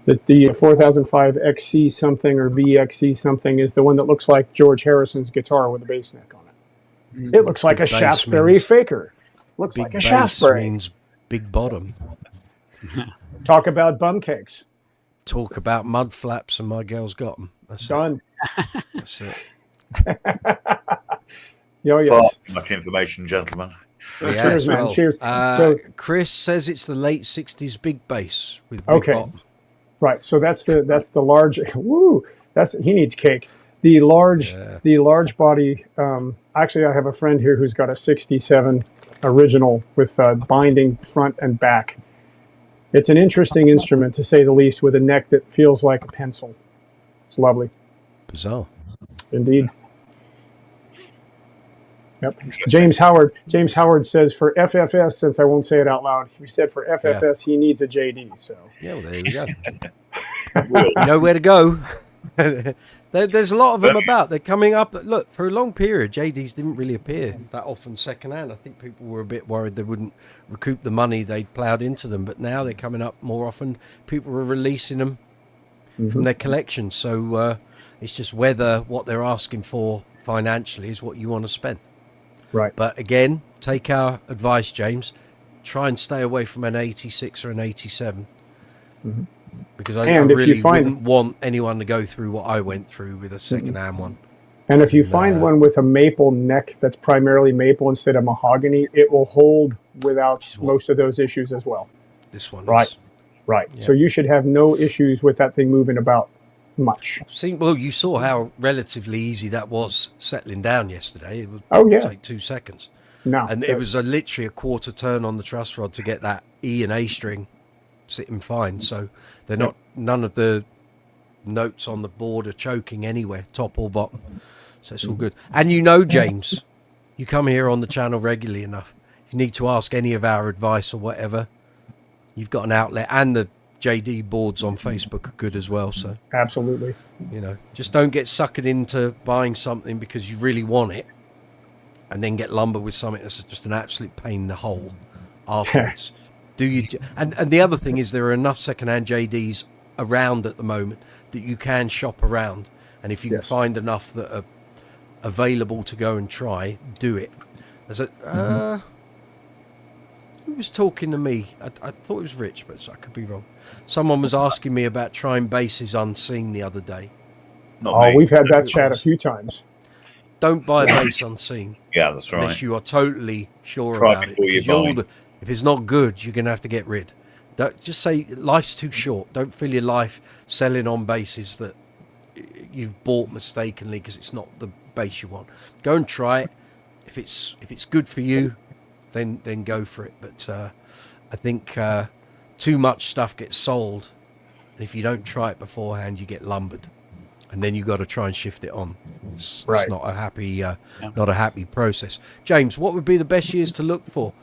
The 4005 XC something or VXC something is the one that looks like George Harrison's guitar with a bass neck on it. It looks like Big a bass Shaftesbury means- Faker. Looks Big like a bass Shaftesbury. means big bottom. Talk about bum cakes. Talk about mud flaps and my girl's got them. That's Done. it. That's it. Yo, Far yes. too much information, gentlemen. Yeah, Cheers, as man. well. Cheers. So- Chris says it's the late 60s big bass with big Okay. bottom. Right. So that's the large. Woo. He needs cake. The large body. Actually, I have a friend here who's got a '67 original with binding front and back. It's an interesting instrument, to say the least, with a neck that feels like a pencil. It's lovely. Bizarre. Indeed. Yep. James Howard says for FFS, since I won't say it out loud, he said for FFS he needs a Jaydee. So Yeah, well, there we go. You know where to go. There's a lot of them about. They're coming up. Look, for a long period, JDs didn't really appear that often secondhand. I think people were a bit worried they wouldn't recoup the money they'd ploughed into them, but now they're coming up more often. People are releasing them from their collection. So it's just whether what they're asking for financially is what you want to spend. right. But again, take our advice, James. Try and stay away from an 86 or an 87. Because I And if really you find- wouldn't want anyone to go through what I went through with a second-hand one. And if you find one with a maple neck that's primarily maple instead of mahogany, it will hold without most of those issues as well. This one Right. is. Right. Yeah. So you should have no issues with that thing moving about much. Well, you saw how relatively easy that was settling down yesterday. It would Oh, yeah. take 2 seconds. No. And it was literally a quarter turn on the truss rod to get that E and A string sitting fine. So they're not, none of the notes on the board are choking anywhere, top or bottom. So it's all good. And you know, James, you come here on the channel regularly enough. You need to ask any of our advice or whatever. You've got an outlet, and the JD boards on Facebook are good as well. So, Absolutely. you know, just don't get suckered into buying something because you really want it and then get lumbered with something that's just an absolute pain in the hole afterwards. And the other thing is there are enough secondhand JDs around at the moment that you can shop around. And if you can find enough that are available to go and try, do it. Who was talking to me? I thought it was Rich, but I could be wrong. Someone was asking me about trying basses unseen the other day. Not me. We've had that chat a few times. Don't buy a bass unseen. Yeah, that's right. Unless you are totally sure Try about it. before you Because buy. if it's not good, you're going to have to get rid. Don't just say life's too short. Don't fill your life selling on bases that you've bought mistakenly because it's not the base you want. Go and try it. If it's good for you, then go for it. But I think too much stuff gets sold, and if you don't try it beforehand, you get lumbered, and then you've got to try and shift it on. It's not a happy process. James, what would be the best years to look for?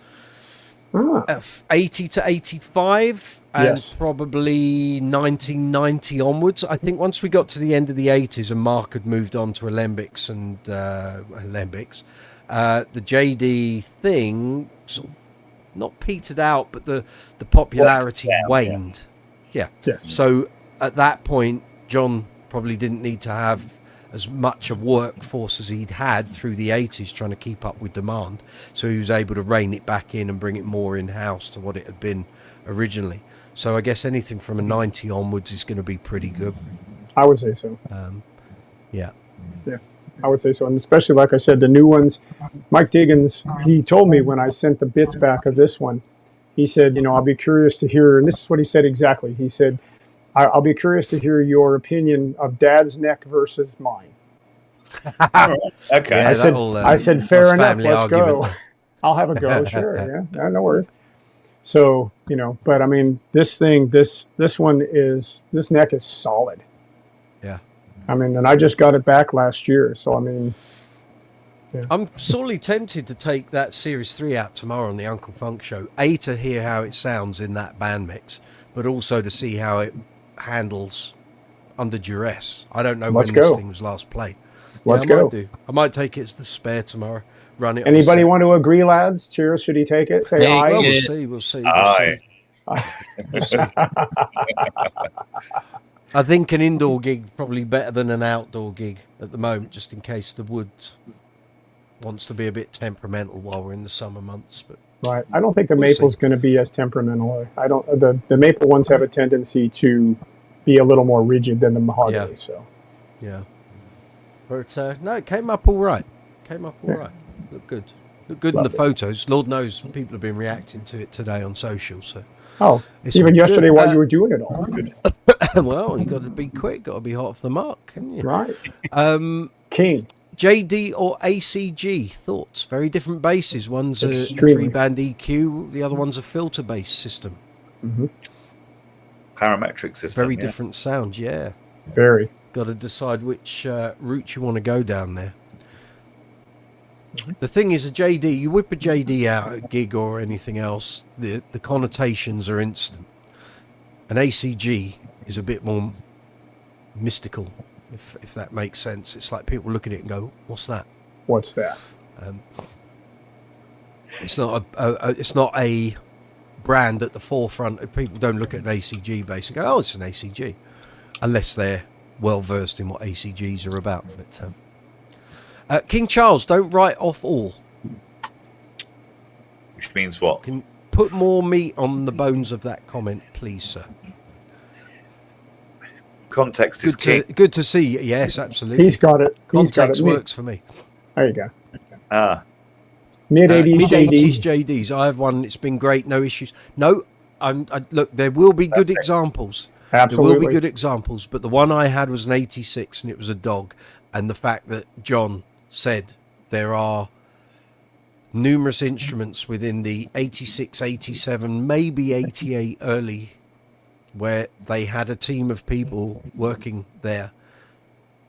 80 to 85 and Yes. probably 1990 onwards. I think once we got to the end of the 80s and Mark had moved on to Alembics and Alembics, the Jaydee thing sort of not petered out, but the popularity waned. Yeah. Yes. So at that point, John probably didn't need to have as much a workforce as he'd had through the 80s trying to keep up with demand. So he was able to rein it back in and bring it more in-house to what it had been originally. So I guess anything from a 90 onwards is going to be pretty good. I would say so. Yeah. Yeah, I would say so. And especially, like I said, the new ones, Mike Diggins, he told me when I sent the bits back of this one, he said, I'll be curious to hear, and this is what he said exactly. He said, I'll be curious to hear your opinion of Dad's neck versus mine. Okay. Yeah, I said, fair enough, family let's go. argument. I'll have a go, sure, yeah, no worries. So, but I mean, this thing, this one is, this neck is solid. Yeah. I mean, and I just got it back last year, so I mean. Yeah. I'm sorely tempted to take that Series 3 out tomorrow on the Uncle Funk show. A, to hear how it sounds in that band mix, but also to see how it handles under duress. I don't know when this thing was last played. Let's go. I might take it as the spare tomorrow. Run it. Anybody want to agree, lads? Cheers. Should he take it? Say Hey, aye. Well, Yeah. we'll see. Aye. I think an indoor gig probably better than an outdoor gig at the moment, just in case the wood wants to be a bit temperamental while we're in the summer months. But Right. I don't think the We'll maple's see. going to be as temperamental. I don't. The maple ones have a tendency to be a little more rigid than the mahogany. Yeah. So yeah. But no, it came up all right. Looked good. Looked good in Lovely. the photos. Lord knows people have been reacting to it today on social. So It's even all yesterday good. while you were doing it all. Good. well, you got to be quick. Got to be hot off the mark, haven't you? Right. King. JD or ACG thoughts? Very different bases. One's a Extremely. 3-band EQ. The other one's a filter-based system. Mm-hmm. Parametric system. Very yeah. different sound. Yeah. Very. Got to decide which route you want to go down there. The thing is, a JD, you whip a JD out at a gig or anything else, the connotations are instant. An ACG is a bit more mystical, if that makes sense. It's like people look at it and go, "What's that?" What's that? It's not a brand at the forefront. People don't look at an ACG bass and go, "Oh, it's an ACG," unless they're well versed in what ACGs are about. But King Charles, don't write off all. Which means what? Can put more meat on the bones of that comment, please, sir. Context is key. Good to see. Yes, absolutely. He's got it. Context works for me. There you go. Mid Mid-80s Mid-80s JD. JDs. I have one. It's been great. No issues. No, look, there will be good examples. Absolutely. There will be good examples. But the one I had was an 86 and it was a dog. And the fact that John said there are numerous instruments within the 86, 87, maybe 88 early where they had a team of people working there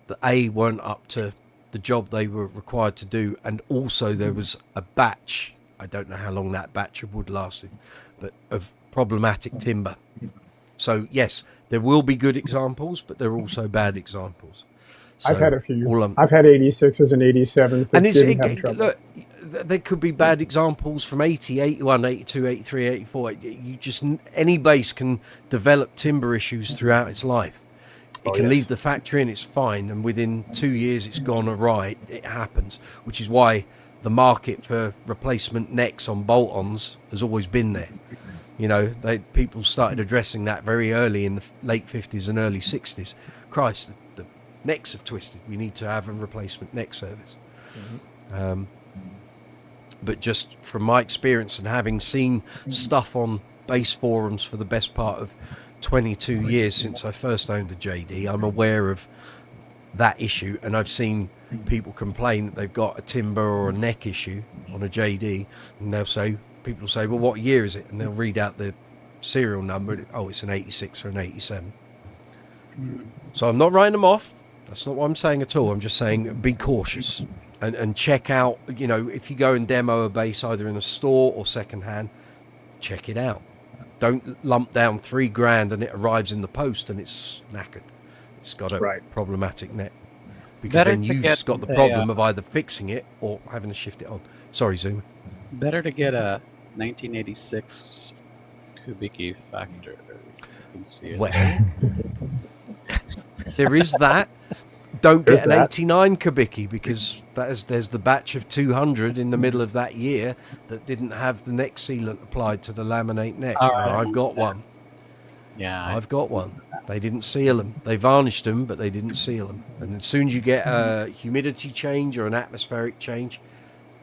that weren't up to the job they were required to do, and also there was a batch, I don't know how long that batch of wood lasted, but of problematic timber. So yes, there will be good examples, but there are also bad examples. So I've had a few. all I've had 86s and 87s that and didn't have trouble. look, there could be bad examples from 80, 81, 82, 83, 84. You just, any bass can develop timber issues throughout its life. It can leave the factory and it's fine, and within 2 years it's gone awry. It happens, which is why the market for replacement necks on bolt-ons has always been there. You know, people started addressing that very early in the late 50s and early 60s. Christ, the necks have twisted. We need to have a replacement neck service. but just from my experience and having seen stuff on bass forums for the best part of 22 years since I first owned a Jaydee, I'm aware of that issue, and I've seen people complain that they've got a timber or a neck issue on a Jaydee, and people say, well, what year is it? And they'll read out the serial number. Oh, it's an 86 or an 87. So I'm not writing them off. That's not what I'm saying at all. I'm just saying be cautious and check out, you know, if you go and demo a bass either in a store or secondhand, check it out. Don't lump down $3,000 and it arrives in the post and it's knackered. It's got a problematic neck. Because Better then to you've get got the problem of either fixing it or having to shift it on. Sorry, Zoom. Better to get a 1986 Kubicki Factor. You can see it. Well, there is that. Don't get an 89 Kubicki, because there's the batch of 200 in the middle of that year that didn't have the neck sealant applied to the laminate neck. I've got one. Yeah, I've got one. They didn't seal them. They varnished them, but they didn't seal them. And as soon as you get a humidity change or an atmospheric change,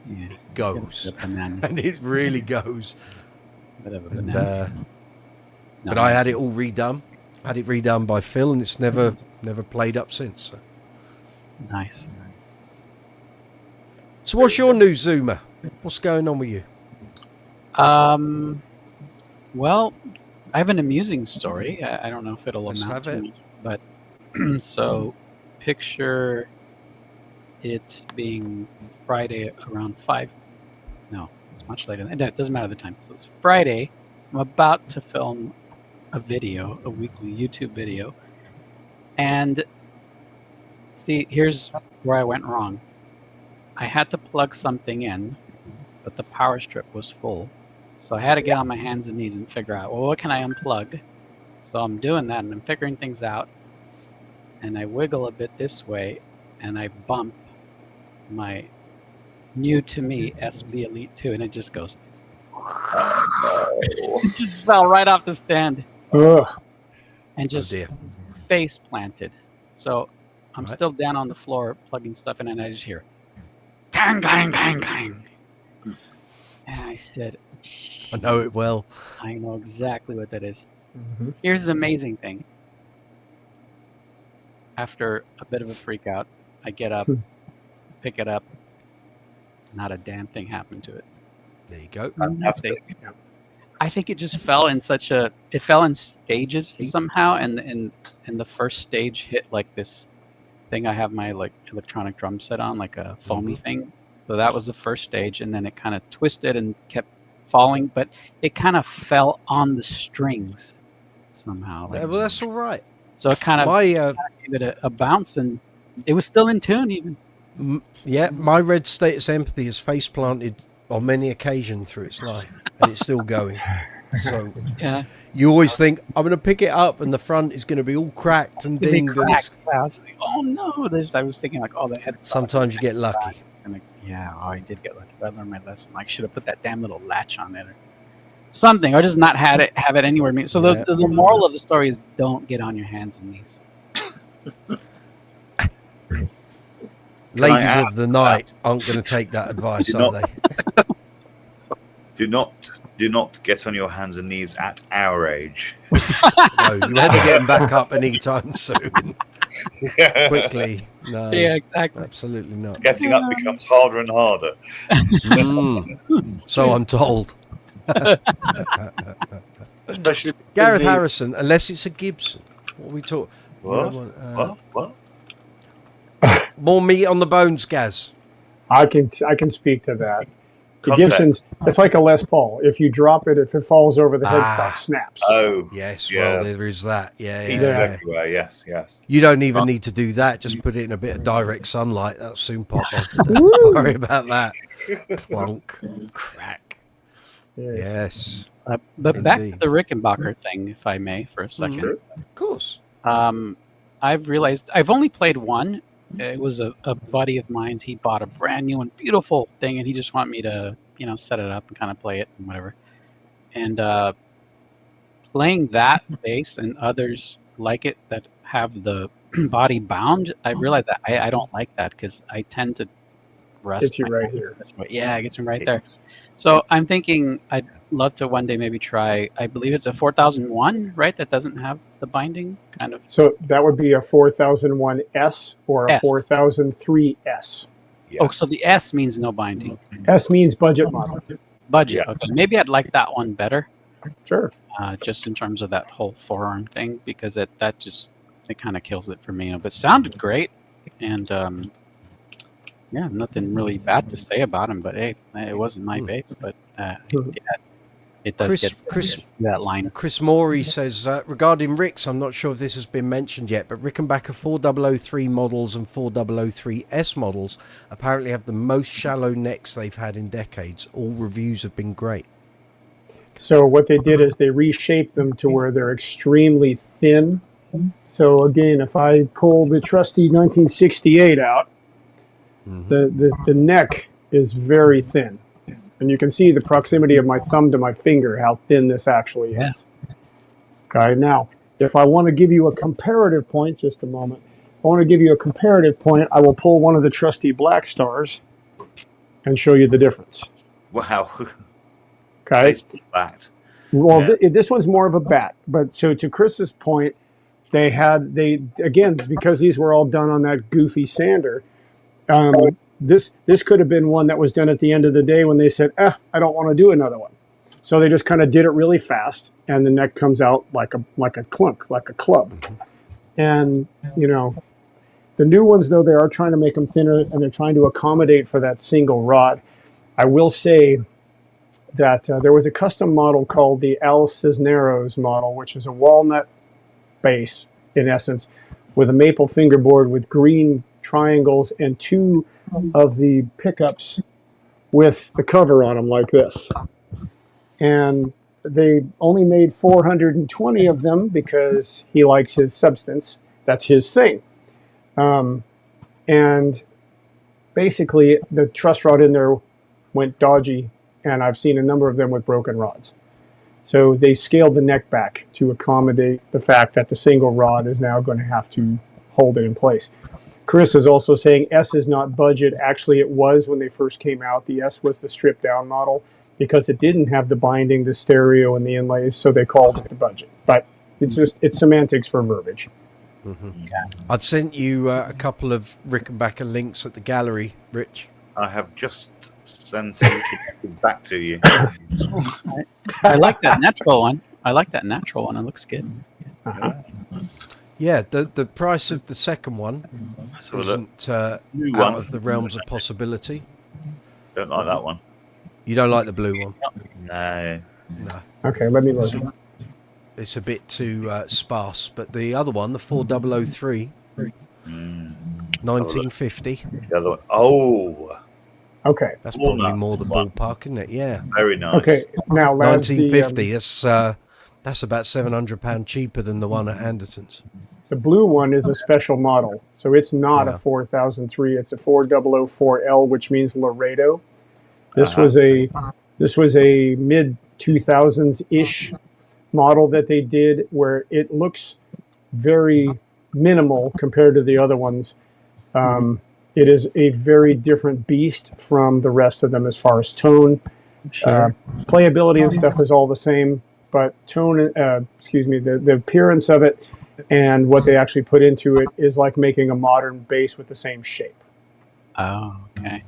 it goes. And it really goes. Bit of a And, banana. but I had it all redone. I had it redone by Phil, and it's never played up since. So. Nice. So what's your news, Zoomer? What's going on with you? Well, I have an amusing story. I don't know if it'll Let's amount have to it. much, but so picture it being Friday around 5. No, it's much later. It doesn't matter the time. So it's Friday. I'm about to film a video, a weekly YouTube video. And see, here's where I went wrong. I had to plug something in, but the power strip was full. So I had to get on my hands and knees and figure out, well, what can I unplug? So I'm doing that, and I'm figuring things out. And I wiggle a bit this way, and I bump my new to me SB Elite 2, and it just goes. It just fell right off the stand. Ugh. And just face planted. So I'm still down on the floor plugging stuff in, and I just hear clang, clang, clang, clang. And I said, I know it well. I know exactly what that is. Mm-hmm. Here's the amazing thing. After a bit of a freak out, I get up, pick it up. Not a damn thing happened to it. There you go. Nothing. I think it just fell in it fell in stages somehow, and the first stage hit like this thing I have my like electronic drum set on, like a foamy thing. So that was the first stage, and then it kind of twisted and kept falling, but it kind of fell on the strings somehow. Like, Well, that's all right. so it kind of gave it a bounce, and it was still in tune even. My Red Status Empathy has face planted on many occasions through its life, and it's still going. So Yeah. you always think, I'm going to pick it up, and the front is going to be all cracked and It'd be dinged. And cracked. I was like, oh no! I was thinking like, oh, the head. sometimes you get lucky. And like, yeah, I did get lucky. But I learned my lesson. I should have put that damn little latch on it or something, or just not have it anywhere. So the moral of the story is don't get on your hands and knees. Ladies of the night aren't going to take that advice, are they? Do not get on your hands and knees at our age. No, you won't be getting back up anytime soon. Quickly. No. Yeah, exactly. Absolutely not. Getting up becomes harder and harder. So I'm told. Especially Gareth Harrison, unless it's a Gibson. What are we talk? What? More meat on the bones, Gaz. I can speak to that. The Context. Gibson's, it's like a Les Paul. If you drop it, if it falls over, the headstock snaps. Oh, Yes, yeah. well, there is that. Yeah, Pieces yeah. everywhere. Yes. You don't even need to do that. Just put it in a bit of direct sunlight. That'll soon pop off. Don't worry about that. Plonk. Crack. Yes. But back to Indeed. the Rickenbacker thing, if I may, for a second. Of course. I've realized I've only played one. It was a buddy of mine. He bought a brand new and beautiful thing, and he just wanted me to, set it up and kind of play it and whatever. And playing that bass and others like it that have the body bound, I realized that I don't like that because I tend to rest. Gets you right here. Yeah, it gets me right there. So I'm thinking I'd love to one day maybe try. I believe it's a 4001, right? That doesn't have the binding kind of. So that would be a 4001S or a S. 4003S. Oh, so the S means no binding. S means budget model. Budget. Yeah. Okay, maybe I'd like that one better. Sure. Just in terms of that whole forearm thing, because it kind of kills it for me. But it sounded great, and yeah, nothing really bad to say about him. But hey, it wasn't my bass, but it does Chris, that line. Chris Morey says, regarding Ricks, I'm not sure if this has been mentioned yet, but Rickenbacker 4003 models and 4003S models apparently have the most shallow necks they've had in decades. All reviews have been great. So what they did is they reshaped them to where they're extremely thin. So again, if I pull the trusty 1968 out, the neck is very thin. And you can see the proximity of my thumb to my finger, how thin this actually is. Okay, now, if I want to give you a comparative point, just a moment. If I want to give you a comparative point, I will pull one of the trusty Black Stars and show you the difference. Wow. Okay. It's backed. Well, this one's more of a bat. But so to Chris's point, they again, because these were all done on that goofy sander, this could have been one that was done at the end of the day when they said, I don't want to do another one. So they just kind of did it really fast, and the neck comes out like a clunk, like a club. And, you know, the new ones, though, they are trying to make them thinner, and they're trying to accommodate for that single rod. I will say that there was a custom model called the Al Cisneros model, which is a walnut bass, in essence, with a maple fingerboard with green triangles and two of the pickups with the cover on them like this. And they only made 420 of them because he likes his substance. That's his thing. And basically the truss rod in there went dodgy, and I've seen a number of them with broken rods. So they scaled the neck back to accommodate the fact that the single rod is now going to have to hold it in place. Chris is also saying S is not budget. Actually, it was when they first came out. The S was the stripped down model because it didn't have the binding, the stereo, and the inlays, so they called it the budget. But it's semantics for verbiage. I've sent you a couple of Rickenbacker links at the gallery, Rich. I have just sent it back to you. I like that natural one. It looks good. Yeah, the price of the second one isn't out of the realms of possibility. Don't like that one. You don't like the blue one? No. Okay, let me look. It's a bit too sparse, but the other one, the 4003, 1950. The other one. Oh. Okay. That's probably more the ballpark, isn't it? Yeah. Very nice. Okay, now lads, 1950. That's about £700 cheaper than the one at Andertons. the blue one is a special model, so it's not a 4003. It's a 4004L, which means Laredo. This was a mid 2000s ish model that they did, where it looks very minimal compared to the other ones. It is a very different beast from the rest of them as far as tone. Playability and stuff is all the same, but tone, the appearance of it and what they actually put into it is like making a modern bass with the same shape. Oh, okay.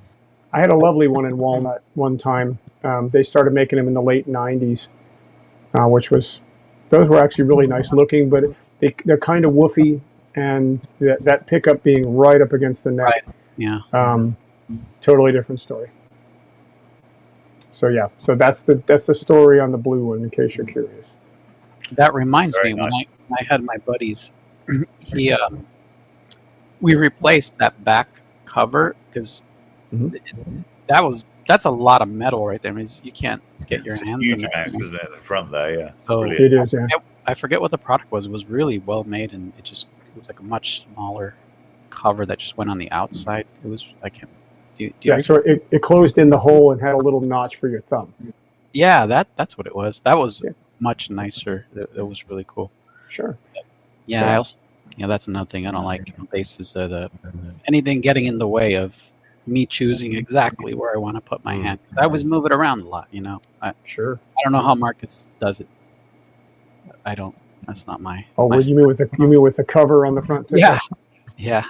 I had a lovely one in walnut one time. They started making them in the late 90s, those were actually really nice looking, but they're kind of woofy, and that pickup being right up against the neck. Right. Yeah. Totally different story. So yeah, so that's the story on the blue one, in case you're curious. That reminds Very me, nice. when I had my buddies, we replaced that back cover because that's a lot of metal right there. I mean, you can't get your It's hands huge on it. amounts, isn't it, at the front there? Yeah. So Brilliant. It is, yeah. I forget what the product was. It was really well made, and it was like a much smaller cover that just went on the outside. It was So it closed in the hole and had a little notch for your thumb. Yeah, that's what it was. That was much nicer. That was really cool. Sure. Yeah, Yeah. I also, that's another thing I don't like. Basses are anything getting in the way of me choosing exactly where I want to put my hand, because I was moving around a lot. I Sure. don't know how Marcus does it. I don't. That's not my. Oh, my well, you mean with the cover on the front pickup? Yeah.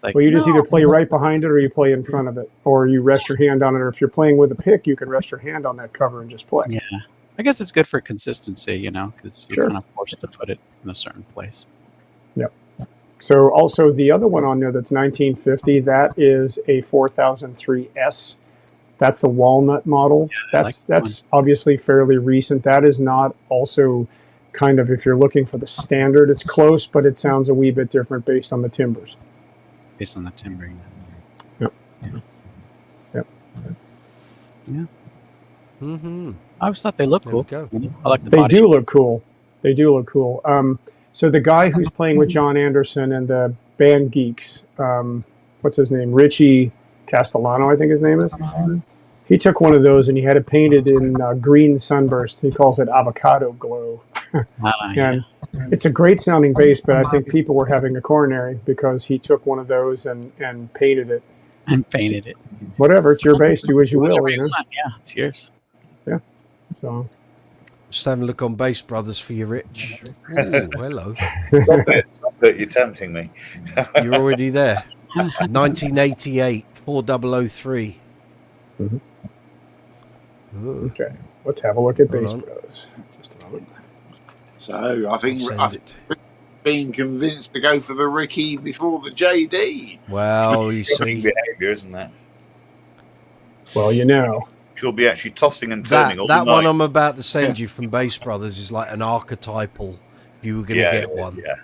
Like, Well, you just no. either play right behind it or you play in front of it, or you rest your hand on it. Or if you're playing with a pick, you can rest your hand on that cover and just play. Yeah. I guess it's good for consistency, because you're Sure. kind of forced to put it in a certain place. Yep. So also the other one on there that's 1950, that is a 4003S. That's the walnut model. Yeah, I like that That's obviously fairly recent. That is not also kind of, if you're looking for the standard, it's close, but it sounds a wee bit different based on the timbers. Based on the timbering. Yep. Yeah. Mm-hmm. I always thought they looked There we cool. go. I like the They body. do look cool. They do look cool. So the guy who's playing with John Anderson and the Band Geeks, what's his name? Richie Castellano, I think his name is. He took one of those and he had it painted in green sunburst. He calls it avocado glow. Yeah. And it's a great sounding bass, but I think people were having a coronary because he took one of those and painted it. And painted it. Whatever, it's your bass. Do as you will. Whatever You you know? want. Yeah, it's yours. So Just having a look on Bass Brothers for you, Rich. Ooh, hello. Stop it, you're tempting me. You're already there. 1988, 4003. Mhm. Ooh, okay, let's have a look at Hold Bass on. Bros. Just a moment. So I think I'll I send think it. being convinced to go for the Ricky before the JD. Well, you Shocking see, behaviour, isn't that? Well, you know. She'll be actually tossing and turning all that the one night. I'm about to send you from Bass Brothers is like an archetypal. If you were going to get one, Yeah.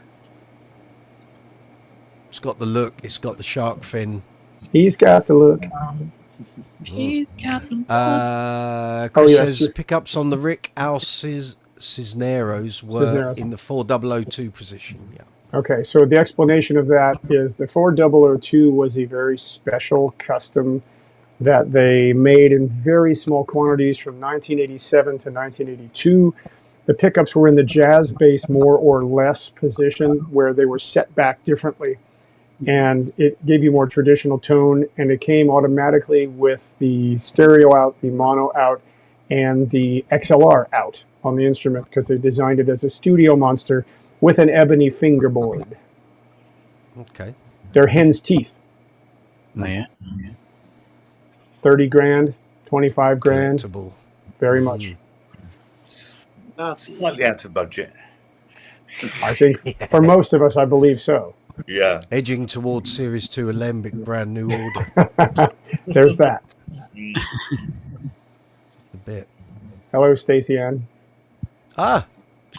it's got the look. It's got the shark fin. He's got the look. He's got the Chris yes, says you're- pickups on the Rick Al Cisneros were Cisneros. in the 4002 position. Yeah. Okay, so the explanation of that is the 4002 was a very special custom that they made in very small quantities from 1987 to 1982. The pickups were in the jazz bass more or less position where they were set back differently. And it gave you more traditional tone, and it came automatically with the stereo out, the mono out, and the XLR out on the instrument because they designed it as a studio monster with an ebony fingerboard. Okay. They're hen's teeth. Yeah. 30 grand, 25 grand, Collectible. very much. Slightly out of budget. I think for most of us, I believe so. Yeah. Edging towards Series 2 Alembic brand new order. There's that. A bit. Hello, Stacey Ann. Ah,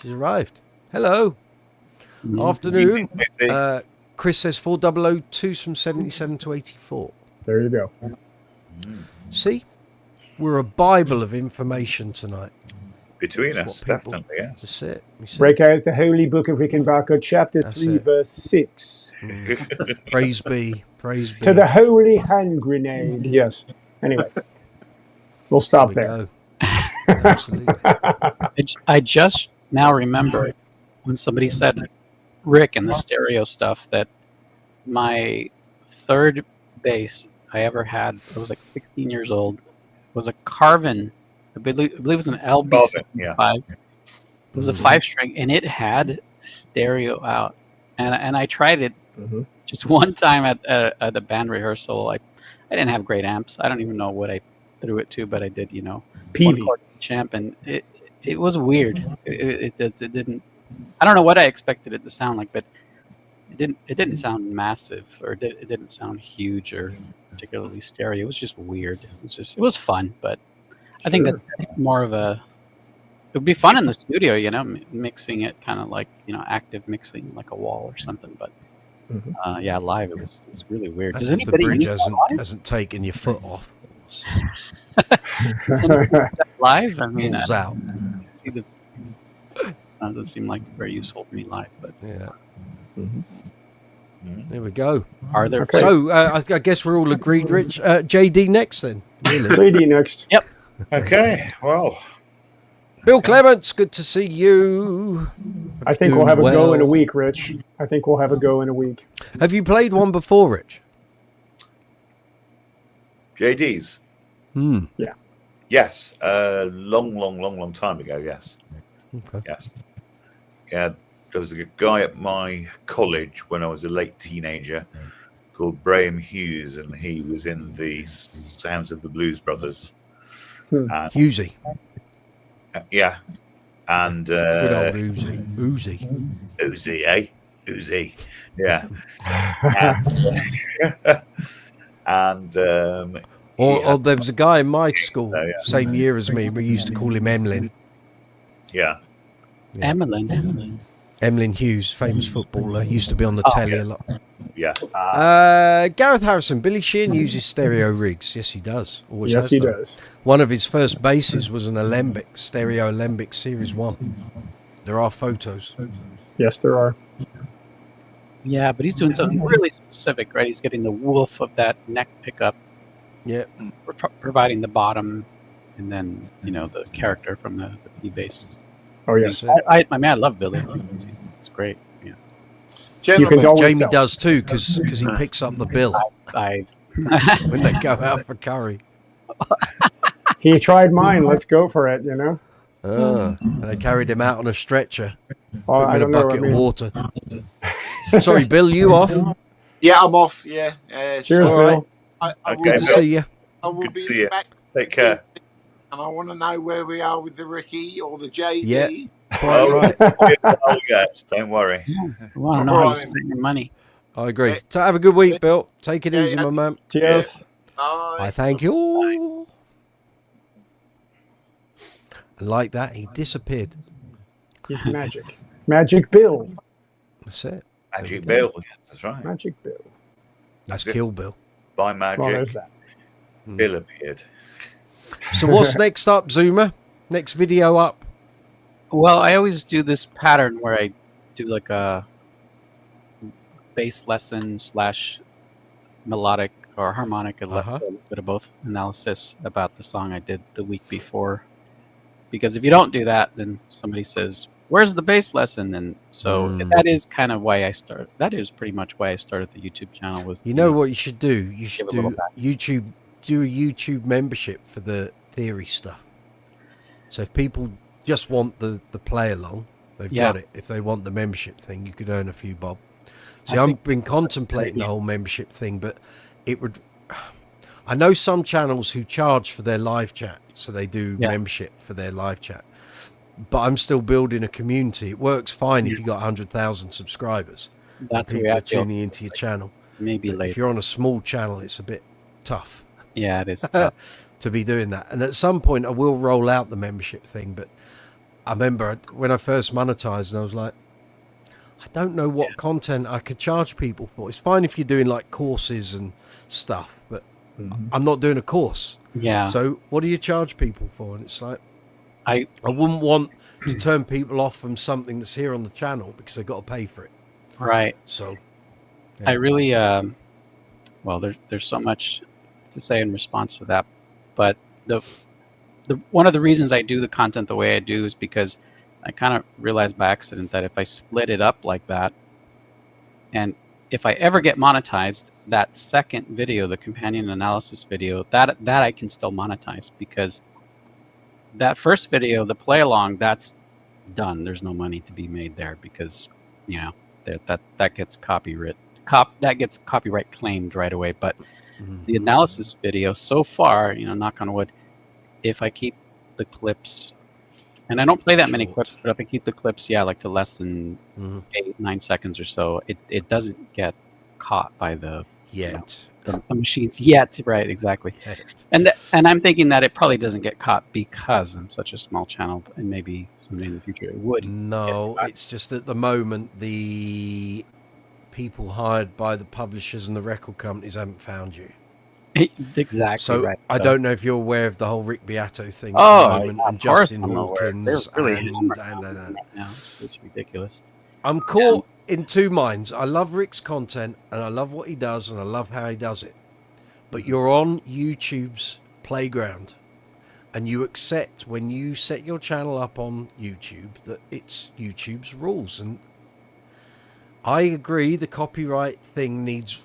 she's arrived. Hello. Afternoon. Chris says 4002's from 77 to 84. There you go. See? We're a Bible of information tonight. Between That's us, what people- definitely, yes. That's it. You see? Break out the Holy Book of Rickenbacker, chapter That's 3, it. verse 6. Praise be. Praise be. To the holy hand grenade. Yes. Anyway, we'll stop There there. we go. Absolutely. I just now remember when somebody said Rick and the stereo stuff that my third bass I ever had, I was like 16 years old, was a Carvin. I believe it was an LB75. Yeah. It was a 5-string, and it had stereo out. And I tried it Mhm. just one time at the band rehearsal. I didn't have great amps. I don't even know what I threw it to, but I did, one Peavy. chord champ, and it was weird. It didn't. I don't know what I expected it to sound like, but it didn't sound massive, or it didn't sound huge or particularly stereo. It was just weird. It was fun, but I think that's more of a. It would be fun in the studio, mixing it kind of like active mixing, like a wall or something. But yeah, live it was really weird. That's Does if the anybody bridge use that live? hasn't taken your foot off. Does anybody use that live? I mean, Pulls out. see the. Doesn't seem like very useful for me live, but Yeah. There we go. are there? Okay. So I guess we're all agreed, Rich. JD next then. Really? Lady next. Okay, well, Bill Clements, good to see you. I think we'll have a go in a Well. week, Rich. I think we'll have a go in a week. Have you played one before, Rich? Jaydee's. Yeah. Yes, long time ago. Yes, Okay. yes. Yeah, there was a guy at my college when I was a late teenager called Braham Hughes, and he was in the Sounds of the Blues Brothers. And, Husey. yeah, and Good old Uzi. Uzi, eh? Uzi, yeah. And Or there was a guy in my school, yeah. same year as me. We used to call him Emlyn. Yeah. Emlyn. Emlyn Hughes, famous footballer, used to be on the telly a lot. Yeah. Gareth Harrison, Billy Sheehan uses stereo rigs. Yes, he does. Always Yes, has he done. does. One of his first basses was an Alembic, stereo Alembic Series 1. There are photos. Yes, there are. Yeah, but he's doing something really specific, right? He's getting the woof of that neck pickup, Yeah. providing the bottom, and then the character from the P bass. Oh, yes. That's it. I love Billy. It's great. Yeah. Gentlemen, always Jamie tell. does too, because he picks up the bill I when they go out for curry. He tried mine. Let's go for it, And they carried him out on a stretcher, Oh, put him I in a don't know. bucket of water. Sorry, Bill, you off? yeah, I'm off. Yeah. Cheers, All Bill. right. I Okay, Good to see you. I will Good be to see you. back, Take care. and I want to know where we are with the Ricky or the JD. Yeah. Quite right. Oh, yes, don't worry. want to know how you spend your money. I agree. So have a good week, Bill. Take it Yeah, easy, yeah. my man. Cheers. I thank you. And like that, he disappeared. He's magic. Magic Bill. That's it. Magic Bill. Yes, that's right. Magic Bill. That's Kill Bill. By Well, there's magic, that. Bill appeared. So what's next up, Zoomer? Next video up? Well, I always do this pattern where I do like a bass lesson / melodic or harmonic, a bit of both analysis about the song I did the week before. Because if you don't do that, then somebody says, "Where's the bass lesson?" And so that is kind of why I started. That is pretty much why I started the YouTube channel. Was You know what you should do? You should Give a little do back. YouTube. Do a YouTube membership for the theory stuff. So if people just want the play along, they've got it. If they want the membership thing, you could earn a few bob. See, I've been contemplating the whole membership thing, but it would. I know some channels who charge for their live chat, so they do membership for their live chat. But I'm still building a community. It works fine if you got 100,000 subscribers. That's People where I are tuning into your channel. Maybe But later. if you're on a small channel, it's a bit tough. Yeah, it is tough. To be doing that. And at some point, I will roll out the membership thing. But I remember when I first monetized, and I was like, I don't know what content I could charge people for. It's fine if you're doing like courses and stuff, but I'm not doing a course. Yeah. So what do you charge people for? And it's like, I wouldn't want to turn people off from something that's here on the channel because they've got to pay for it. right. So I really well, there's so much to say in response to that, but the one of the reasons I do the content the way I do is because I kind of realized by accident that if I split it up like that, and if I ever get monetized, that second video, the companion analysis video, that I can still monetize, because that first video, the play along, that's done. There's no money to be made there, because that gets copyright claimed right away. But the analysis video, so far, knock on wood, if I keep the clips, and I don't play that many clips, but if I keep the clips, like to less than 8-9 seconds or so, it doesn't get caught by the machines yet. Right, exactly. And I'm thinking that it probably doesn't get caught because I'm such a small channel, and maybe someday in the future it would. No, it's just at the moment the people hired by the publishers and the record companies haven't found you. Exactly. So right. I don't know if you're aware of the whole Rick Beato thing Oh, at the moment, yeah, and of course Justin I'm aware. Hawkins. They're really and right now. It's ridiculous. I'm caught in two minds. I love Rick's content, and I love what he does, and I love how he does it. But you're on YouTube's playground, and you accept when you set your channel up on YouTube that it's YouTube's rules. And I agree the copyright thing needs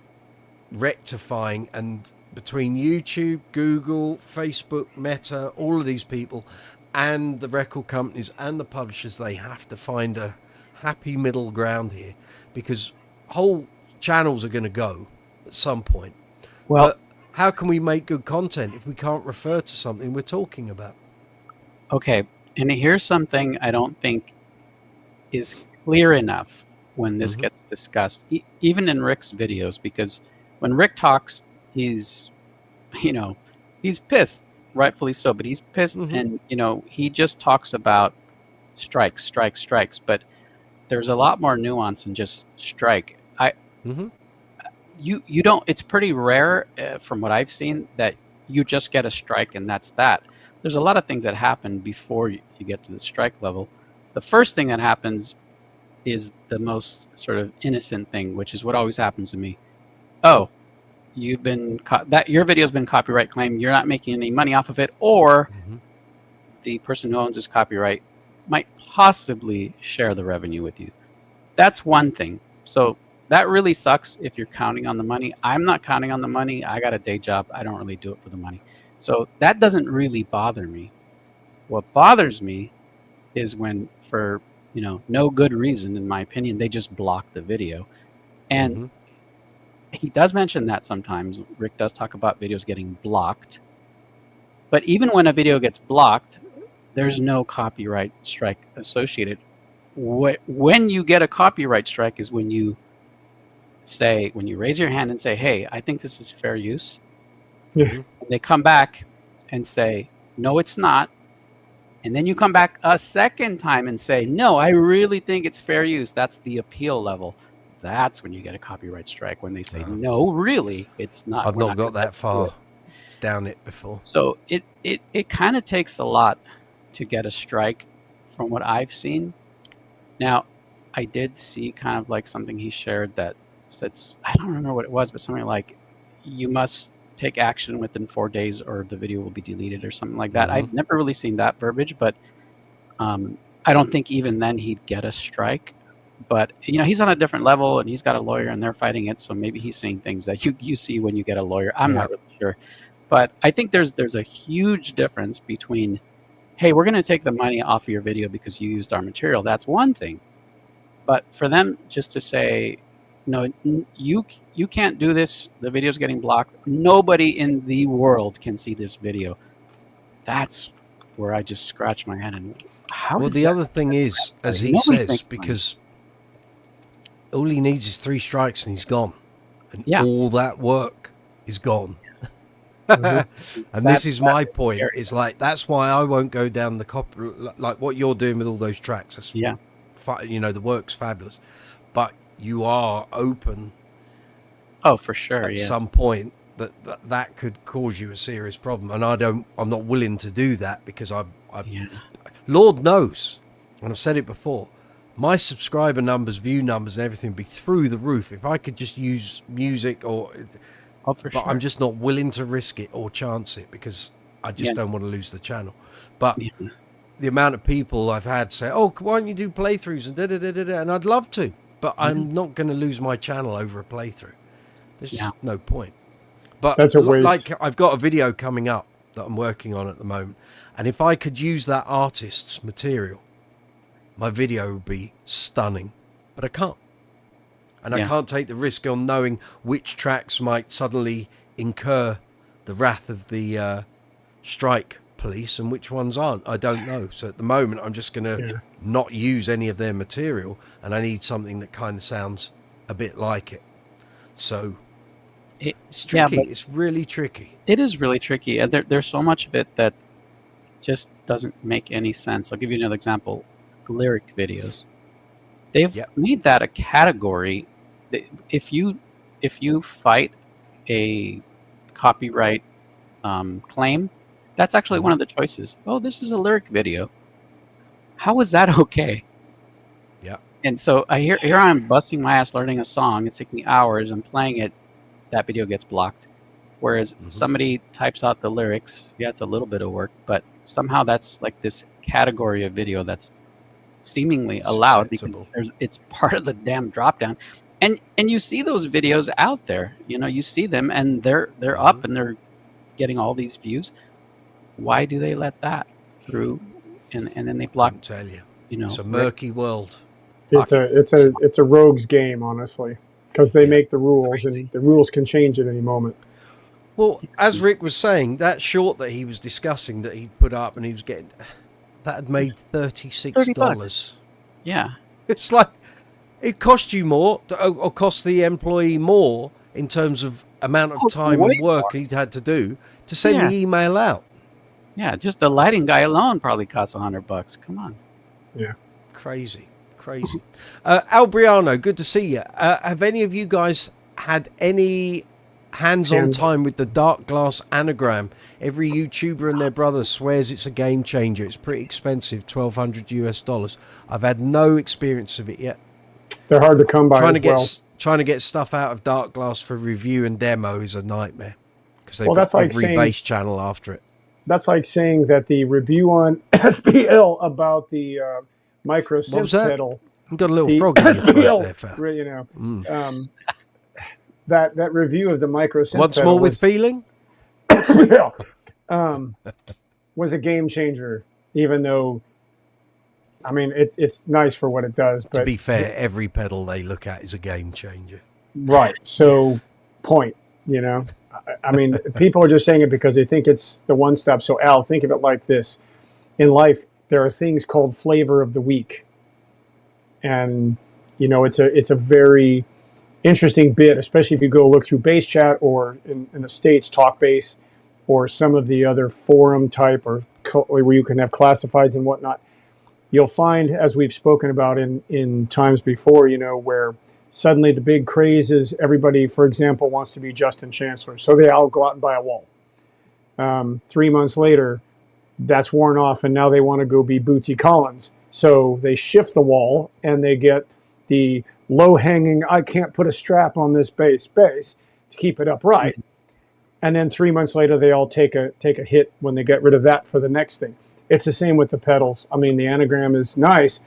rectifying, and between YouTube, Google, Facebook, Meta, all of these people, and the record companies and the publishers. They have to find a happy middle ground here, because whole channels are going to go at some point. Well, but how can we make good content if we can't refer to something we're talking about? okay, and here's something I don't think is clear enough when this gets discussed, even in Rick's videos, because when Rick talks, he's pissed, rightfully so, but he's pissed, and he just talks about strikes, but there's a lot more nuance than just strike. You don't. It's pretty rare, from what I've seen, that you just get a strike and that's that. There's a lot of things that happen before you get to the strike level. The first thing that happens is the most sort of innocent thing, which is what always happens to me. Oh, you've been your video's been copyright claimed. You're not making any money off of it, or the person who owns this copyright might possibly share the revenue with you. That's one thing. So that really sucks if you're counting on the money. I'm not counting on the money. I got a day job. I don't really do it for the money. So that doesn't really bother me. What bothers me is when, for no good reason, in my opinion, they just block the video. And he does mention that sometimes. Rick does talk about videos getting blocked. But even when a video gets blocked, there's no copyright strike associated. When you get a copyright strike is when you raise your hand and say, hey, I think this is fair use. Yeah. They come back and say, no, it's not. And then you come back a second time and say, no, I really think it's fair use. That's the appeal level. That's when you get a copyright strike, when they say, no, really, it's not. I've not got that far down it before. So it kind of takes a lot to get a strike from what I've seen. Now, I did see kind of like something he shared that said, I don't remember what it was, but something like, you must take action within 4 days or the video will be deleted or something like that. I've never really seen that verbiage, but I don't think even then he'd get a strike. But he's on a different level and he's got a lawyer and they're fighting it, so maybe he's seeing things that you see when you get a lawyer. I'm not really sure. But I think there's a huge difference between, hey, we're going to take the money off of your video because you used our material. That's one thing. But for them just to say, no, you can't do this. The video's getting blocked. Nobody in the world can see this video. That's where I just scratch my head. And well, the other thing is, as he says, because all he needs is 3 strikes and he's gone, and all that work is gone. And this is my point. It's like, that's why I won't go down the like what you're doing with all those tracks. That's, the work's fabulous, but you are open. Oh, for sure. At some point that could cause you a serious problem, and I'm not willing to do that, because Lord knows, and I've said it before, my subscriber numbers, view numbers, and everything would be through the roof if I could just use music but I'm just not willing to risk it or chance it, because I just don't want to lose the channel. But the amount of people I've had say, oh, why don't you do playthroughs and da-da-da-da-da, and I'd love to, but I'm not going to lose my channel over a playthrough. There's just no point. But that's a waste. Like, I've got a video coming up that I'm working on at the moment, and if I could use that artist's material, my video would be stunning, but I can't. And I can't take the risk on knowing which tracks might suddenly incur the wrath of the strike police and which ones aren't. I don't know. So at the moment, I'm just going to not use any of their material, and I need something that kind of sounds a bit like it. So it's tricky. It's really tricky. It is really tricky. And there's so much of it that just doesn't make any sense. I'll give you another example. Lyric videos. They've made that a category. If you fight a copyright claim, that's actually one of the choices. Oh, this is a lyric video. How is that okay? Yeah. And so here I'm busting my ass learning a song. It's taking me hours. I'm playing it. That video gets blocked. Whereas somebody types out the lyrics. Yeah, it's a little bit of work, but somehow that's like this category of video that's seemingly allowed because it's part of the damn drop down. And you see those videos out there. You know, you see them, and they're up, and they're getting all these views. Why do they let that through? And then they block. Couldn't tell you. You know, It's a murky world. It's a rogue's game, honestly, because they make the rules, and the rules can change at any moment. Well, as Rick was saying, that short that he was discussing that he'd put up and he was getting, that had made $36. Yeah. It's like, it cost you more, or cost the employee more in terms of amount of time and work he'd had to do to send the email out. Yeah, just the lighting guy alone probably costs $100. Come on. Yeah. Crazy. Albriano, good to see you. Have any of you guys had any hands-on time with the dark glass anagram? Every YouTuber and their brother swears it's a game changer. It's pretty expensive, $1,200 US. I've had no experience of it yet. They're hard to come by. Trying to get stuff out of dark glass for review and demo is a nightmare because they've got every base channel after it. That's like saying that the review on SPL about the micro synth pedal. You've got a little frog in your throat there, fella. You know, that review of the micro synth Once pedal more with feeling was a game changer, even though, I mean, it's nice for what it does. But to be fair, every pedal they look at is a game changer. Right. So, you know, I mean, people are just saying it because they think it's the one step. So, Al, think of it like this. In life, there are things called flavor of the week. And, you know, it's a very interesting bit, especially if you go look through Bass Chat or in the States, Talk Bass, or some of the other forum type or where you can have classifieds and whatnot. You'll find, as we've spoken about in times before, you know, where suddenly the big craze is everybody, for example, wants to be Justin Chancellor. So they all go out and buy a wall. 3 months later, that's worn off, and now they want to go be Bootsy Collins. So they shift the wall, and they get the low-hanging, I can't put a strap on this bass to keep it upright. And then 3 months later, they all take a hit when they get rid of that for the next thing. It's the same with the pedals. I mean, the anagram is nice,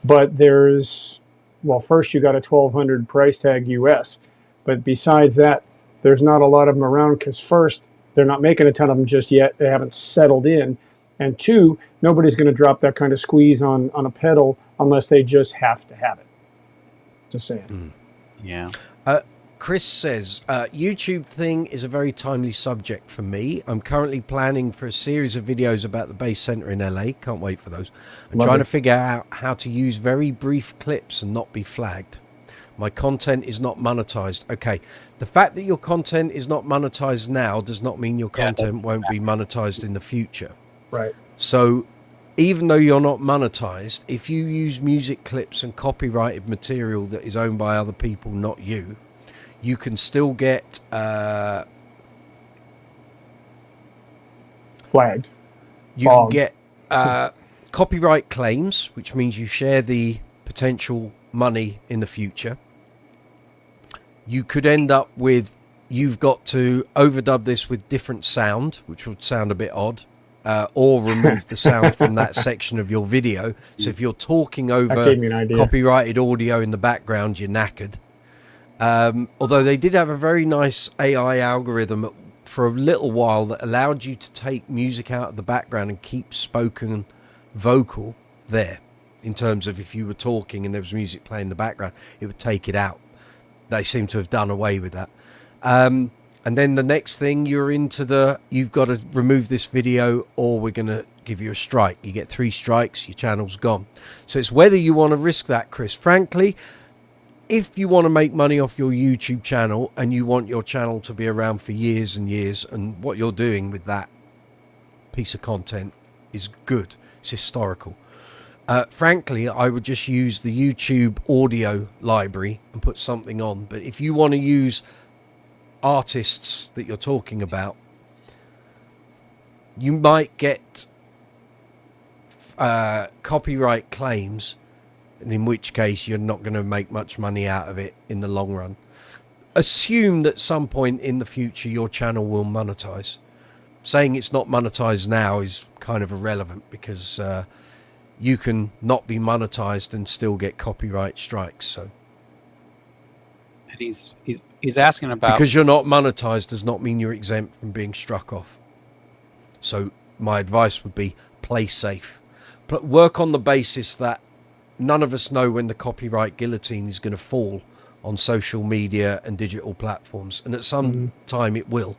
but there's, well, first you got a $1,200 price tag US. But besides that, there's not a lot of them around because first, they're not making a ton of them just yet. They haven't settled in. And two, nobody's going to drop that kind of squeeze on a pedal unless they just have to have it. Just saying. Yeah. Chris says, YouTube thing is a very timely subject for me. I'm currently planning for a series of videos about the Bass Center in LA. Can't wait for those. I'm trying to figure out how to use very brief clips and not be flagged. My content is not monetized. Okay. The fact that your content is not monetized now does not mean your content won't be monetized in the future. Right. So even though you're not monetized, if you use music clips and copyrighted material that is owned by other people, not you, you can still get flagged. You can get copyright claims, which means you share the potential money in the future. You could end up with, you've got to overdub this with different sound, which would sound a bit odd, or remove the sound from that section of your video. So if you're talking over copyrighted audio in the background, you're knackered. Although they did have a very nice AI algorithm for a little while that allowed you to take music out of the background and keep spoken vocal there. In terms of if you were talking and there was music playing in the background, it would take it out. They seem to have done away with that. And then the next thing you're into you've got to remove this video or we're going to give you a strike. You get 3 strikes, your channel's gone. So it's whether you want to risk that, Chris. Frankly, if you want to make money off your YouTube channel and you want your channel to be around for years and years, and what you're doing with that piece of content is good, it's historical. Frankly, I would just use the YouTube audio library and put something on. But if you want to use artists that you're talking about, you might get copyright claims, and in which case you're not going to make much money out of it in the long run. Assume that at some point in the future your channel will monetize. Saying it's not monetized now is kind of irrelevant because you can not be monetized and still get copyright strikes. So And he's asking about, because you're not monetized does not mean you're exempt from being struck off. So my advice would be play safe. Work on the basis that none of us know when the copyright guillotine is going to fall on social media and digital platforms, and at some time it will,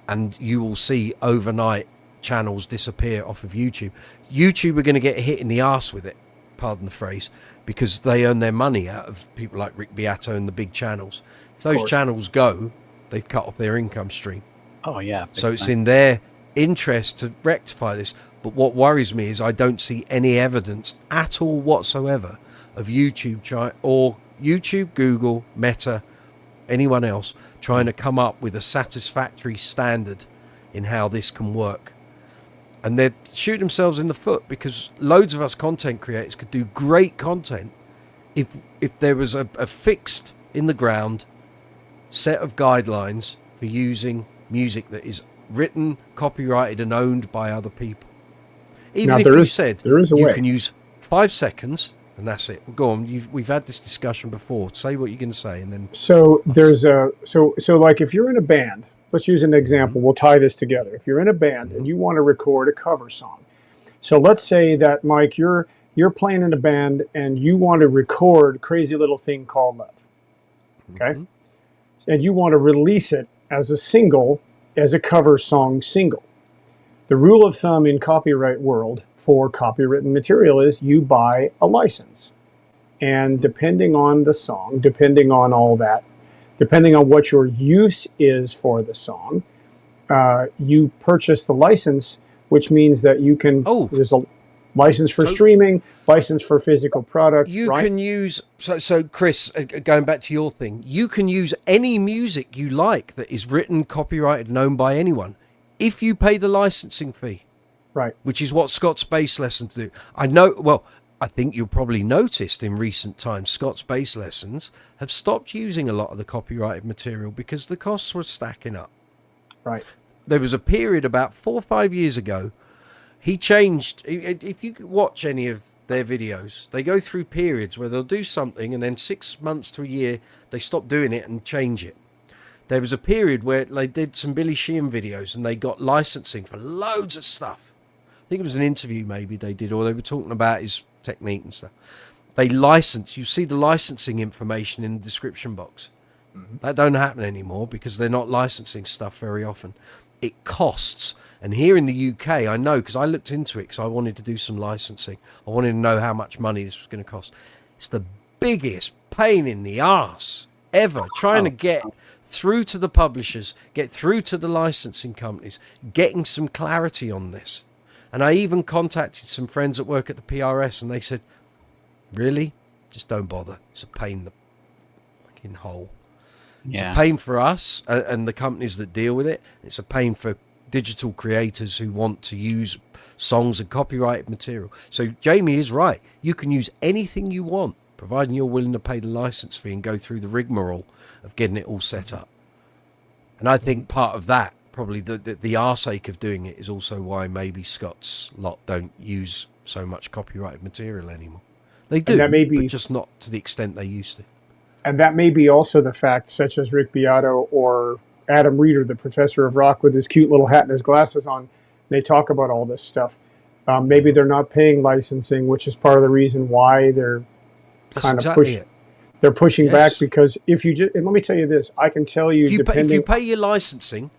and you will see overnight channels disappear off of YouTube. YouTube are going to get hit in the arse with it, pardon the phrase, because they earn their money out of people like Rick Beato and the big channels. If those channels go, they've cut off their income stream. oh yeah, So it's in their interest to rectify this. But what worries me is I don't see any evidence at all whatsoever of YouTube, Google, Meta, anyone else trying to come up with a satisfactory standard in how this can work. And they're shooting themselves in the foot, because loads of us content creators could do great content if there was a fixed in the ground set of guidelines for using music that is written, copyrighted and owned by other people. Even Now, if you said there is a you way. can use 5 seconds and that's it. Go on. We've had this discussion before. Say what you're going to say, and then. So there's so like if you're in a band, let's use an example. We'll tie this together. If you're in a band and you want to record a cover song, so let's say that Mike, you're playing in a band and you want to record "Crazy Little Thing Called Love," okay, and you want to release it as a single, as a cover song single. The rule of thumb in copyright world for copywritten material is you buy a license. And depending on the song, depending on all that, depending on what your use is for the song, you purchase the license, which means that you can, there's a license for streaming, license for physical product. You can use, so Chris, going back to your thing, you can use any music you like that is written, copyrighted, and owned by anyone, if you pay the licensing fee. Right. Which is what Scott's Bass Lessons do. I know, well, I think you'll probably noticed in recent times, Scott's Bass Lessons have stopped using a lot of the copyrighted material because the costs were stacking up. Right. There was a period about 4 or 5 years ago, he changed, if you watch any of their videos, they go through periods where they'll do something and then 6 months to a year, they stop doing it and change it. There was a period where they did some Billy Sheehan videos and they got licensing for loads of stuff. I think it was an interview maybe they did, or they were talking about his technique and stuff. They license, you see the licensing information in the description box. That don't happen anymore because they're not licensing stuff very often. It costs. And here in the UK, I know, because I looked into it because I wanted to do some licensing. I wanted to know how much money this was going to cost. It's the biggest pain in the arse ever, trying to get through to the publishers, get through to the licensing companies, getting some clarity on this. And I even contacted some friends at work at the PRS and they said, really? Just don't bother. It's a pain in the fucking hole. It's a pain for us and the companies that deal with it. It's a pain for digital creators who want to use songs and copyrighted material. So Jamie is right. You can use anything you want, providing you're willing to pay the license fee and go through the rigmarole of getting it all set up. And I think part of that, probably the arse-ache of doing it, is also why maybe Scott's lot don't use so much copyrighted material anymore. They do, but just not to the extent they used to. And that may be also the fact, such as Rick Beato or Adam Reeder, the professor of rock with his cute little hat and his glasses on, they talk about all this stuff. Maybe they're not paying licensing, which is part of the reason why they're kind of pushing. They're pushing back because if you just, and let me tell you this, I can tell you, if you pay your licensing,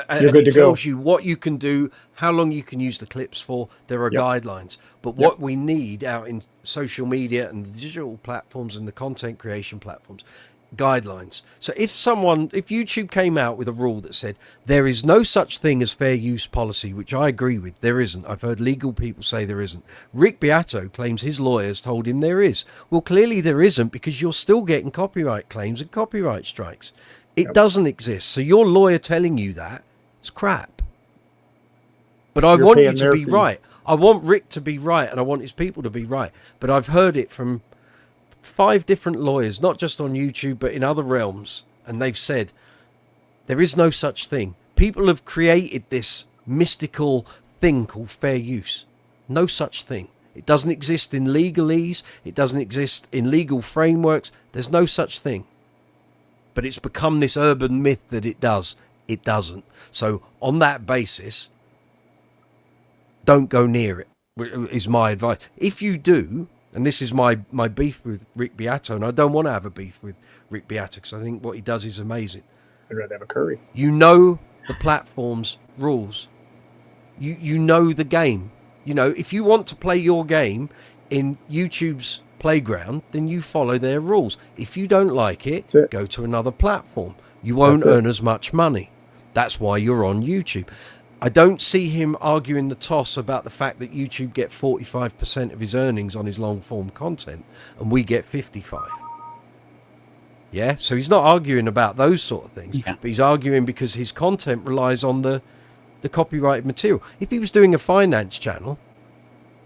and you're good it to tells go. you what you can do, how long you can use the clips for. There are guidelines. But what we need out in social media and the digital platforms and the content creation platforms, guidelines. So if YouTube came out with a rule that said there is no such thing as fair use policy, which I agree with, there isn't. I've heard legal people say there isn't. Rick Beato claims his lawyers told him there is. Well, clearly there isn't, because you're still getting copyright claims and copyright strikes. It doesn't exist. So your lawyer telling you that is crap. But I want you to be right. I want Rick to be right, and I want his people to be right. But I've heard it from 5 different lawyers, not just on YouTube, but in other realms. And they've said, there is no such thing. People have created this mystical thing called fair use. No such thing. It doesn't exist in legalese. It doesn't exist in legal frameworks. There's no such thing. but it's become this urban myth that it does. It doesn't. So on that basis, don't go near it, is my advice. If you do, and this is my beef with Rick Beato, and I don't want to have a beef with Rick Beato because I think what he does is amazing. I'd rather have a curry. You know the platform's rules. You know the game. You know, if you want to play your game in YouTube's playground, then you follow their rules. If you don't like it, go to another platform. You won't earn as much money. That's why you're on YouTube. I don't see him arguing the toss about the fact that YouTube get 45% of his earnings on his long form content and we get 55. Yeah, so he's not arguing about those sort of things, but he's arguing because his content relies on the copyrighted material. If he was doing a finance channel,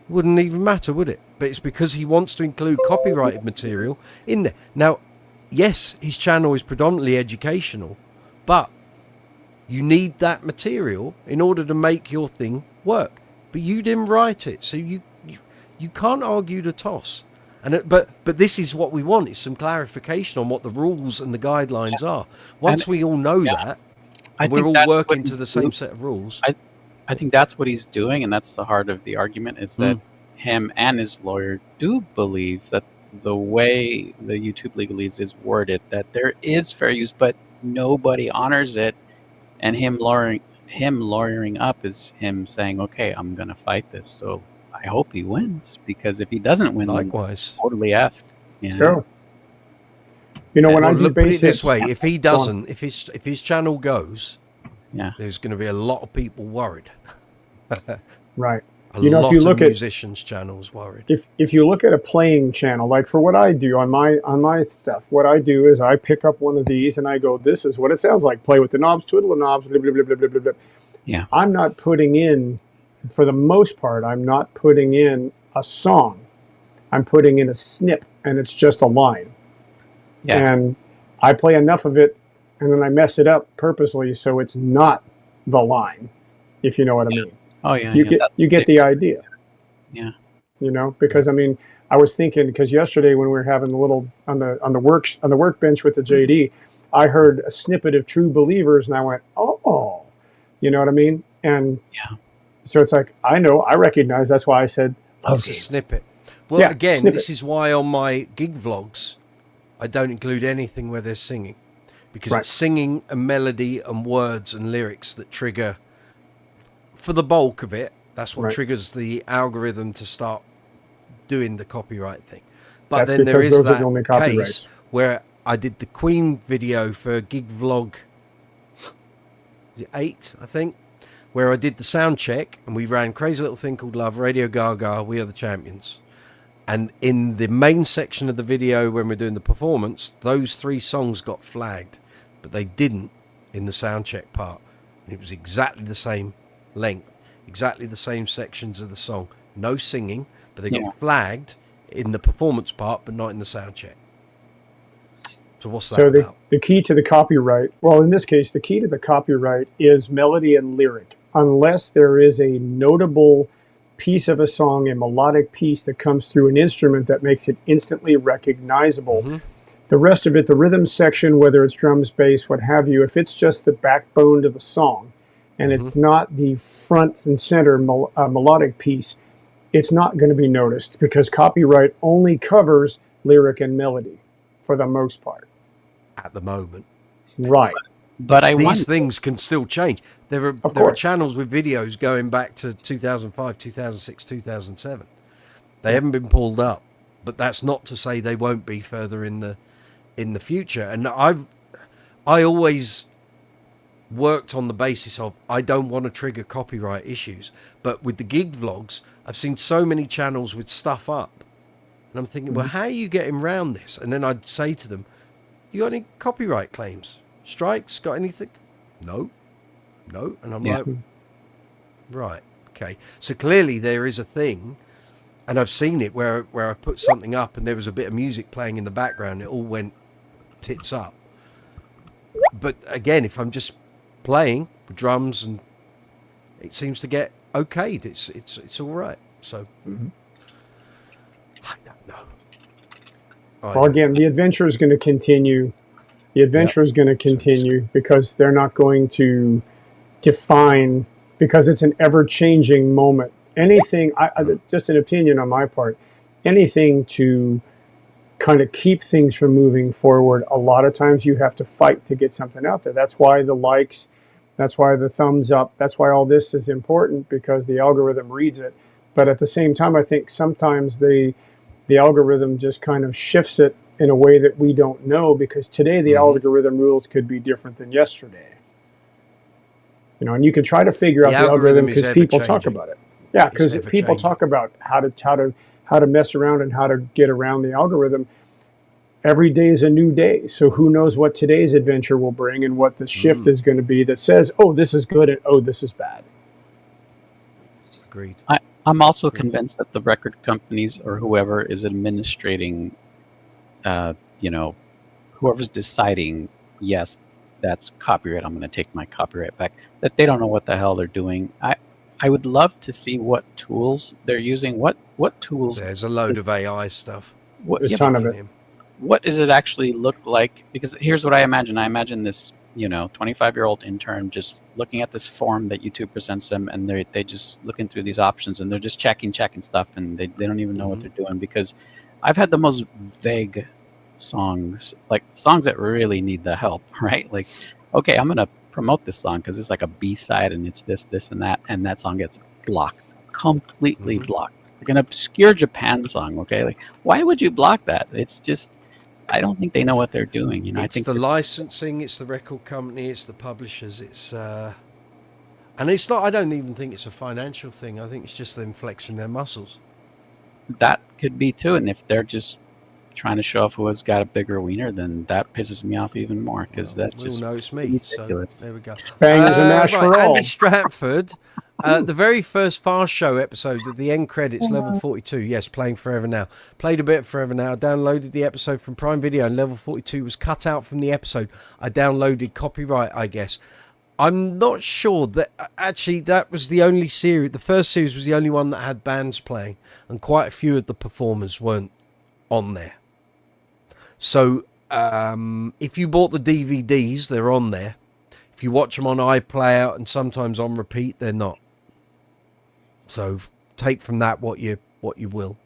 it wouldn't even matter, would it? But it's because he wants to include copyrighted material in there. Now, yes, his channel is predominantly educational, but you need that material in order to make your thing work. But you didn't write it, so you can't argue the toss. And but this is what we want, is some clarification on what the rules and the guidelines are. Once we all know that, and we're all working to the same set of rules. I think that's what he's doing, and that's the heart of the argument, is that him and his lawyer do believe that the way the YouTube legalese is worded, that there is fair use, but nobody honors it, and him lawyering up is him saying, okay, I'm going to fight this. So I hope he wins, because if he doesn't win, likewise, totally effed. Sure. You know, when I do put it this way, if he doesn't, if his channel goes, there's going to be a lot of people worried. Right. A lot of musicians' channels worried. If you look at a playing channel, like for what I do on my stuff, what I do is I pick up one of these and I go, this is what it sounds like. Play with the knobs, twiddle the knobs, blah, blah, blah, blah, blah, blah, blah. Yeah. I'm not putting in, for the most part, I'm not putting in a song. I'm putting in a snip, and it's just a line. Yeah. And I play enough of it, and then I mess it up purposely so it's not the line, if you know what I mean. Oh yeah, you get the idea. Yeah. You know, because I mean, I was thinking, because yesterday when we were having the little on the workbench with the Jaydee, I heard a snippet of True Believers, and I went, oh, you know what I mean? And so it's like, I recognize. That's why I said, that's a snippet. Well, again, this is why on my gig vlogs, I don't include anything where there's singing, because it's singing and melody and words and lyrics that trigger. For the bulk of it, that's what triggers the algorithm to start doing the copyright thing. But then there is that case where I did the Queen video for Gig Vlog 8, I think, where I did the sound check and we ran Crazy Little Thing Called Love, Radio Gaga, We Are the Champions. And in the main section of the video, when we're doing the performance, those 3 songs got flagged, but they didn't in the sound check part. And it was exactly the same length, exactly the same sections of the song, no singing, but they got flagged in the performance part but not in the sound check. So what's that about? The key to the copyright, well, in this case, the key to the copyright is melody and lyric. Unless there is a notable piece of a song, a melodic piece that comes through an instrument that makes it instantly recognizable, the rest of it, the rhythm section, whether it's drums, bass, what have you, if it's just the backbone to the song, and it's not the front and center melodic piece, it's not going to be noticed, because copyright only covers lyric and melody for the most part. At the moment. Right. But these things can still change. There are channels with videos going back to 2005, 2006, 2007. They haven't been pulled up, but that's not to say they won't be further in the future. And I always worked on the basis of I don't want to trigger copyright issues, but with the gig vlogs I've seen so many channels with stuff up and I'm thinking, well, how are you getting around this? And then I'd say to them, you got any copyright claims, strikes, got anything? No. And I'm like, right, okay, so clearly there is a thing. And I've seen it where I put something up and there was a bit of music playing in the background, it all went tits up. But again, if I'm just playing with drums and it seems to get okayed, it's all right. So I don't know. Well, again, the adventure is going to continue. The adventure is going to continue because they're not going to define, because it's an ever-changing moment. Anything, just an opinion on my part, anything to kind of keep things from moving forward, a lot of times you have to fight to get something out there. That's why the likes, that's why the thumbs up, that's why all this is important, because the algorithm reads it. But at the same time, I think sometimes the algorithm just kind of shifts it in a way that we don't know, because today the algorithm rules could be different than yesterday. You know, and you can try to figure out the algorithm because people talk about it. Yeah, because people talk about how to mess around and how to get around the algorithm. Every day is a new day, so who knows what today's adventure will bring and what the shift is going to be that says, oh, this is good and oh, this is bad. Agreed. I'm also convinced that the record companies or whoever is administrating, you know, whoever's deciding, yes, that's copyright, I'm going to take my copyright back, that they don't know what the hell they're doing. I would love to see what tools they're using. What tools? There's a load of AI stuff. There's a ton of it. What does it actually look like? Because here's what I imagine. I imagine this, you know, 25-year-old intern just looking at this form that YouTube presents them, and they just looking through these options, and they're just checking stuff, and they don't even know what they're doing. Because I've had the most vague songs, like songs that really need the help, right? Like, okay, I'm gonna promote this song because it's like a B-side, and it's this, and that song gets blocked, completely blocked. Like an obscure Japan song, okay? Like, why would you block that? It's just, I don't think they know what they're doing. You know, it's I think the licensing, it's the record company, it's the publishers, it's and it's not. I don't even think it's a financial thing. I think it's just them flexing their muscles. That could be too, and if they're just trying to show off who has got a bigger wiener, then that pisses me off even more, because that's just know it's me. ridiculous. So there we go. Bangers and mash for all. Andy Stratford. The very first Fast Show episode at the end credits, level 42. Yes, playing Forever Now. Played a bit of Forever Now. Downloaded the episode from Prime Video, and level 42 was cut out from the episode. I downloaded copyright, I guess. I'm not sure that actually that was the only series. The first series was the only one that had bands playing, and quite a few of the performers weren't on there. So if you bought the DVDs, they're on there. If you watch them on iPlayer and sometimes on repeat, they're not. So take from that what you will.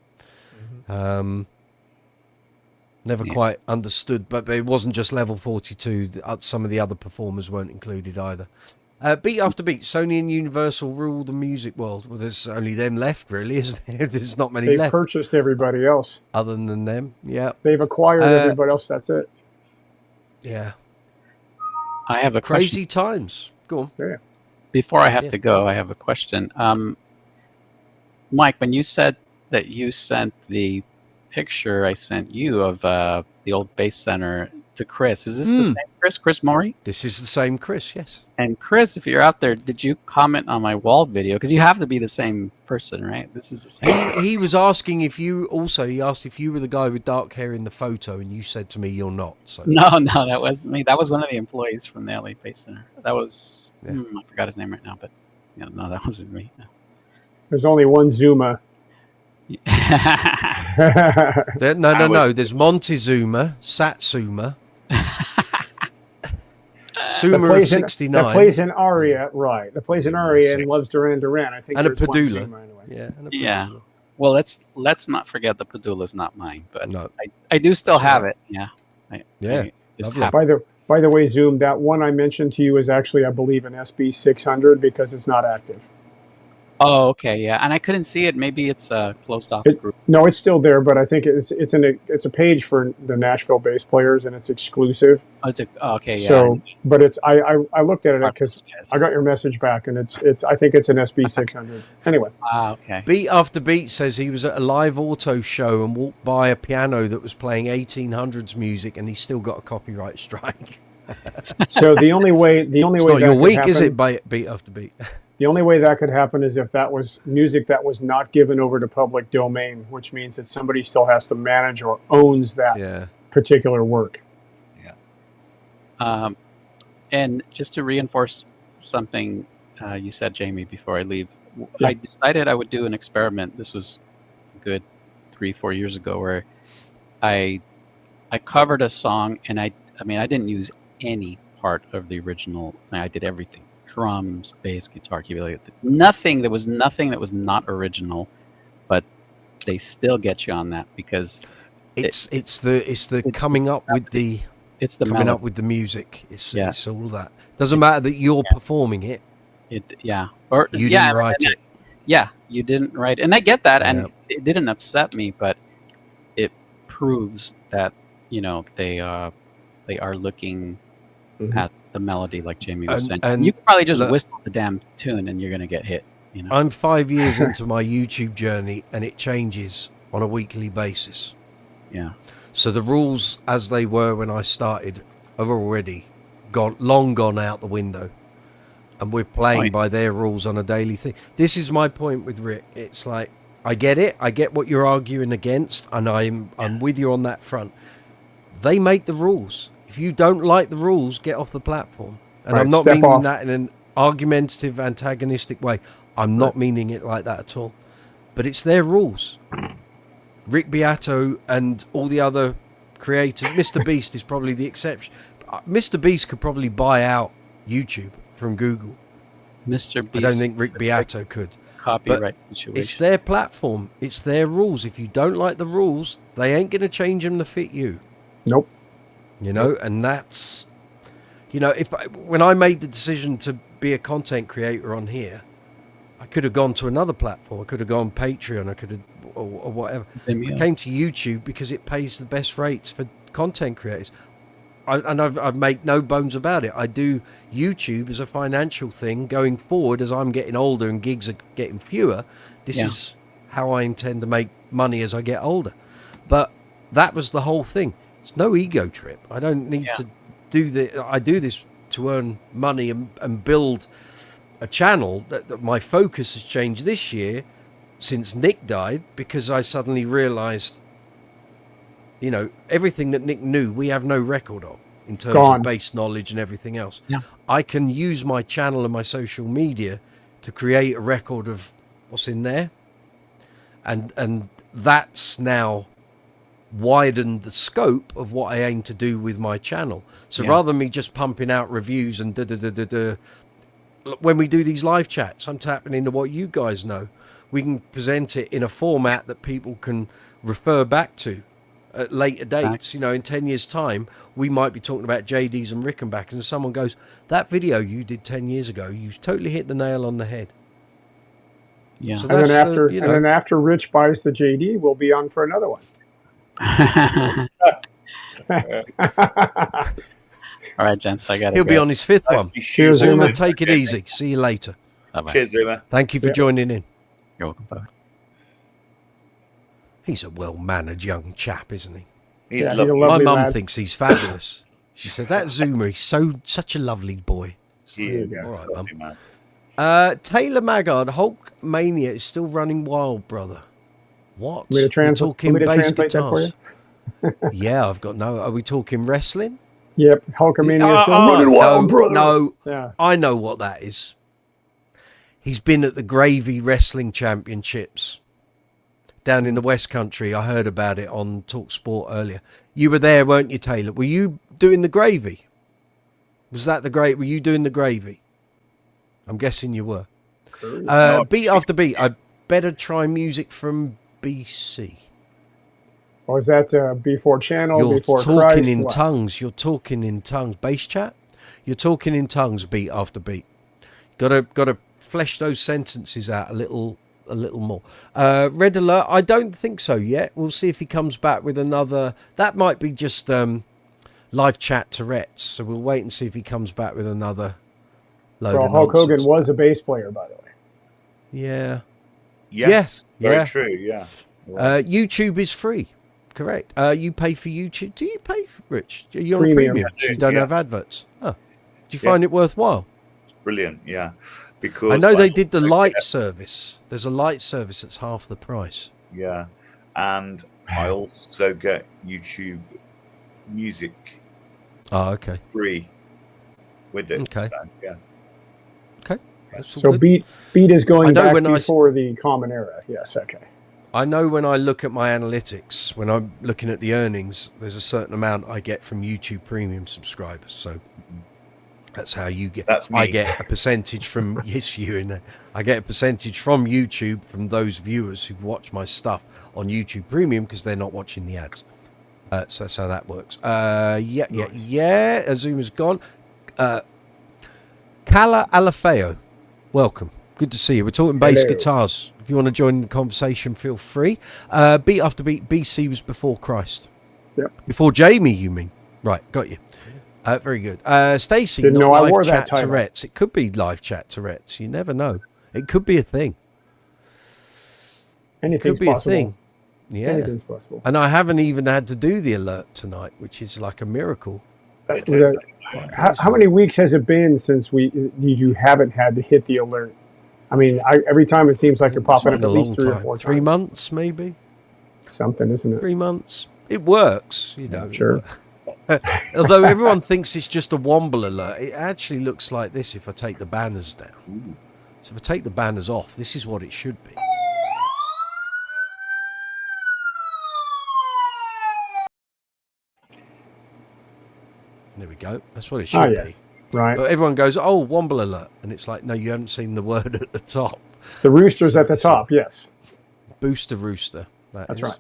Never quite understood, but it wasn't just level 42. Some of the other performers weren't included either. Beat after beat, Sony and Universal rule the music world. Well, there's only them left, really, isn't there? There's not many left. They've purchased everybody else. Other than them, yeah. They've acquired everybody else, that's it. Yeah. I have a Crazy question. times. Go on. Yeah. Before I have to go, I have a question. Mike, when you said that you sent the picture I sent you of the old Bass Center to Chris, is this the same Chris Maury? This is the same Chris, yes. And Chris, if you're out there, did you comment on my wall video? Because you have to be the same person, right? This is the same. He was asking if you also, he asked if you were the guy with dark hair in the photo, and you said to me you're not. So No, that wasn't me. That was one of the employees from the LA Bass Center. That was, I forgot his name right now, but no, that wasn't me. No. There's only one Zuma. No. There's Montezuma, Satsuma, Suma of 69. That plays in Aria, right? That plays in Aria and loves Duran Duran. I think. And a there's one Padula. Zuma anyway. Yeah. And a Yeah. Padula. Well, let's not forget the Padula's not mine, but No. I do still have it. Yeah. Yeah, I just lovely. have By the way, Zoom, that one I mentioned to you is actually, I believe, an SB 600 because it's not active. Oh, okay, yeah, and I couldn't see it. Maybe it's closed off group. No, it's still there, but I think it's a page for the Nashville bass players, and it's exclusive. Oh, okay, yeah. So, but it's I looked at it because I got your message back, and it's I think it's an SB 600. Anyway. Okay. Beat After Beat says he was at a live auto show and walked by a piano that was playing 1800s music, and he still got a copyright strike. So the only way It's that not your could week, happen, is it? Beat After Beat. The only way that could happen is if that was music that was not given over to public domain, which means that somebody still has to manage or owns that particular work. Yeah. And just to reinforce something you said, Jamie, before I leave, I decided I would do an experiment. This was a good 3-4 years ago, where I covered a song and I mean, I didn't use any part of the original. I did everything: drums, bass, guitar, keyboard. Nothing. There was nothing that was not original, but they still get you on that because It's the coming up with the coming melody. up with the music. It's all that. Doesn't It's- matter that you're performing it. Or You didn't write it. Yeah, you didn't write, and I get that, Yeah. and it didn't upset me, but it proves that they are looking at the melody, like Jamie was saying. And You can probably just look, whistle the damn tune, and you're gonna get hit. I'm 5 years into my YouTube journey, and it changes on a weekly basis. Yeah. So the rules as they were when I started have already long gone out the window, and we're playing by their rules on a daily thing. This is my point with Rick. It's like, I get it. I get what you're arguing against, and I'm with you on that front. They make the rules. If you don't like the rules, get off the platform. And Right, I'm not step meaning off. that in an argumentative, antagonistic way. I'm not meaning it like that at all. But it's their rules. Rick Beato and all the other creators. Mr. Beast is probably the exception. Mr. Beast could probably buy out YouTube from Google. Mr. Beast. I don't think Rick Beato could. Copyright situation. It's their platform. It's their rules. If you don't like the rules, they ain't going to change them to fit you. Nope. And that's, when I made the decision to be a content creator on here, I could have gone to another platform. I could have gone Patreon. I could have, or whatever. I came to YouTube because it pays the best rates for content creators. I've made no bones about it. I do YouTube as a financial thing going forward as I'm getting older and gigs are getting fewer. This is how I intend to make money as I get older. But that was the whole thing. It's no ego trip. I don't need to do this. I do this to earn money and build a channel. That my focus has changed this year since Nick died, because I suddenly realized, everything that Nick knew, we have no record of in terms of base knowledge and everything else. Yeah. I can use my channel and my social media to create a record of what's in there. And that's now widened the scope of what I aim to do with my channel. So rather than me just pumping out reviews and when we do these live chats, I'm tapping into what you guys know. We can present it in a format that people can refer back to at later dates. In 10 years time, we might be talking about Jaydees and Rickenbackers, and someone goes, that video you did 10 years ago, you totally hit the nail on the head. Yeah. So And that's then after Rich buys the JD, we'll be on for another one. All right, gents, I got to he'll be on his fifth one. Cheers, Zuma, Zuma. take it easy. See you later. Bye-bye. Cheers, Zuma. Thank you for joining in. You're welcome. Bye. He's a well-mannered young chap, isn't he? He's Yeah, he's a lovely. My lovely mum lad. thinks he's fabulous. She said, that Zuma, he's such a lovely boy. He is. All right, Lovely man. Taylor Maggard, Hulk Mania is still running wild, brother. What? Want me to translate that for you? Yeah, I've got no. Are we talking wrestling? Yep, Hulkamania is still running wild, brother. No, Yeah. I know what that is. He's been at the Gravy Wrestling Championships down in the West Country. I heard about it on Talk Sport earlier. You were there, weren't you, Taylor? Were you doing the gravy? Was that the great? Were you doing the gravy? I'm guessing you were. Beat after beat. I better try music from BC. Or is that before channel, You're before talking Christ? in What? tongues. You're talking in tongues. Bass chat. You're talking in tongues. Beat after beat. Got to flesh those sentences out a little more. Red Alert. I don't think so yet. We'll see if he comes back with another. That might be just live chat Tourette's. So we'll wait and see if he comes back with another load Well, of Hulk nonsense. Hogan was a bass player, by the way. Yeah. Yes. Yeah. Very true. Yeah. YouTube is free. Correct. You pay for YouTube. Do you pay, Rich? Are you on Premium. premium? So you don't Yeah. have adverts. Oh. Do you find it worthwhile? It's brilliant. Yeah. Because I know they did the light service. There's a light service that's half the price. Yeah. And I also get YouTube music Oh, okay. free with it. Okay. So, yeah. Okay. That's all So good. Beat is I going know back when I- before the Common Era. Yes, okay. I know when I look at my analytics, when I'm looking at the earnings, there's a certain amount I get from YouTube Premium subscribers. So that's how you get. That's me. I get a percentage from I get a percentage from YouTube from those viewers who've watched my stuff on YouTube Premium because they're not watching the ads. So that's how that works. Yeah. Azuma's gone. Kala Alafeo, welcome. Good to see you. We're talking bass guitars. If you want to join the conversation, feel free. Beat after beat, BC was before Christ. Yep. Before Jamie, you mean? Right, got you. Very good. Stacey, Didn't know not I live wore chat that title. Tourette's. It could be live chat Tourette's. You never know. It could be a thing. Anything's Could be possible. a thing. Yeah. Anything's possible. And I haven't even had to do the alert tonight, which is like a miracle. It is. How many weeks has it been since you haven't had to hit the alert? I mean, every time it seems like you're popping up It's been at a least long 3 or time. 4 times. 3 months, maybe. Something, isn't it? 3 months. It works, you know. Sure. Although everyone thinks it's just a womble alert, it actually looks like this if I take the banners down. Ooh. So if I take the banners off, this is what it should be. There we go. That's what it should Yes. Right. be. But everyone goes, oh, womble alert. And it's like, no, you haven't seen the word at the top. The rooster's at the It's top, yes. Booster rooster. That's is. right.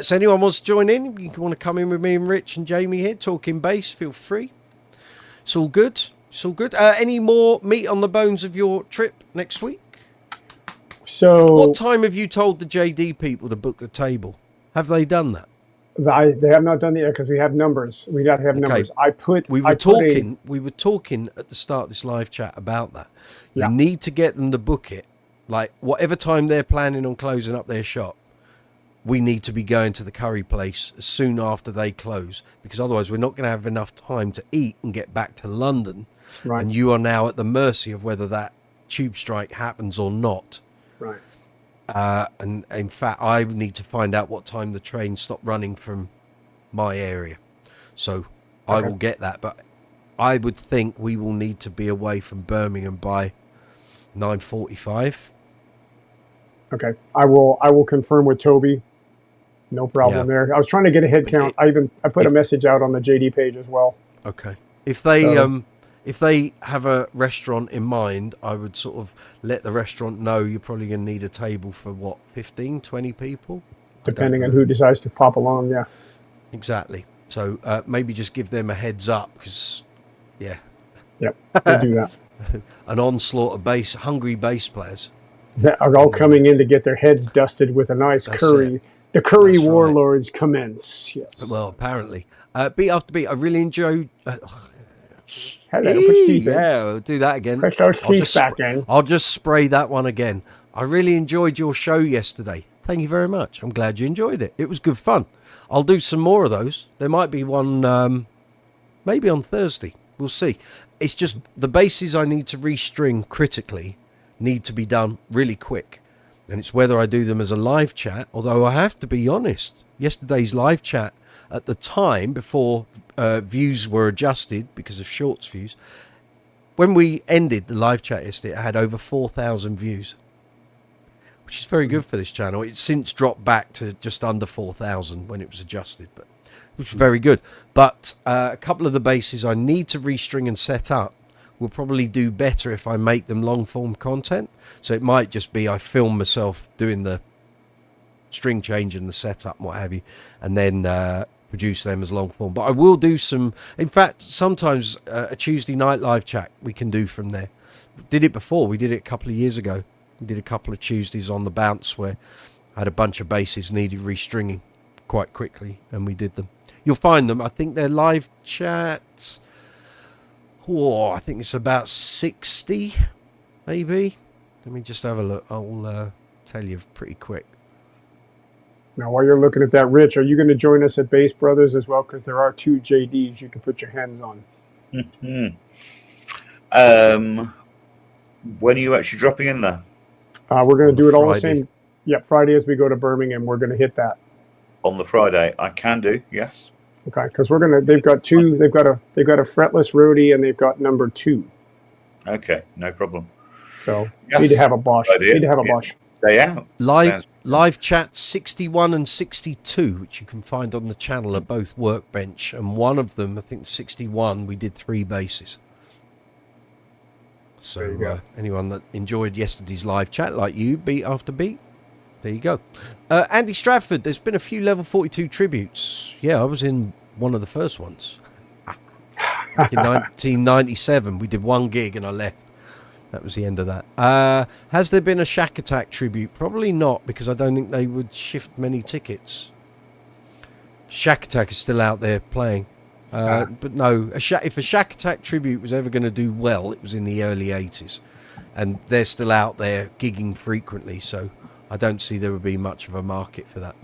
So anyone wants to join in, you want to come in with me and Rich and Jamie here, talking bass, feel free. It's all good. It's all good. Any more meat on the bones of your trip next week? So What time have you told the Jaydee people to book the table? Have they done that? they have not done it yet because we have numbers. We got to have numbers. We were talking at the start of this live chat about that. You Yeah. need to get them to book it. Like whatever time they're planning on closing up their shop, we need to be going to the curry place soon after they close, because otherwise we're not going to have enough time to eat and get back to London. Right. And you are now at the mercy of whether that tube strike happens or not. Right. And in fact, I need to find out what time the train stopped running from my area. So I Okay. will get that. But I would think we will need to be away from Birmingham by 9:45. Okay. I will confirm with Toby. No problem there. I was trying to get a head count. I put a message out on the JD page as well. Okay. If they have a restaurant in mind, I would sort of let the restaurant know you're probably going to need a table for what, 15, 20 people? Depending on who decides to pop along, yeah. Exactly. So maybe just give them a heads up, because, yeah, Yep. We'll do that. an onslaught of hungry bass players. That are all coming in to get their heads dusted with a nice That's curry. it. The curry That's right. warlords commence. Yes. Well, apparently. Beat after beat, I really enjoyed... Hello, put your teeth in. yeah, we'll do that again. Put those teeth back in. I'll just spray that one again. I really enjoyed your show yesterday. Thank you very much. I'm glad you enjoyed it. It was good fun. I'll do some more of those. There might be one maybe on Thursday. We'll see. It's just the basses I need to restring critically need to be done really quick. And it's whether I do them as a live chat, although I have to be honest. Yesterday's live chat at the time, before views were adjusted because of shorts views, when we ended the live chat yesterday, it had over 4,000 views, which is very good for this channel. It's since dropped back to just under 4,000 when it was adjusted, but which is very good. But a couple of the basses I need to restring and set up will probably do better if I make them long form content. So it might just be I film myself doing the string change and the setup and what have you, and then produce them as long form. But I will do some, in fact, sometimes a Tuesday night live chat we can do from there. Did it before. We did it a couple of years ago. We did a couple of Tuesdays on the bounce where I had a bunch of basses needed restringing quite quickly, and we did them. You'll find them. I think they're live chats. Oh, I think it's about 60, maybe. Let me just have a look. I'll tell you pretty quick. Now, while you're looking at that, Rich, are you going to join us at Bass Brothers as well? Because there are 2 JDs you can put your hands on. When are you actually dropping in there? We're going to do it all the Friday. same. Yeah, Friday as we go to Birmingham, we're going to hit that. On the Friday, I can do, yes. Okay, because we're gonna. They've got 2. They've got a fretless roadie, and they've got number 2. Okay, no problem. So Yes, need to have a Bosch. idea. Need to have a Yeah. Bosch. Day out. Live chat 61 and 62, which you can find on the channel, are both Workbench, and one of them, I think 61, we did 3 basses. So anyone that enjoyed yesterday's live chat, like you, beat after beat, there you go. Andy Stratford, there's been a few level 42 tributes. Yeah, I was in one of the first ones. In 1997, we did 1 gig and I left. That was the end of that. Has there been a Shack Attack tribute? Probably not, because I don't think they would shift many tickets. Shack Attack is still out there playing. But no, if a Shack Attack tribute was ever going to do well, it was in the early 80s. And they're still out there gigging frequently, so I don't see there would be much of a market for that.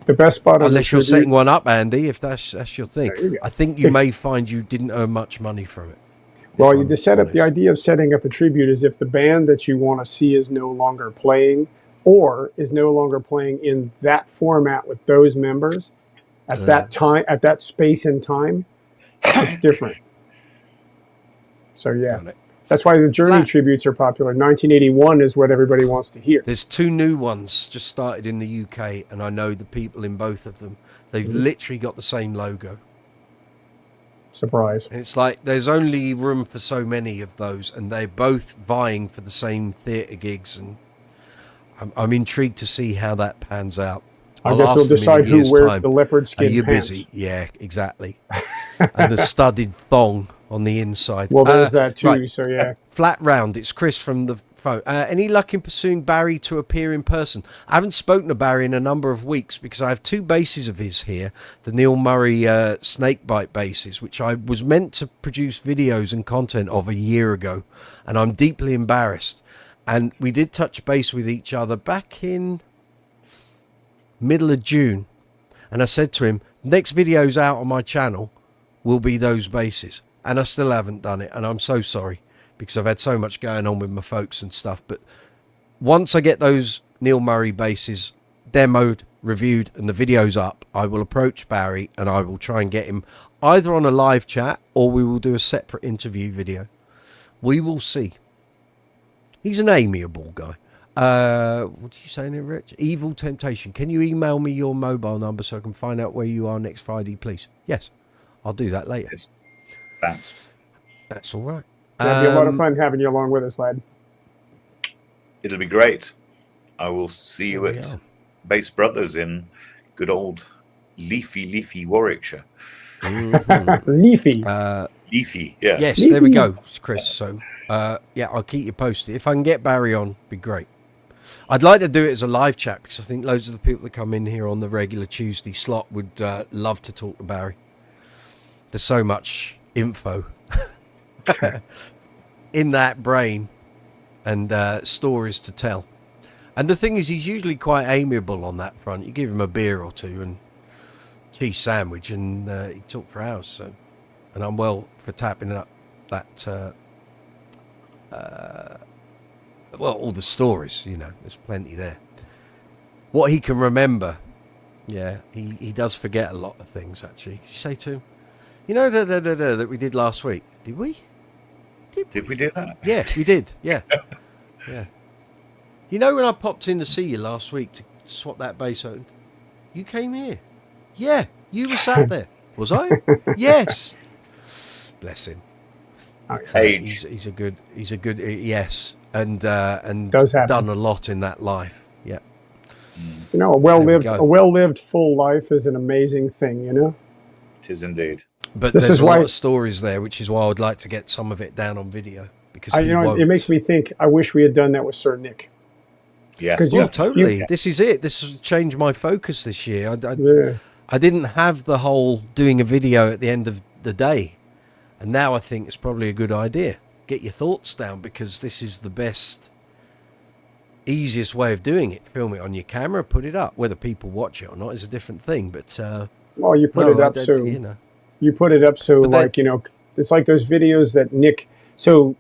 The best spot, unless you're setting one up, Andy, if that's your thing. I think you may find you didn't earn much money from it. Well, the idea of setting up a tribute is if the band that you want to see is no longer playing, or is no longer playing in that format with those members at that time, at that space and time, it's different. So yeah, that's why the Journey tributes are popular. 1981 is what everybody wants to hear. There's 2 new ones just started in the UK, and I know the people in both of them. They've literally got the same logo. Surprise. And it's like there's only room for so many of those, and they're both vying for the same theatre gigs, and I'm intrigued to see how that pans out. I guess we'll decide who wears the leopard skin pants. Are you busy? Yeah, exactly. And the studded thong on the inside. Well, there's that too, right. So yeah. Flat round, it's Chris from the phone. Any luck in pursuing Barry to appear in person? I haven't spoken to Barry in a number of weeks because I have 2 basses of his here, the Neil Murray Snakebite basses, which I was meant to produce videos and content of a year ago, and I'm deeply embarrassed. And we did touch base with each other back in middle of June, and I said to him, next videos out on my channel will be those basses, and I still haven't done it, and I'm so sorry because I've had so much going on with my folks and stuff. But once I get those Neil Murray basses demoed, reviewed, and the videos up, I will approach Barry and I will try and get him either on a live chat or we will do a separate interview video. We will see. He's an amiable guy. What did you say there, Rich? Evil Temptation. Can you email me your mobile number so I can find out where you are next Friday, please? Yes, I'll do that later. Thanks. That's all right. It'll be a lot of fun having you along with us, lad. It'll be great. I will see you at Bass Brothers in good old leafy Warwickshire. Leafy. Leafy, yes. Yes, Leafy. There we go, Chris. So, yeah, I'll keep you posted. If I can get Barry on, it'd be great. I'd like to do it as a live chat because I think loads of the people that come in here on the regular Tuesday slot would love to talk to Barry. There's so much info in that brain and stories to tell. And the thing is, he's usually quite amiable on that front. You give him a beer or 2 and cheese sandwich and he talk for hours. So, and I'm well for tapping up that well, all the stories, you know, there's plenty there. What he can remember, yeah, he does forget a lot of things, actually. You say to him, you know, that we did last week. Did we? Did we do that? Yeah, we did. Yeah. Yeah. You know, when I popped in to see you last week to swap that bass out, you came here. Yeah, you were sat there. Was I? Yes. Bless him. Age. He's a good, yes. And done a lot in that life. Yeah. You know, a well-lived full life is an amazing thing, you know? It is indeed. But there's a lot of stories there, which is why I would like to get some of it down on video. Because it makes me think, I wish we had done that with Sir Nick. Yes. Well, totally. This is it. This has changed my focus this year. I didn't have the whole doing a video at the end of the day. And now I think it's probably a good idea. Get your thoughts down, because this is the best, easiest way of doing it. Film it on your camera, put it up. Whether people watch it or not is a different thing. But well, you put it up so you know. You put it up so like you know, it's like those videos that Nick. So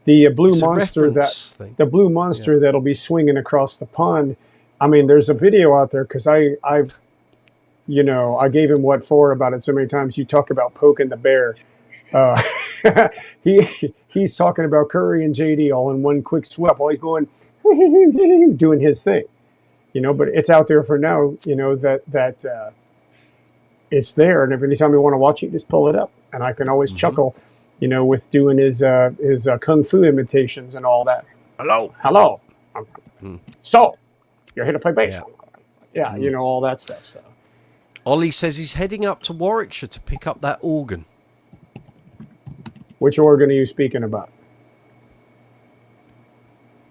the blue monster the blue monster that'll be swinging across the pond. I mean, there's a video out there because I gave him what for about it so many times. You talk about poking the bear. He's talking about Curry and Jaydee all in one quick sweep while he's going, doing his thing, you know. But it's out there for now, you know, that it's there, and every time you want to watch it, just pull it up, and I can always chuckle, you know, with doing his kung fu imitations and all that. Hello. So you're here to play bass? Yeah, you know, all that stuff. So Ollie says he's heading up to Warwickshire to pick up that organ. which organ are you speaking about?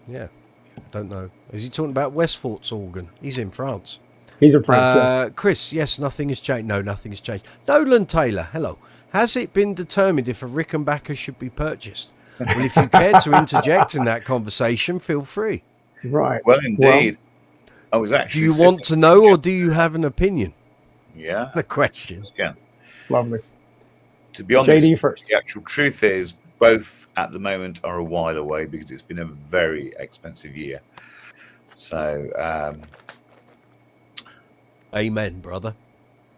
Yeah, don't know. Is he talking about Westfort's organ? He's in France. He's in France. Chris, yes, nothing has changed. No, nothing has changed. Nolan Taylor, hello. Has it been determined if a Rickenbacker should be purchased? Well, if you care to interject in that conversation, feel free. Right. Well, indeed. I was actually. Do you want to know, or do you have an opinion? Yeah. The question. Yeah. Lovely. To be honest, Jaydee first. the actual truth is both at the moment are a while away because it's been a very expensive year. So, amen, brother.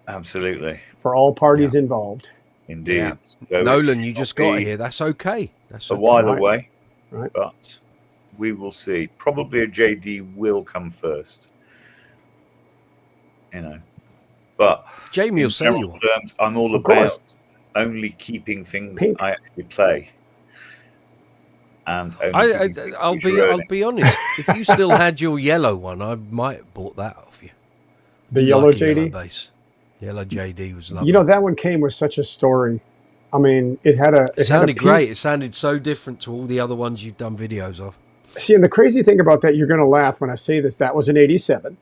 Absolutely. For all parties involved. Indeed. Yeah. So Nolan, you just got here. That's okay. That's a okay. while away. Right. But we will see. Probably a JD will come first. You know. But Jamie will sell you one. terms, I'm all Of about course. only keeping things Pink. I actually play. And only I'll be honest. If you still had your yellow one, I might have bought that off you. The Do yellow like a JD? bass. Yellow JD was lovely. You know, that one came with such a story. I mean, it had a... It sounded great. It sounded so different to all the other ones you've done videos of. See, and the crazy thing about that, you're going to laugh when I say this, that was an 87.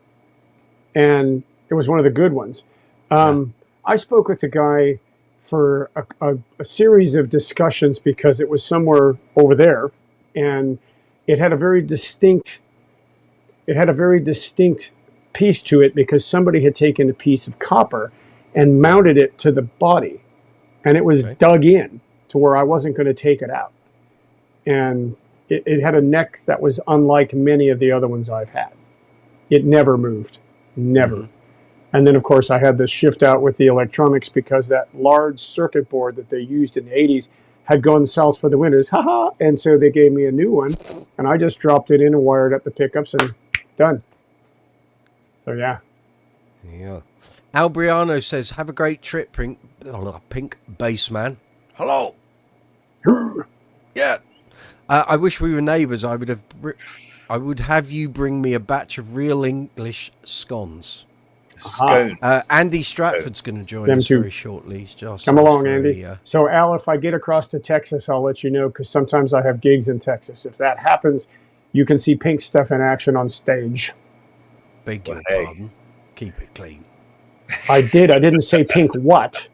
And it was one of the good ones. I spoke with the guy for a series of discussions because it was somewhere over there. And it had a very distinct... piece to it because somebody had taken a piece of copper and mounted it to the body, and it was dug in to where I wasn't going to take it out, and it had a neck that was unlike many of the other ones I've had. It never moved, never. And then of course I had to shift out with the electronics because that large circuit board that they used in the 80s had gone south for the winters, and so they gave me a new one, and I just dropped it in and wired up the pickups and done. So yeah. Albriano says, "Have a great trip, pink bass man." Hello. Yeah. I wish we were neighbours. I would have you bring me a batch of real English scones. Scone. Andy Stratford's going to join Them us too. very shortly. He's just Come along, Andy. So Al, if I get across to Texas, I'll let you know because sometimes I have gigs in Texas. If that happens, you can see Pink stuff in action on stage. Beg your pardon. Keep it clean. I did. I didn't say Pink what?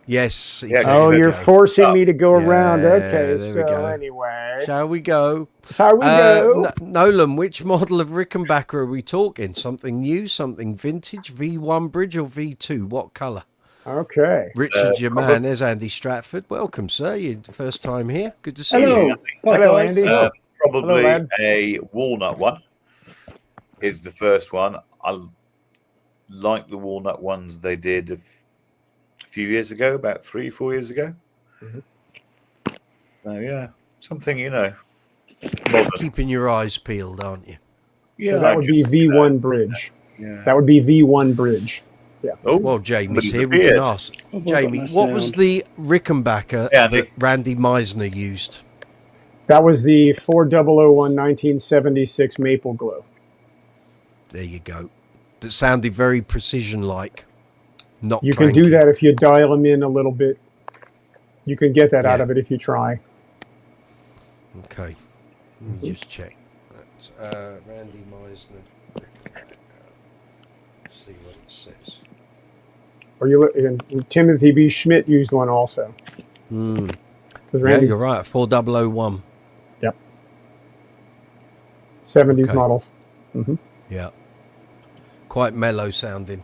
Yes. Yeah, Oh, you're forcing me to go around. Okay, there we so go. anyway. Shall we go? Shall we go? Nolan, which model of Rickenbacker are we talking? Something new, something vintage, V1 bridge or V2? What colour? Okay. Richard, your man. There's Andy Stratford. Welcome, sir. You're the first time here. Good to see Hello. you. Hello, Andy. Probably Hello, lad. a walnut one is the first one. I like the walnut ones they did a few years ago, about 3-4 years ago. So yeah, something, you know, modern. Keeping your eyes peeled, aren't you? Yeah, So that would be V1 bridge. Yeah. That would be V1 bridge. Yeah. Oh, Well, Jamie's somebody's here. We can appeared. ask. Jamie, what was the Rickenbacker Andy. that Randy Meisner used? That was the 4001 1976 Maple Glow. There you go. That sounded very precision-like. Not You can do clanky. that if you dial them in a little bit. You can get that out of it if you try. Okay. Let me just check. That's Randy Meisner. Let's see what it says. Or and Timothy B. Schmidt used one also. 'Cause Yeah, Randy, you're right. 4001. 70s Okay. models. Yeah. Quite mellow sounding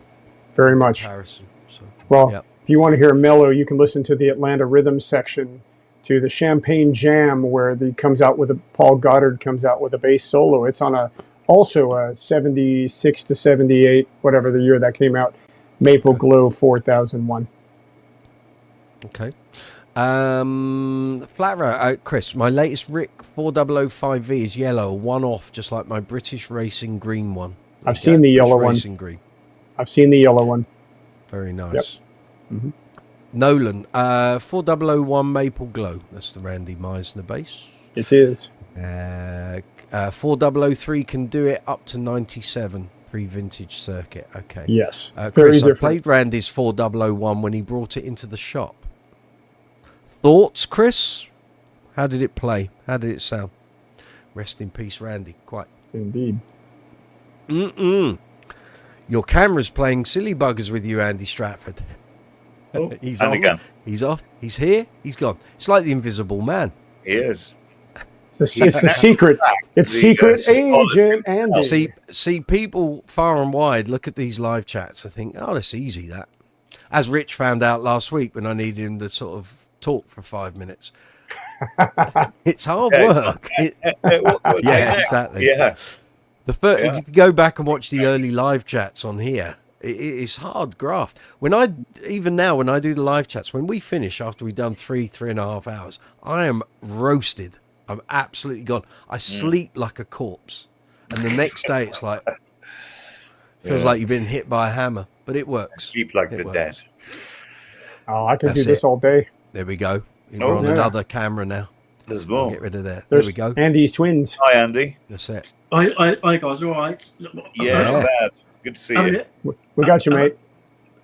Very much. comparison. So, Well, yeah. if you want to hear mellow, you can listen to the Atlanta Rhythm section to the Champagne Jam, where Paul Goddard comes out with a bass solo. It's on also a 76 to 78, whatever the year that came out, Maple Glow 4001. Okay. Flat row, Chris, my latest Rick 4005V is yellow, one off, just like my British Racing Green one. There I've you seen go, the yellow British one. Racing Green. I've seen the yellow one. Very nice. Yep. Mm-hmm. Nolan, 4001 Maple Glow. That's the Randy Meisner bass. It is. 4003 can do it up to 97 pre-vintage circuit. Okay. Yes. Chris, Very I different. played Randy's 4001 when he brought it into the shop. Thoughts, Chris? How did it play? How did it sound? Rest in peace, Randy. Quite. Indeed. Your camera's playing silly buggers with you, Andy Stratford. Oh, He's and on. again. He's off. He's here. He's gone. It's like the Invisible Man. He is. It's the secret. It's The, secret agent Andy. See, people far and wide look at these live chats and think, oh, that's easy, that. As Rich found out last week when I needed him to sort of talk for 5 minutes. It's hard work. Yeah, exactly. Yeah. If you go back and watch the early live chats on here, it's hard graft. Even now, when I do the live chats, when we finish after we've done 3.5 hours, I am roasted. I'm absolutely gone. I sleep like a corpse. And the next day, it's like, feels like you've been hit by a hammer, but it works. Sleep like the dead. Oh, I could That's do this it. all day. There we go. We're on another camera now. There's I'll more. get rid of there. There's There we go. Andy's twins. Hi, Andy. That's it. Hi guys, all right? Yeah, not bad. Good to see you. We got you, mate.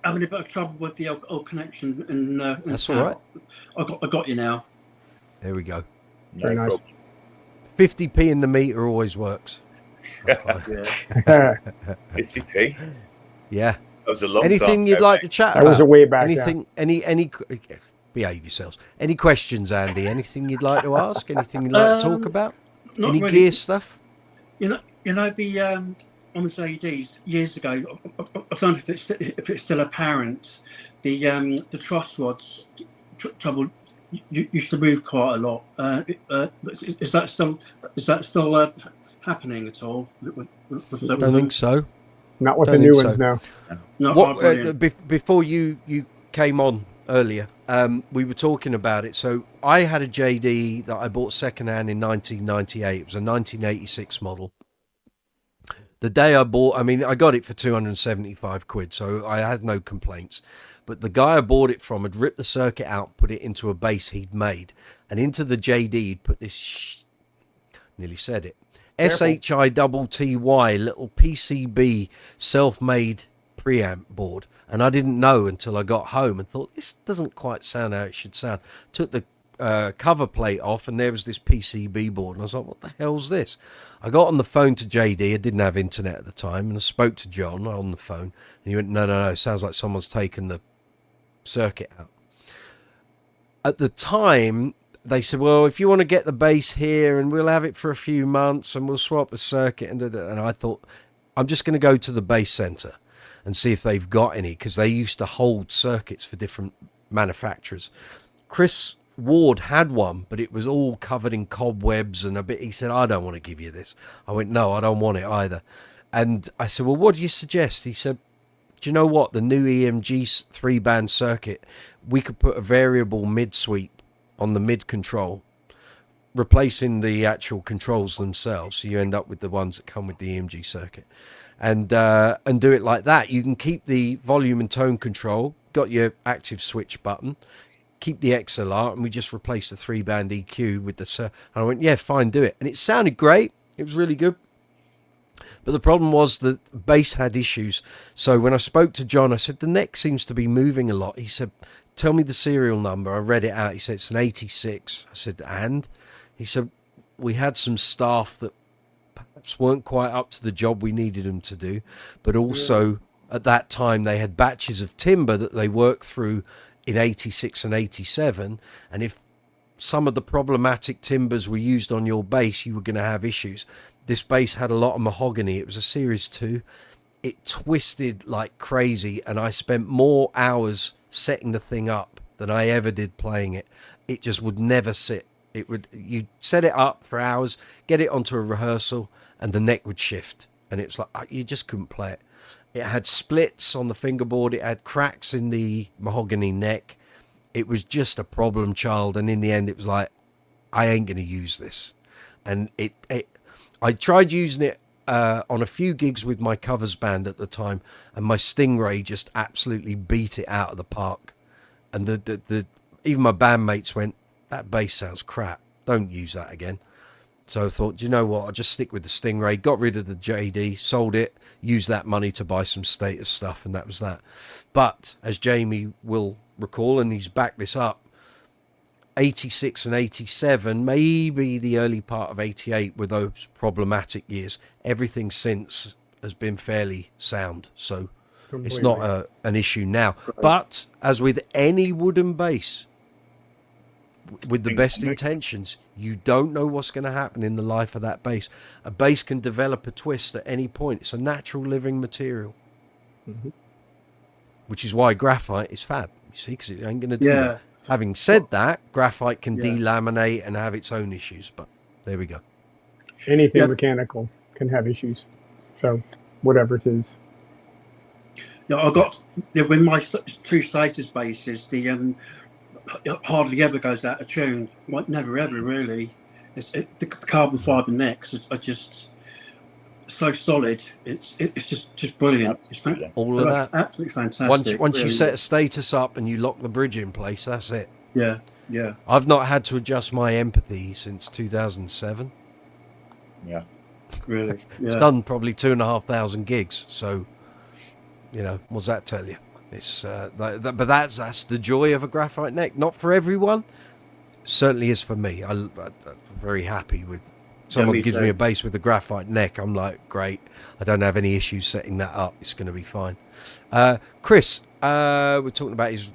Having a bit of trouble with the old connection, and That's all right. I got you now. There we go. Very No nice. problem. 50p in the meter always works. Yeah. 50p. Yeah. That was a long Anything time you'd ago, like mate. to chat That about? was a way back. Anything? Any? Behave yourselves. Any questions, Andy? Anything you'd like to ask? Anything you'd like to talk about? Not Any really. gear stuff? You know the on the Jaydees years ago. I don't know if it's still apparent. The truss rods trouble used to move quite a lot. Is that still happening at all? I don't think so. Not with Don't the new think ones so. now. No, What brilliant. before you came on earlier, we were talking about it. So I had a JD that I bought secondhand in 1998. It was a 1986 model. The day I bought, I got it for 275 quid, so I had no complaints. But the guy I bought it from had ripped the circuit out, put it into a bass he'd made, and into the JD he'd put this. Nearly said it. SHITTY little PCB self-made preamp board, and I didn't know until I got home and thought, this doesn't quite sound how it should sound. Took the cover plate off, and there was this PCB board, and I was like, what the hell's this? I got on the phone to JD. I didn't have internet at the time, and I spoke to John on the phone, and he went, no, it sounds like someone's taken the circuit out. At the time, they said, well, if you want to get the bass here, and we'll have it for a few months, and we'll swap the circuit, and I thought, I'm just going to go to the bass center and see if they've got any, because they used to hold circuits for different manufacturers. Chris Ward had one, but it was all covered in cobwebs and a bit. He said, I don't want to give you this. I went, no, I don't want it either. And I said, well, what do you suggest? He said, do you know what? The new EMG 3-band circuit, we could put a variable mid sweep on the mid control, replacing the actual controls themselves. So you end up with the ones that come with the EMG circuit, and do it like that. You can keep the volume and tone control, got your active switch button, keep the XLR, and we just replace the 3-band EQ with the. And I went, yeah, fine, do it. And it sounded great. It was really good. But the problem was that bass had issues. So when I spoke to John, I said, the neck seems to be moving a lot. He said, tell me the serial number. I read it out. He said, it's an 86. I said, and? He said, we had some staff that perhaps weren't quite up to the job we needed them to do. But also, at that time, they had batches of timber that they worked through in 86 and 87. And if some of the problematic timbers were used on your bass, you were going to have issues. This bass had a lot of mahogany. It was a Series 2. It twisted like crazy, and I spent more hours setting the thing up than I ever did playing it. It just would never sit. You set it up for hours, get it onto a rehearsal, and the neck would shift, and it's like you just couldn't play it. It had splits on the fingerboard. It had cracks in the mahogany neck. it was just a problem child, and in the end it was like, I ain't going to use this. And I tried using it on a few gigs with my covers band at the time, and my Stingray just absolutely beat it out of the park. And the even my bandmates went, that bass sounds crap, don't use that again. So I thought, you know what, I'll just stick with the Stingray, got rid of the Jaydee, sold it, used that money to buy some Status stuff, and that was that. But as Jamie will recall, and he's backed this up, 86 and 87, maybe the early part of 88 were those problematic years. Everything since has been fairly sound, so it's not an issue now. But as with any wooden bass, with the best intentions, you don't know what's going to happen in the life of that bass. A bass can develop a twist at any point. It's a natural living material, which is why graphite is fab, you see, because it ain't going to do that. Having said that, graphite can delaminate and have its own issues, but there we go. Anything mechanical can have issues, so whatever it is. Yeah, I got with my two Status basses, the hardly ever goes out of tune. Like, never ever really. The carbon fiber necks are just so solid. It's just brilliant. It's all of that, absolutely fantastic. Once you set a Status up and you lock the bridge in place, that's it. Yeah. I've not had to adjust my empathy since 2007. Yeah, really. Yeah. It's done probably 2,500 gigs. So, you know, what's that tell you? It's but that's the joy of a graphite neck. Not for everyone. Certainly is for me. I'm very happy with. Someone gives me a bass with a graphite neck, I'm like, great. I don't have any issues setting that up. It's going to be fine. Chris, we're talking about his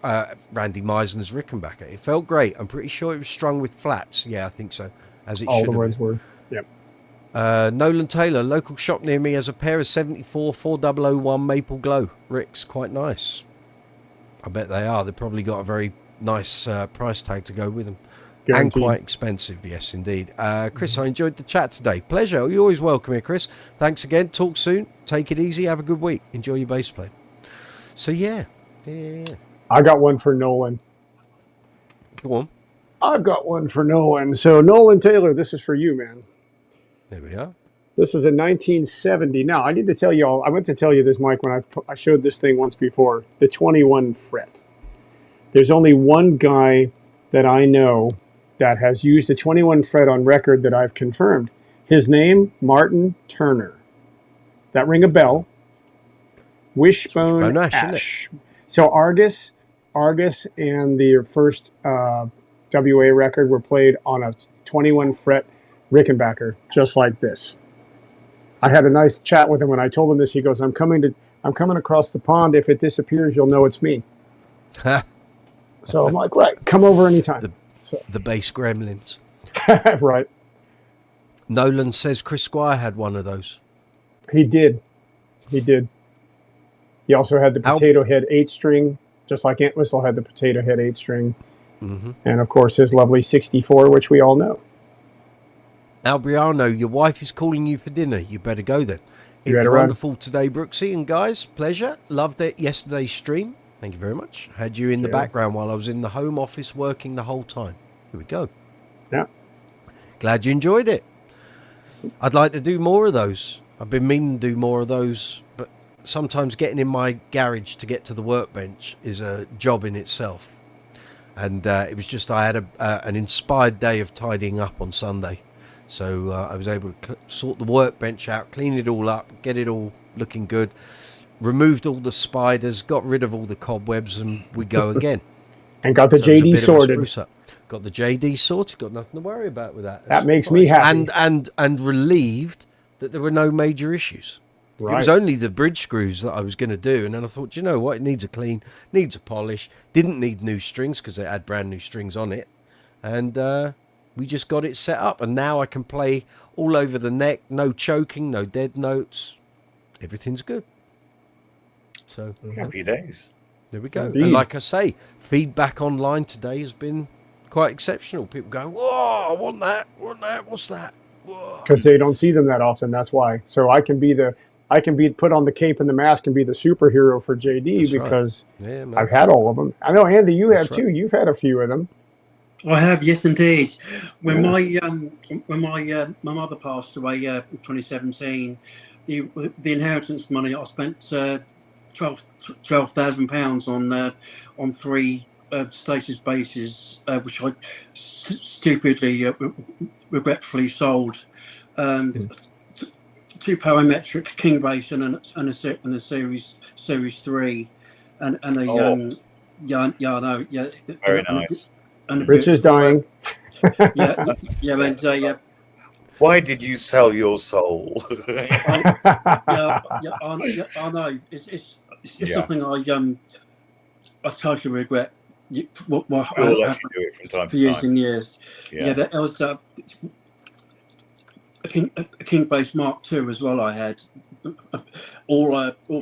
Randy Meisner's Rickenbacker. It felt great. I'm pretty sure it was strung with flats. Yeah, I think so. As it all should the have words been. were. Yep. Nolan Taylor, local shop near me, has a pair of 74 4001 Maple Glow Ricks. Quite nice. I bet they are. They've probably got a very nice price tag to go with them. Guaranteed. And quite expensive, yes, indeed. Chris, I enjoyed the chat today. Pleasure. You're always welcome here, Chris. Thanks again. Talk soon. Take it easy. Have a good week. Enjoy your bass play. So, yeah. I got one for Nolan. Go on. I've got one for Nolan. So, Nolan Taylor, this is for you, man. There we are. This is a 1970. Now, I need to tell you all, I meant to tell you this, Mike, when I showed this thing once before, the 21 fret. There's only one guy that I know that has used a 21 fret on record that I've confirmed. His name, Martin Turner. That ring a bell. Wishbone Ash. So Argus and the first WA record were played on a 21 fret Rickenbacker, just like this. I had a nice chat with him when I told him this. He goes, I'm coming across the pond. If it disappears, you'll know it's me. So I'm like, right, come over anytime. The bass gremlins. Right. Nolan says Chris Squire had one of those. He did. He also had the Potato Head 8-string, just like Ant Whistle had the Potato Head 8-string. Mm-hmm. And, of course, his lovely 64, which we all know. Albriano, your wife is calling you for dinner. You better go then. It was wonderful today, Brooksy. And guys, pleasure. Loved it yesterday's stream. Thank you very much. Had you in the background while I was in the home office working the whole time. Here we go. Yeah. Glad you enjoyed it. I'd like to do more of those. I've been meaning to do more of those, but sometimes getting in my garage to get to the workbench is a job in itself. And it was just I had an inspired day of tidying up on Sunday. So I was able to sort the workbench out, clean it all up, get it all looking good. Removed all the spiders, got rid of all the cobwebs, and we go again. And got the Jaydee sorted. Got the Jaydee sorted. Got nothing to worry about with that. That makes me happy. And relieved that there were no major issues. Right. It was only the bridge screws that I was going to do, and then I thought, you know what, it needs a clean, needs a polish. Didn't need new strings because it had brand new strings on it, and we just got it set up. And now I can play all over the neck. No choking, no dead notes. Everything's good. So happy days. There we go. Indeed. And like I say, feedback online today has been quite exceptional. People go, "Whoa, I want that. What's that?" Because they don't see them that often. That's why. So I can be the I can be put on the cape and the mask and be the superhero for Jaydee That's right. because Yeah, man. I've had all of them. I know, Andy, you That's have too. You've had a few of them. I have, yes, indeed. When Yeah. my mother passed away in 2017, the inheritance money I spent £12,000 on three status bases, which I stupidly, regretfully sold. Two parametric king bass and a series 3, and a yeah, I know, yeah, Very nice. and Rich is dying. yeah, and Why did you sell your soul? I know. It's something I totally regret. What We all actually do it from time to years time. and years. Yeah. There was a King Bass Mark II as well. I had all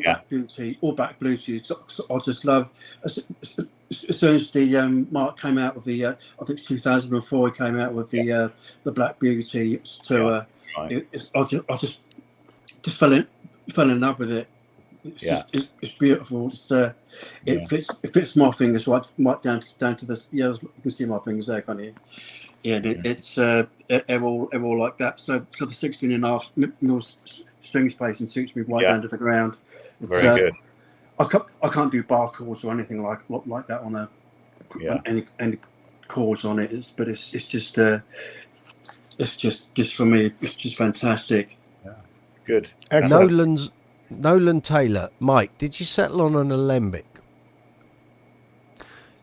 back Bluetooth. So I just love. As soon as the Mark came out with the, I think it's 2004, he came out with the Black Beauty. So I just fell in love with it. It's beautiful. It fits my fingers right down to this. Yeah, you can see my fingers there, can't you? Yeah, it's they're all like that. So the 16.5 string spacing suits me right down to the ground. Very good. I can't do bar chords or anything like that on any chords on it. It's just for me. It's just fantastic. Yeah. Good. Nolan Taylor, Mike, did you settle on an alembic?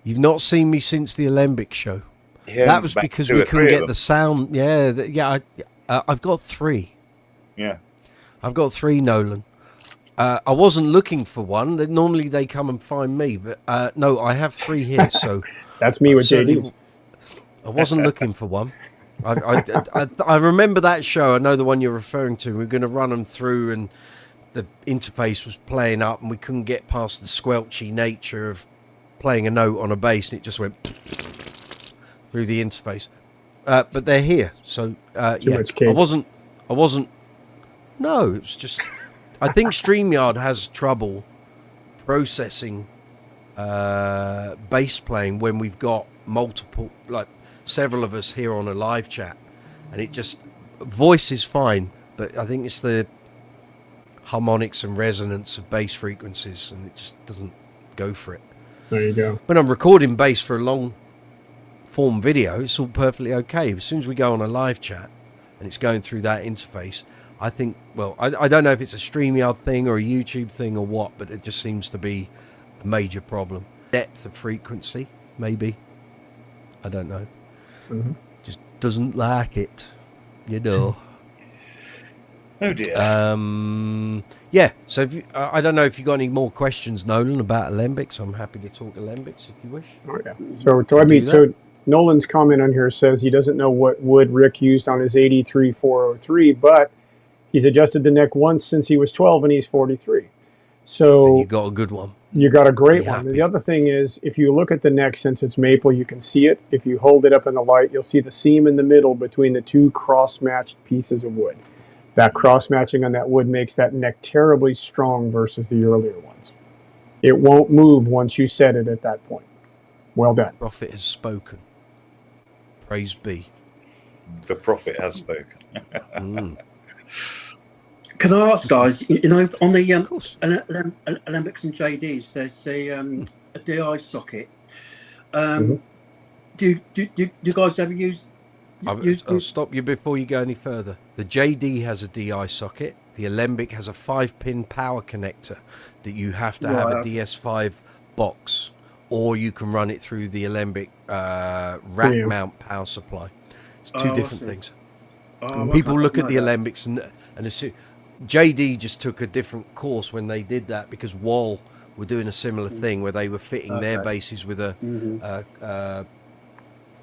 You've not seen me since the alembic show. That was because we couldn't get the sound. I've got 3. Yeah, I've got 3, Nolan. I wasn't looking for one. Normally they come and find me, but no, I have 3 here. So that's me with Jaydee. I wasn't looking for one. I remember that show. I know the one you're referring to. We were going to run them through, and the interface was playing up, and we couldn't get past the squelchy nature of playing a note on a bass, and it just went through the interface. But they're here, so I wasn't. No, it's just. I think StreamYard has trouble processing bass playing when we've got multiple, like several of us here on a live chat, and it just voice is fine, but I think it's the harmonics and resonance of bass frequencies, and it just doesn't go for it. There you go. When I'm recording bass for a long form video, it's all perfectly okay. As soon as we go on a live chat and it's going through that interface, I think, well, I don't know if it's a StreamYard thing or a YouTube thing or what, but it just seems to be a major problem. Depth of frequency, maybe. I don't know. Mm-hmm. Just doesn't like it, you know. Oh dear. Yeah, so if you, I don't know if you got any more questions, Nolan, about alembics. I'm happy to talk alembics if you wish. Oh yeah. So Nolan's comment on here says he doesn't know what wood Rick used on his 83-403, but he's adjusted the neck once since he was 12 and he's 43. So then you got a good one. You got a great one. Happy. And the other thing is, if you look at the neck, since it's maple, you can see it. If you hold it up in the light, you'll see the seam in the middle between the 2 cross-matched pieces of wood. That cross-matching on that wood makes that neck terribly strong versus the earlier ones. It won't move once you set it at that point. Well done. The prophet has spoken. Praise be. The prophet has spoken. Can I ask, guys? You know, on the Alembics and Jaydees, there's a DI socket. Do you guys ever use? I'll stop you before you go any further. The Jaydee has a DI socket. The Alembic has a 5-pin power connector that you have to have a DS5 box, or you can run it through the Alembic rack mount power supply. It's 2 different things. People look at the Alembics and assume. Jaydee just took a different course when they did that, because Wall were doing a similar thing where they were fitting their basses with a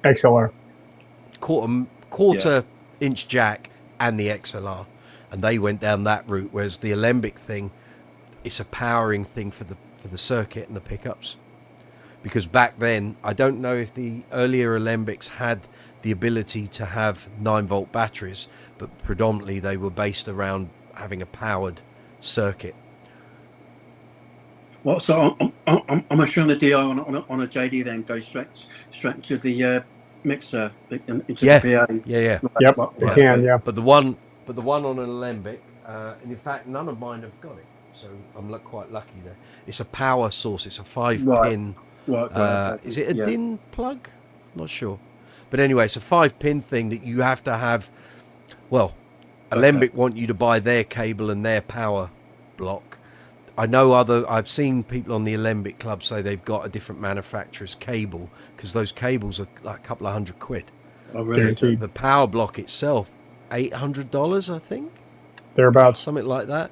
XLR quarter inch jack and the XLR, and they went down that route, whereas the Alembic thing, it's a powering thing for the circuit and the pickups. Because back then, I don't know if the earlier Alembics had the ability to have 9-volt batteries, but predominantly they were based around having a powered circuit. Well, so I'm sure the DI on a Jaydee then goes straight to the mixer into Yeah. the PA. Yeah. Yep, Right, they right, can, okay. yeah. But the one on an Alembic, and in fact, none of mine have got it. So I'm quite lucky there. It's a power source. It's a 5-pin. Right, okay. Is it a Yeah. DIN plug? Not sure. But anyway, it's a 5-pin thing that you have to have. Well, Alembic want you to buy their cable and their power block. I know I've seen people on the Alembic Club say they've got a different manufacturer's cable, because those cables are like a couple of $100. Oh, really? Guaranteed. The power block itself, $800, I think, Thereabouts. something like that.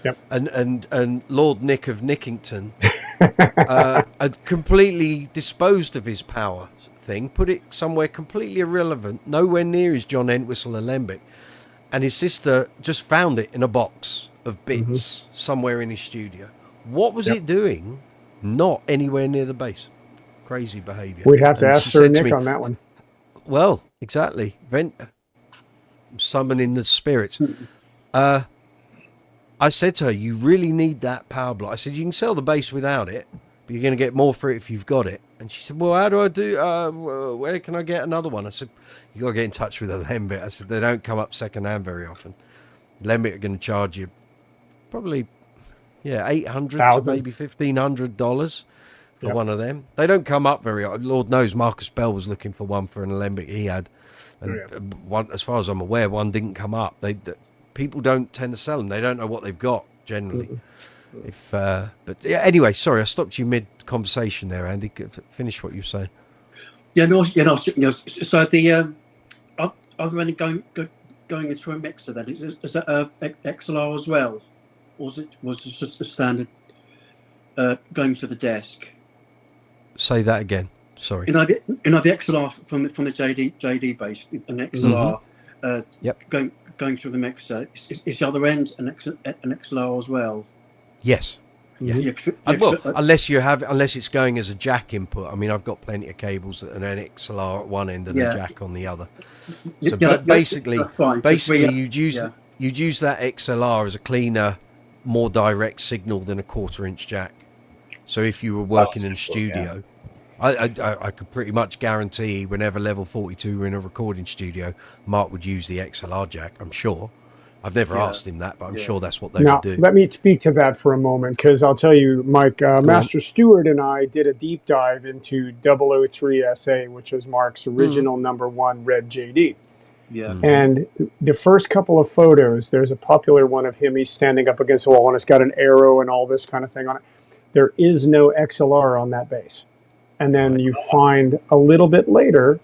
Yep. And Lord Nick of Nickington had completely disposed of his power thing, put it somewhere completely irrelevant, nowhere near his John Entwistle Alembic, and his sister just found it in a box of bits somewhere in his studio. What was it doing? Not anywhere near the bass. Crazy behaviour. We'd have to And ask she Sir said to Nick me, on that one. well, exactly. Summoning the spirits. I said to her, you really need that power block. I said, you can sell the bass without it, but you're going to get more for it if you've got it. And she said, well, how do I do, where can I get another one? I said, you got to get in touch with Alembic. I said, they don't come up secondhand very often. Alembic are going to charge you probably, $800 to maybe $1,500 for one of them. They don't come up very often. Lord knows Marcus Bell was looking for one for an Alembic he had. And one, as far as I'm aware, one didn't come up. People don't tend to sell them. They don't know what they've got generally. But yeah, anyway, sorry, I stopped you mid conversation there, Andy. Finish what you were saying. So the other end going into a mixer then is that XLR as well, or was it just a standard going to the desk? Say that again. Sorry. The XLR from the Jaydee bass, an XLR going through the mixer. Is the other end an XLR as well? Yes. Yeah. Well, unless it's going as a jack input. I mean, I've got plenty of cables that are an XLR at one end and a jack on the other. So basically, you'd use that XLR as a cleaner, more direct signal than a 1/4-inch jack. So if you were working in a studio, I could pretty much guarantee whenever Level 42 were in a recording studio, Mark would use the XLR jack, I'm sure. I've never asked him that, but I'm sure that's what they would do. Let me speak to that for a moment, because I'll tell you, Mike, Master Stewart and I did a deep dive into 003 SA, which was Mark's original #1 red Jaydee. Yeah. And the first couple of photos, there's a popular one of him. He's standing up against the wall, and it's got an arrow and all this kind of thing on it. There is no XLR on that bass. And then you find a little bit later,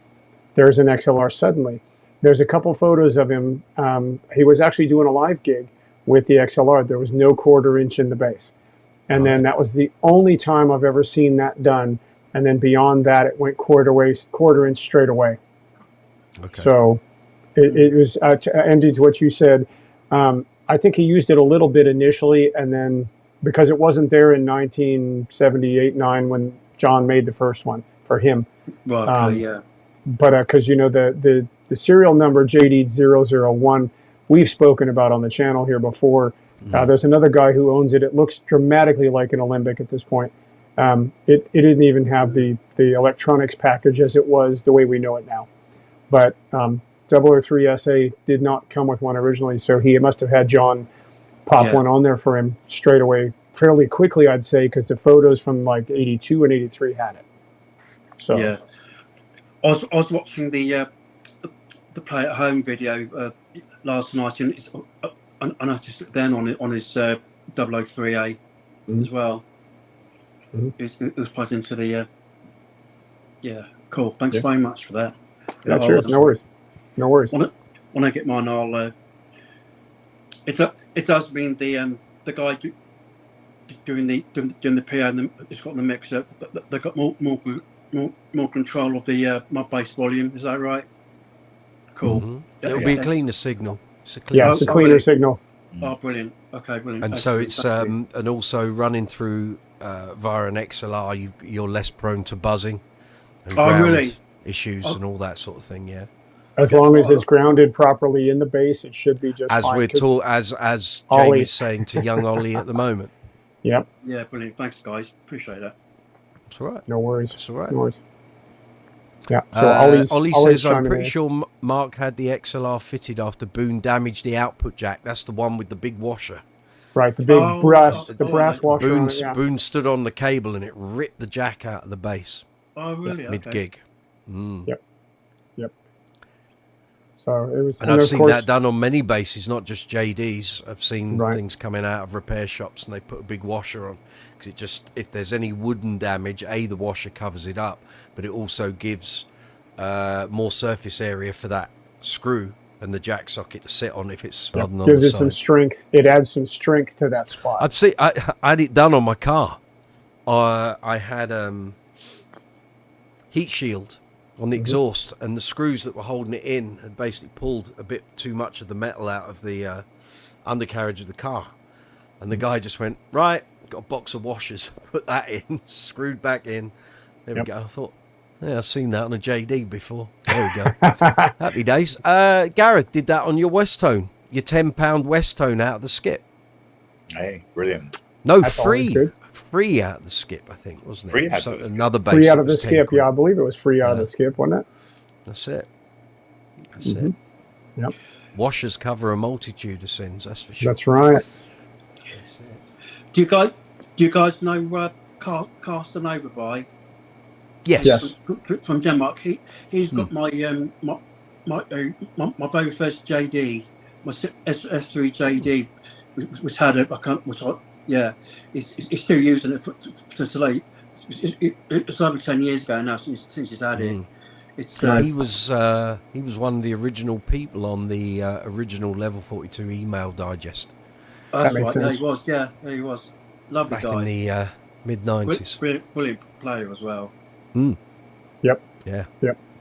there's an XLR suddenly. There's a couple photos of him. He was actually doing a live gig with the XLR. There was no 1/4-inch in the bass. And then that was the only time I've ever seen that done. And then beyond that, it went 1/4-inch straight away. Okay. So it was, Andy, to what you said, I think he used it a little bit initially, and then because it wasn't there in 1978-9 when John made the first one for him. Right, But because, the serial number Jaydee 001, we've spoken about on the channel here before. There's another guy who owns it. It looks dramatically like an Alembic at this point. It didn't even have the electronics package as it was the way we know it now. But 003 SA did not come with one originally, so he must have had John pop one on there for him straight away, fairly quickly, I'd say, because the photos from like 82 and 83 had it. So yeah. I was watching the Play at Home video last night, and I noticed it then on his 003A as well. It was plugged into the cool. Thanks very much for that. Yeah, sure. No worries. No worries. When I get mine, I'll. It does mean the guy doing the PA and it's got the mixer. They've got more control of the my bass volume. Is that right? Cool. It'll be a cleaner signal. It's a cleaner signal. Oh, brilliant. Okay, brilliant. And so it's and also running through via an XLR, you're less prone to buzzing and ground issues and all that sort of thing. Yeah. As long as it's grounded properly in the base, it should be just As fine. we're 'cause- taught, as Ollie. Jamie's saying to young Ollie at the moment. Yep, Yeah, brilliant. Thanks, guys. Appreciate that. That's all right. no worries. That's all right. No worries. Yeah. So Ollie's Ollie Ollie's says, I'm chiming pretty in. sure Mark had the XLR fitted after Boone damaged the output jack. That's the one with the big washer. Right, the big Oh, brass, oh, the oh, brass yeah. washer on it. Yeah. Boone stood on the cable and it ripped the jack out of the bass Oh, really? mid gig. Mm. Yep. So it was, And I've of seen course, that done on many bases, not just JD's. I've seen Right. things coming out of repair shops and they put a big washer on because it just, if there's any wooden damage, the washer covers it up, but it also gives more surface area for that screw and the jack socket to sit on if it's Yep, smothered on gives the it some side. strength. It adds some strength to that spot. I've seen. I had it done on my car. I had heat shield on the exhaust, and the screws that were holding it in had basically pulled a bit too much of the metal out of the undercarriage of the car. And the guy just went, right, got a box of washers, put that in, screwed back in. There we go. I thought, yeah, I've seen that on a JD before. There we go. Happy days. Gareth did that on your Westone, your £10 Westone out of the skip. Hey, brilliant. No, That's always free. good. Free out of the skip, I think, wasn't it? Free out of the skip. Another base. Free that out of the was 10 skip. quid. Yeah, I believe it was free out of the skip, wasn't it? That's it. That's Mhm. it. Yep. Washers cover a multitude of sins, that's for sure. That's right. That's it. Do you guys know Carsten Overby? Yes. From Denmark. He's got my very first JD, my S3 JD, which had it. He's still using it to today. It's over 10 years ago now since he's had it. It's He was one of the original people on the original Level 42 email digest that's That makes right. Yeah, sense. he was. Yeah, he was. Lovely back guy. in the mid-90s. Brilliant player as well. Yep. Yeah.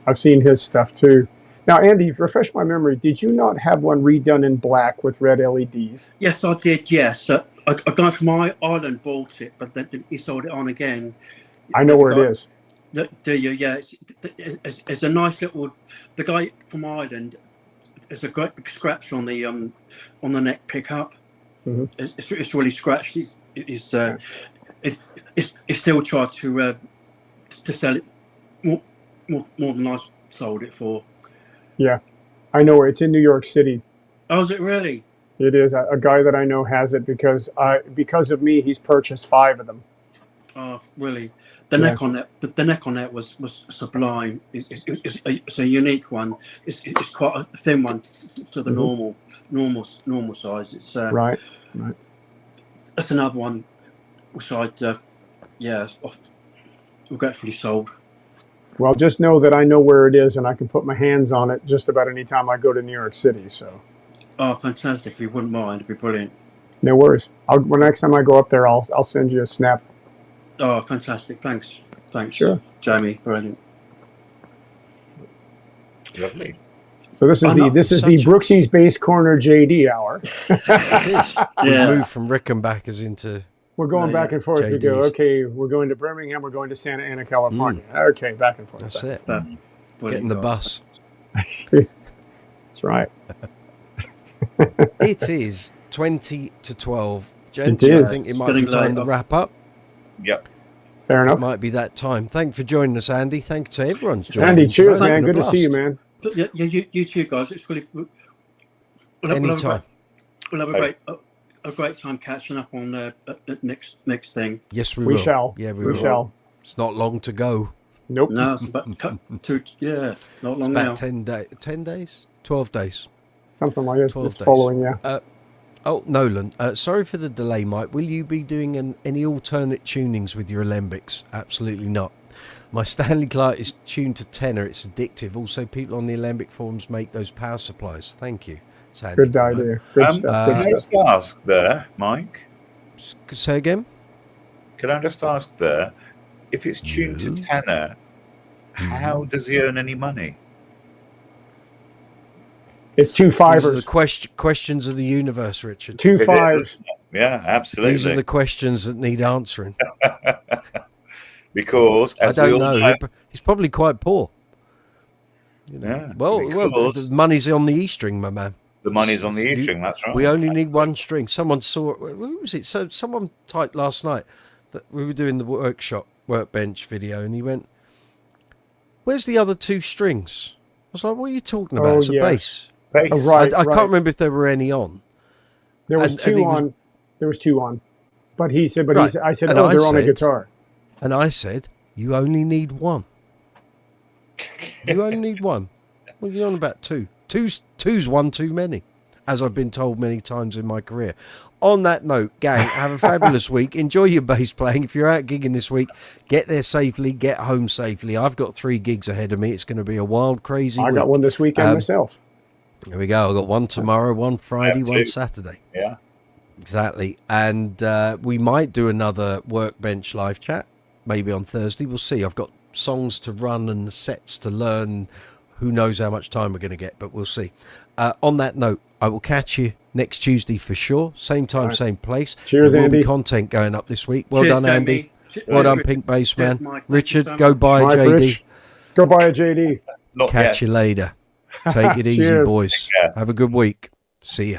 I've seen his stuff too. Now, Andy, refresh my memory. Did you not have one redone in black with red LEDs? Yes, I did. Yes, a guy from Ireland bought it, but then he sold it on again. I know where it is. Do you? Yeah, it's a nice little. The guy from Ireland, there's a great big scratch on the neck pickup. Mhm. It's really scratched. It's still tried to sell it more than I sold it for. Yeah, I know where it's in New York City. Oh, is it really? It is a guy that I know has it because of me, he's purchased 5 of them. Oh, really? The neck on that was sublime. It's a unique one. It's quite a thin one to the normal size. It's Right. That's another one which I'd regretfully sold. Well, just know that I know where it is, and I can put my hands on it just about any time I go to New York City. So, Oh, fantastic! If you wouldn't mind, it'd be brilliant. no worries. Well, next time I go up there, I'll send you a snap. Oh, fantastic! Thanks, Sure. Jamie. Brilliant. Lovely. So this is the Brooksie's Base Corner JD hour. It is. We've Yeah. moved from Rickenbackers into... We're going back and forth. We go, JDs. okay, we're going to Birmingham, we're going to Santa Ana, California. Okay, back and forth. That's it. Brilliant, Getting the guys. bus. That's right. It is 20 to 12. Gents, It I is. think it It's might be getting time late. to wrap up. Yep. Fair It enough. might be that time. Thank you for joining us, Andy. Thank you to everyone who's joined. Andy, us. cheers, It's been man. a Good to see you, blast. man. Yeah, you too, guys. It's really. Anytime. We'll have a great time catching up on the next thing. Yes, we We will. shall. Yeah, We shall. It's not long to go. Nope. No, it's about not It's long now. about 10 days? 12 days. Something like this. 12 It's days. following, yeah. Oh, Nolan, sorry for the delay, Mike. Will you be doing any alternate tunings with your alembics? Absolutely not. My Stanley Clark is tuned to tenor. It's addictive. Also, people on the alembic forums make those power supplies. Thank you. Sandy, Good idea. Good stuff. Can I Good stuff. just ask there, Mike? Say again? Can I just ask there, if it's tuned to tenor, how does he earn any money? It's 2 These are fivers. the questions of the universe, Richard. 2 It is, fives. isn't it? Yeah, absolutely. These are the questions that need answering. Because, I as we don't all know. know, He's probably quite poor. You know. Yeah, Well, because the money's on the E string, my man. the money's on the E string. That's right. We only need one string. Someone saw. Who was it? So someone typed last night that we were doing the workbench video, and he went, "Where's the other two strings?" I was like, "What are you talking about? It's a bass." Bass. Oh, right. I can't remember if there were any on. There was And two he was- on. There was two on, but he said, Right. I said, And oh, I they're on a said- guitar. And I said, "You only need one. You only need one. What are you on about two? Two's one too many, as I've been told many times in my career." On that note, gang, have a fabulous week. Enjoy your bass playing. If you're out gigging this week, get there safely, get home safely. I've got 3 gigs ahead of me. It's going to be a wild, crazy I week. got one this weekend myself. There we go. I've got one tomorrow, one Friday, have one two. Saturday. Yeah. Exactly. And we might do another Workbench live chat, maybe on Thursday. We'll see. I've got songs to run and sets to learn. Who knows how much time we're going to get, but we'll see. On that note, I will catch you next Tuesday for sure. Same time, same place. Cheers, there will Andy. be content going up this week. Well Cheers, done, Andy. Jamie. Well done, Richard. Pink Bass Man. Cheers, Mike. Thank you Richard, so go much. buy Mike, JD. Rich, go buy a JD. Not Catch yet. you later. Take it easy, Cheers. boys. Take care. Have a good week. See ya.